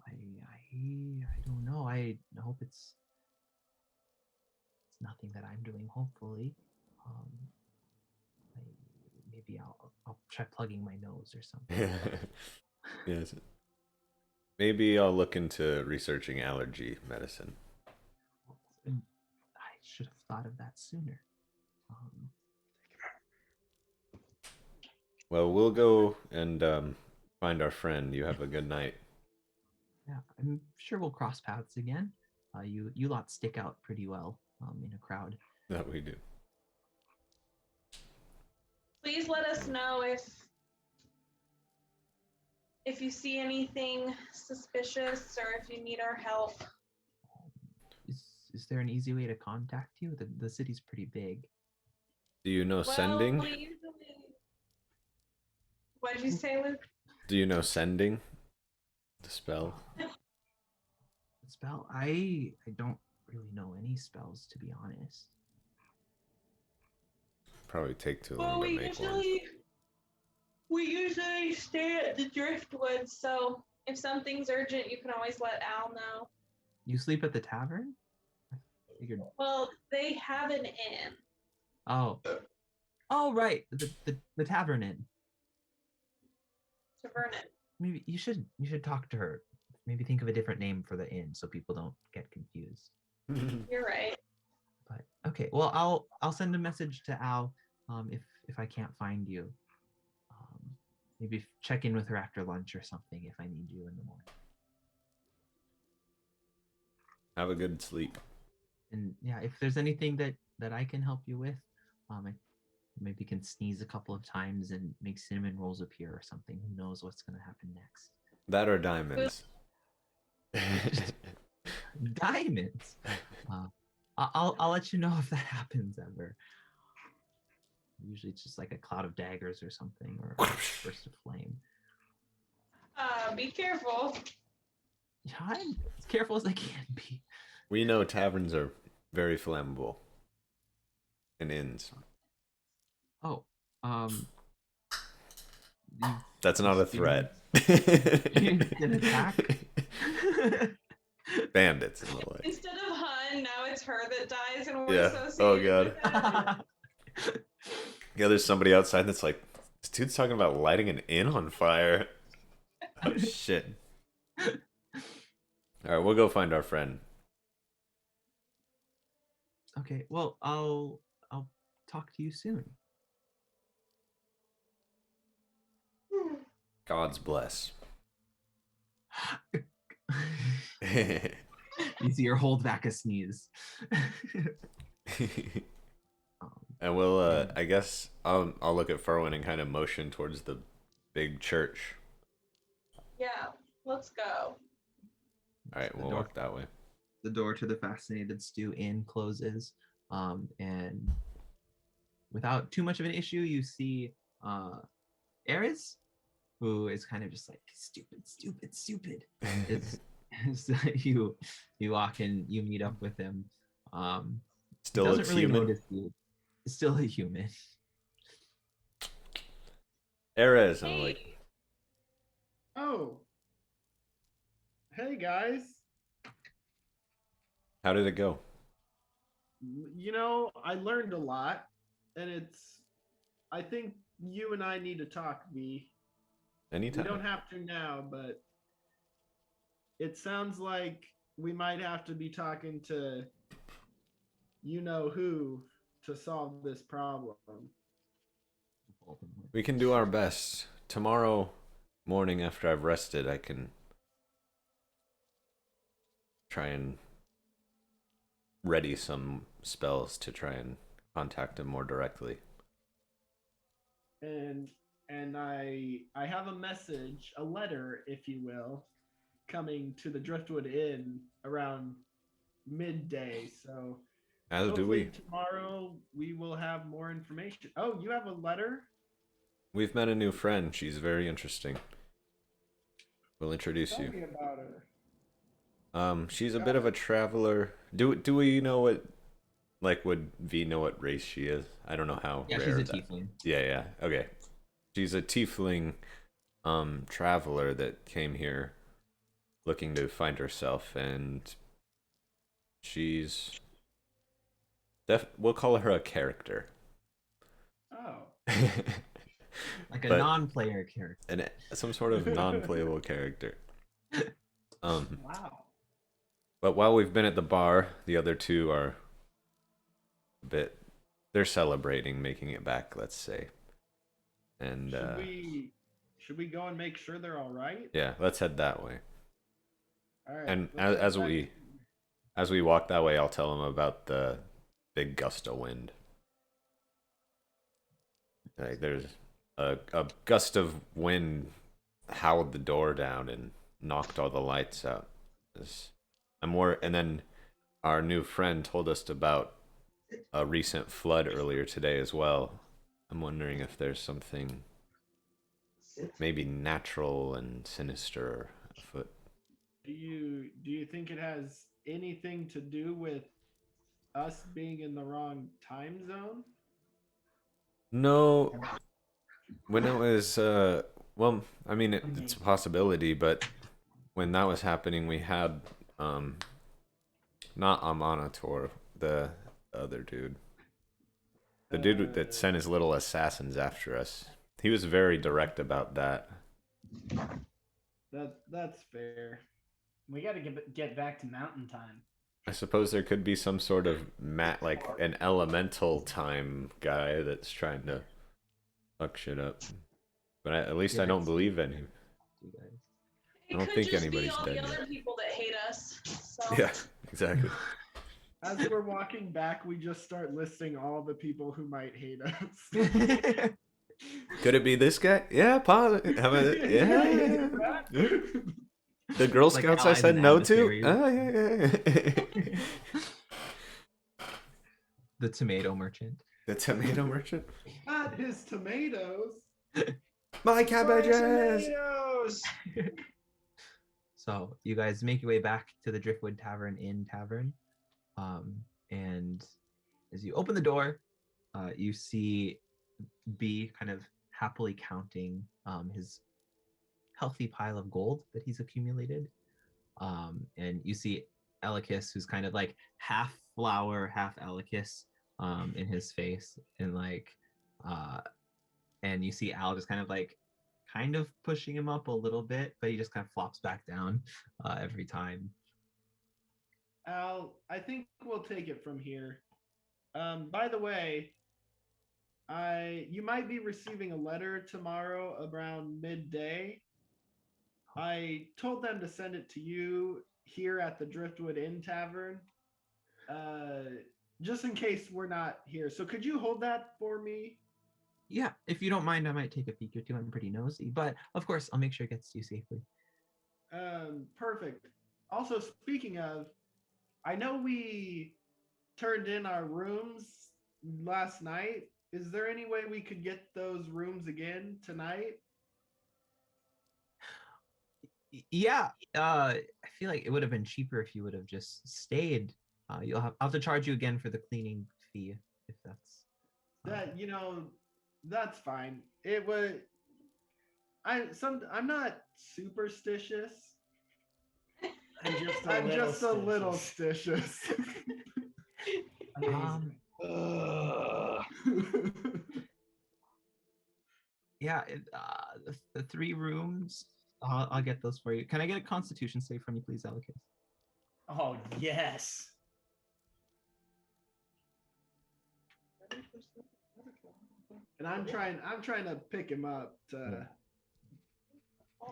I don't know. I hope it's nothing that I'm doing. Hopefully, maybe I'll try plugging my nose or something. Yes. Maybe I'll look into researching allergy medicine. I should have thought of that sooner. Well, we'll go and find our friend. You have a good night. Yeah, I'm sure we'll cross paths again. You lot stick out pretty well in a crowd. That we do. Please let us know if you see anything suspicious or if you need our help. Is there an easy way to contact you? The city's pretty big. Do you know sending? What did you say, Luke? Do you know sending? The spell? The spell? I don't really know any spells, to be honest. Probably take too long to make one. We usually stay at the driftwood, so if something's urgent, you can always let Al know. You sleep at the tavern? I figured. Well, they have an inn. Oh, right, the tavern inn. Tavern. Maybe you should talk to her. Maybe think of a different name for the inn so people don't get confused. You're right. But okay, well I'll send a message to Al if I can't find you. Maybe check in with her after lunch or something if I need you in the morning. Have a good sleep. And yeah, if there's anything that I can help you with, I maybe can sneeze a couple of times and make cinnamon rolls appear or something. Who knows what's going to happen next? That or diamonds. Diamonds. I'll let you know if that happens ever. Usually it's just like a cloud of daggers or something, or a burst of flame. Be careful. Yeah, I'm as careful as I can be. We know taverns are very flammable. And inns. Oh, that's not a threat. An attack. Bandits in the way. Instead of Hun, now it's her that dies, and we're Yeah. associated. Oh god. Yeah, there's somebody outside that's like, this dude's talking about lighting an inn on fire. Oh shit. Alright, we'll go find our friend. Okay. Well, I'll talk to you soon. God's bless. You see her hold back a sneeze. And we'll, I guess I'll look at Furwin and kind of motion towards the big church. Yeah, let's go. All right, we'll walk that way. The door to the Fascinated Stew Inn closes, and without too much of an issue, you see Eris, who is kind of just like stupid. You walk in, you meet up with him. Still doesn't looks really human. notice you. Still a human. Erez, I'm like, Oh. Hey guys. how did it go? You know, I learned a lot, and I think you and I need to talk, V. Anytime. We don't have to now, but it sounds like we might have to be talking to you know who to solve this problem. We can do our best. Tomorrow morning after I've rested, I can try and ready some spells to try and contact him more directly. And I have a message, a letter, if you will, coming to the Driftwood Inn around midday. So As do hopefully we. tomorrow we will have more information. Oh, you have a letter? We've met a new friend. She's very interesting. We'll introduce Tell you. me about her. She's a bit of a traveler. Do we know what, like, would V know what race she is? I don't know how. Yeah, rare she's a that- tiefling. Yeah. Okay. She's a tiefling, traveler that came here, looking to find herself, and she's we'll call her a character. Oh. Like a But- non-player character. Some sort of non-playable character. Wow. But while we've been at the bar, the other two are they're celebrating making it back, let's say. And should we go and make sure they're all right? yeah, let's head that way. All right. And let's as head back. as we walk that way, I'll tell them about the big gust of wind. Like there's a gust of wind howled the door down and knocked all the lights out. And then our new friend told us about a recent flood earlier today as well. I'm wondering if there's something maybe natural and sinister afoot. Do you think it has anything to do with us being in the wrong time zone? No, when it was well, I mean it's a possibility, but when that was happening, we had not Amanator, the other dude. The dude that sent his little assassins after us. He was very direct about that. That's fair. We got to get back to mountain time. I suppose there could be some sort of like an elemental time guy that's trying to fuck shit up. But at least I don't believe any. You guys. It I don't could think just anybody's be all dead the yet. other people that hate us. So. Yeah, exactly. As we're walking back, we just start listing all the people who might hate us. Could it be this guy? Yeah, probably. How about it? Yeah. The Girl Like Scouts I allies said and no to? adversaries. Oh, yeah. The tomato merchant. The tomato merchant? Not his tomatoes. My cabbages! Tomatoes! So you guys make your way back to the Driftwood Tavern. And as you open the door, you see B kind of happily counting his healthy pile of gold that he's accumulated. And you see Elikis, who's kind of like half flower, half Elikis in his face. And you see Al just kind of pushing him up a little bit, but he just kind of flops back down every time. Al, I think we'll take it from here. By the way, you might be receiving a letter tomorrow around midday. I told them to send it to you here at the Driftwood Inn Tavern, just in case we're not here. So could you hold that for me? Yeah, if you don't mind, I might take a peek or two. I'm pretty nosy, but of course, I'll make sure it gets to you safely. Perfect. Also, speaking of, I know we turned in our rooms last night. Is there any way we could get those rooms again tonight? Yeah, I feel like it would have been cheaper if you would have just stayed. I'll have to charge you again for the cleaning fee if that's. That that's fine. It was I'm not superstitious. I'm just a little stitious. Amazing. Yeah, the 3 rooms. I'll get those for you. Can I get a Constitution save from you, please, Alicus? Oh yes. And I'm trying to pick him up to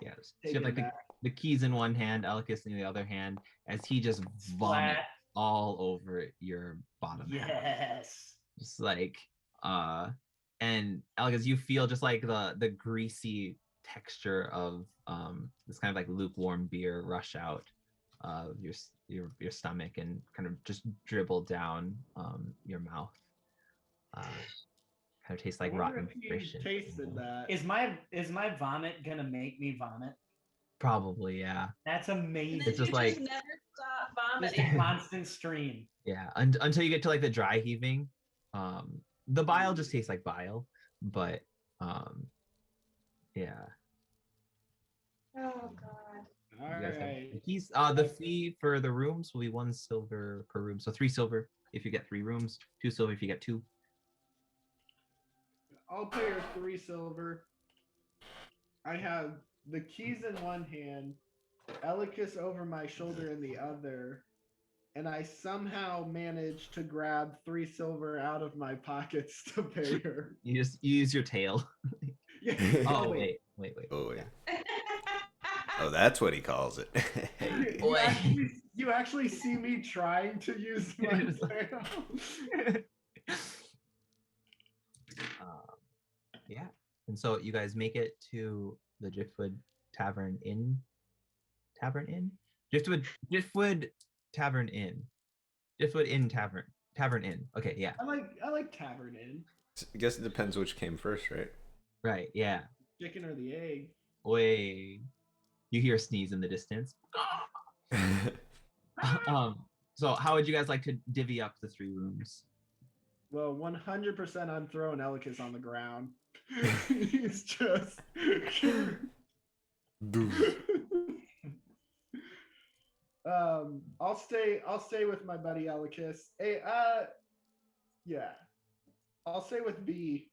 Yeah. So take you have him like back. the keys in one hand, Alicus in the other hand, as he just vomits Splat. all over your bottom half. Yes. Just like and Alicus, you feel just like the greasy texture of this kind of like lukewarm beer rush out of your stomach and kind of just dribble down your mouth. Kind of tastes like I wonder rotten if he fish. tasted that. Is my vomit gonna make me vomit? Probably, yeah. That's And amazing. then It's just you like- just never stop Just vomiting. a constant stream. Yeah, until you get to like the dry heaving. The bile just tastes like bile, but yeah. Oh god. All You guys have right. the keys. The fee for the rooms will be 1 silver per room. So 3 silver if you get 3 rooms, 2 silver if you get 2. I'll pay her 3 silver. I have the keys in one hand, Elicus over my shoulder in the other, and I somehow managed to grab 3 silver out of my pockets to pay her. You use your tail. Yeah. Oh wait. Oh, wait. Yeah. Oh, that's what he calls it. You, Boy. you actually see me trying to use my tail. Yeah. And so you guys make it to the Driftwood Tavern Inn. Tavern Inn? Driftwood Tavern Inn. Driftwood Inn Tavern. Tavern Inn. Okay, yeah. I like Tavern Inn. I guess it depends which came first, right? Right, yeah. Chicken or the egg. Way. You hear a sneeze in the distance. So how would you guys like to divvy up the 3 rooms? Well, 100% I'm throwing Elicus on the ground. He's just. I'll stay with my buddy Elicus. Hey, yeah. I'll stay with B.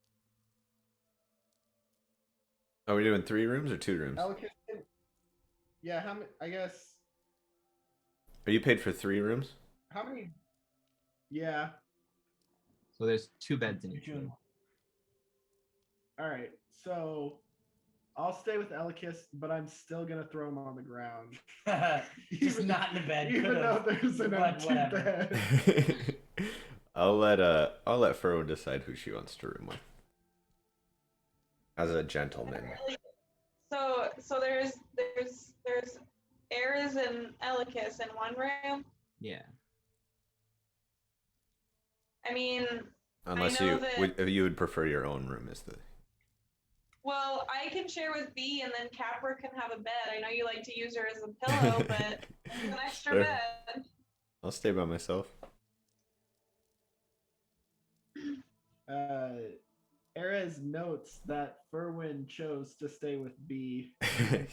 Are we doing 3 rooms or 2 rooms? Elicus. Yeah, how many? I guess. Are you paid for 3 rooms? How many? Yeah. So there's 2 beds in each room. All right. So I'll stay with Elicus, but I'm still gonna throw him on the ground. Just not in the bed. Even though there's an but empty whatever. bed. I'll let Furrow decide who she wants to room with. As a gentleman. So there's Eris and Elicus in one room. Yeah. I mean, Unless know you would prefer your own room as the. well, I can share with B, and then Capra can have a bed. I know you like to use her as a pillow, but it's an extra Sure. bed. I'll stay by myself. Erez notes that Furwin chose to stay with B.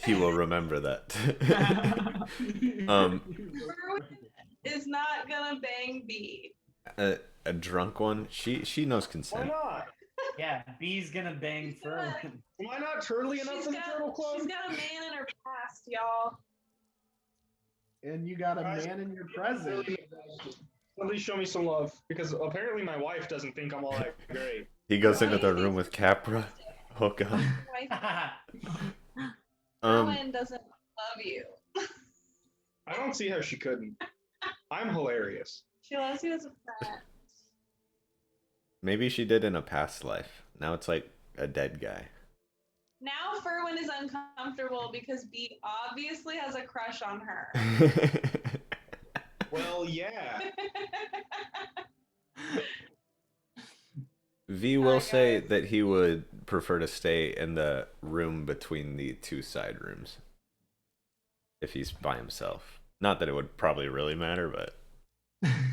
He will remember that. Furwin is not gonna bang B. A drunk one. She knows Why consent. not? Yeah, B's gonna bang She's gonna- Furwin. Am I not turtly enough in the Turtle Club? She's got a man in her past, y'all. And you got a man in your present. Please show me some love because apparently my wife doesn't think I'm all that great. He goes into the room with Capra. Oh god. Rowan doesn't love you. I don't see how she couldn't. I'm hilarious. She loves you as a friend. Maybe she did in a past life. Now it's like a dead guy. Now Ferwin is uncomfortable because B obviously has a crush on her. Well, yeah. V will Hi, say guys. that he would prefer to stay in the room between the two side rooms if he's by himself. Not that it would probably really matter, but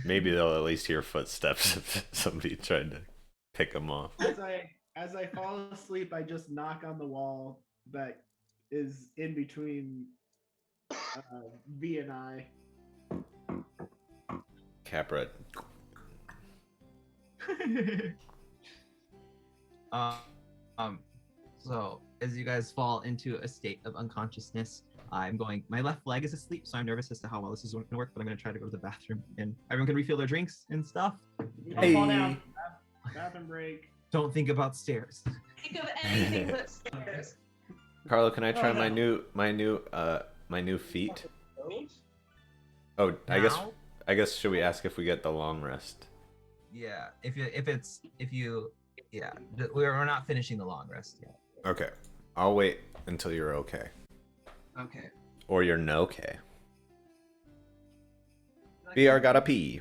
maybe they'll at least hear footsteps if somebody tried to pick him off. As I fall asleep, I just knock on the wall that is in between V and I. Capra. So as you guys fall into a state of unconsciousness, my left leg is asleep, so I'm nervous as to how well this is going to work, but I'm going to try to go to the bathroom and everyone can refill their drinks and stuff. Don't fall down. Bathroom break. Don't think about stairs. Think of anything but stairs. Carlo, can I try no. my new feat? Oh, I guess should we ask if we get the long rest? Yeah, we're not finishing the long rest yet. Okay. I'll wait until you're okay. Okay. Or you're no okay. VR gotta pee.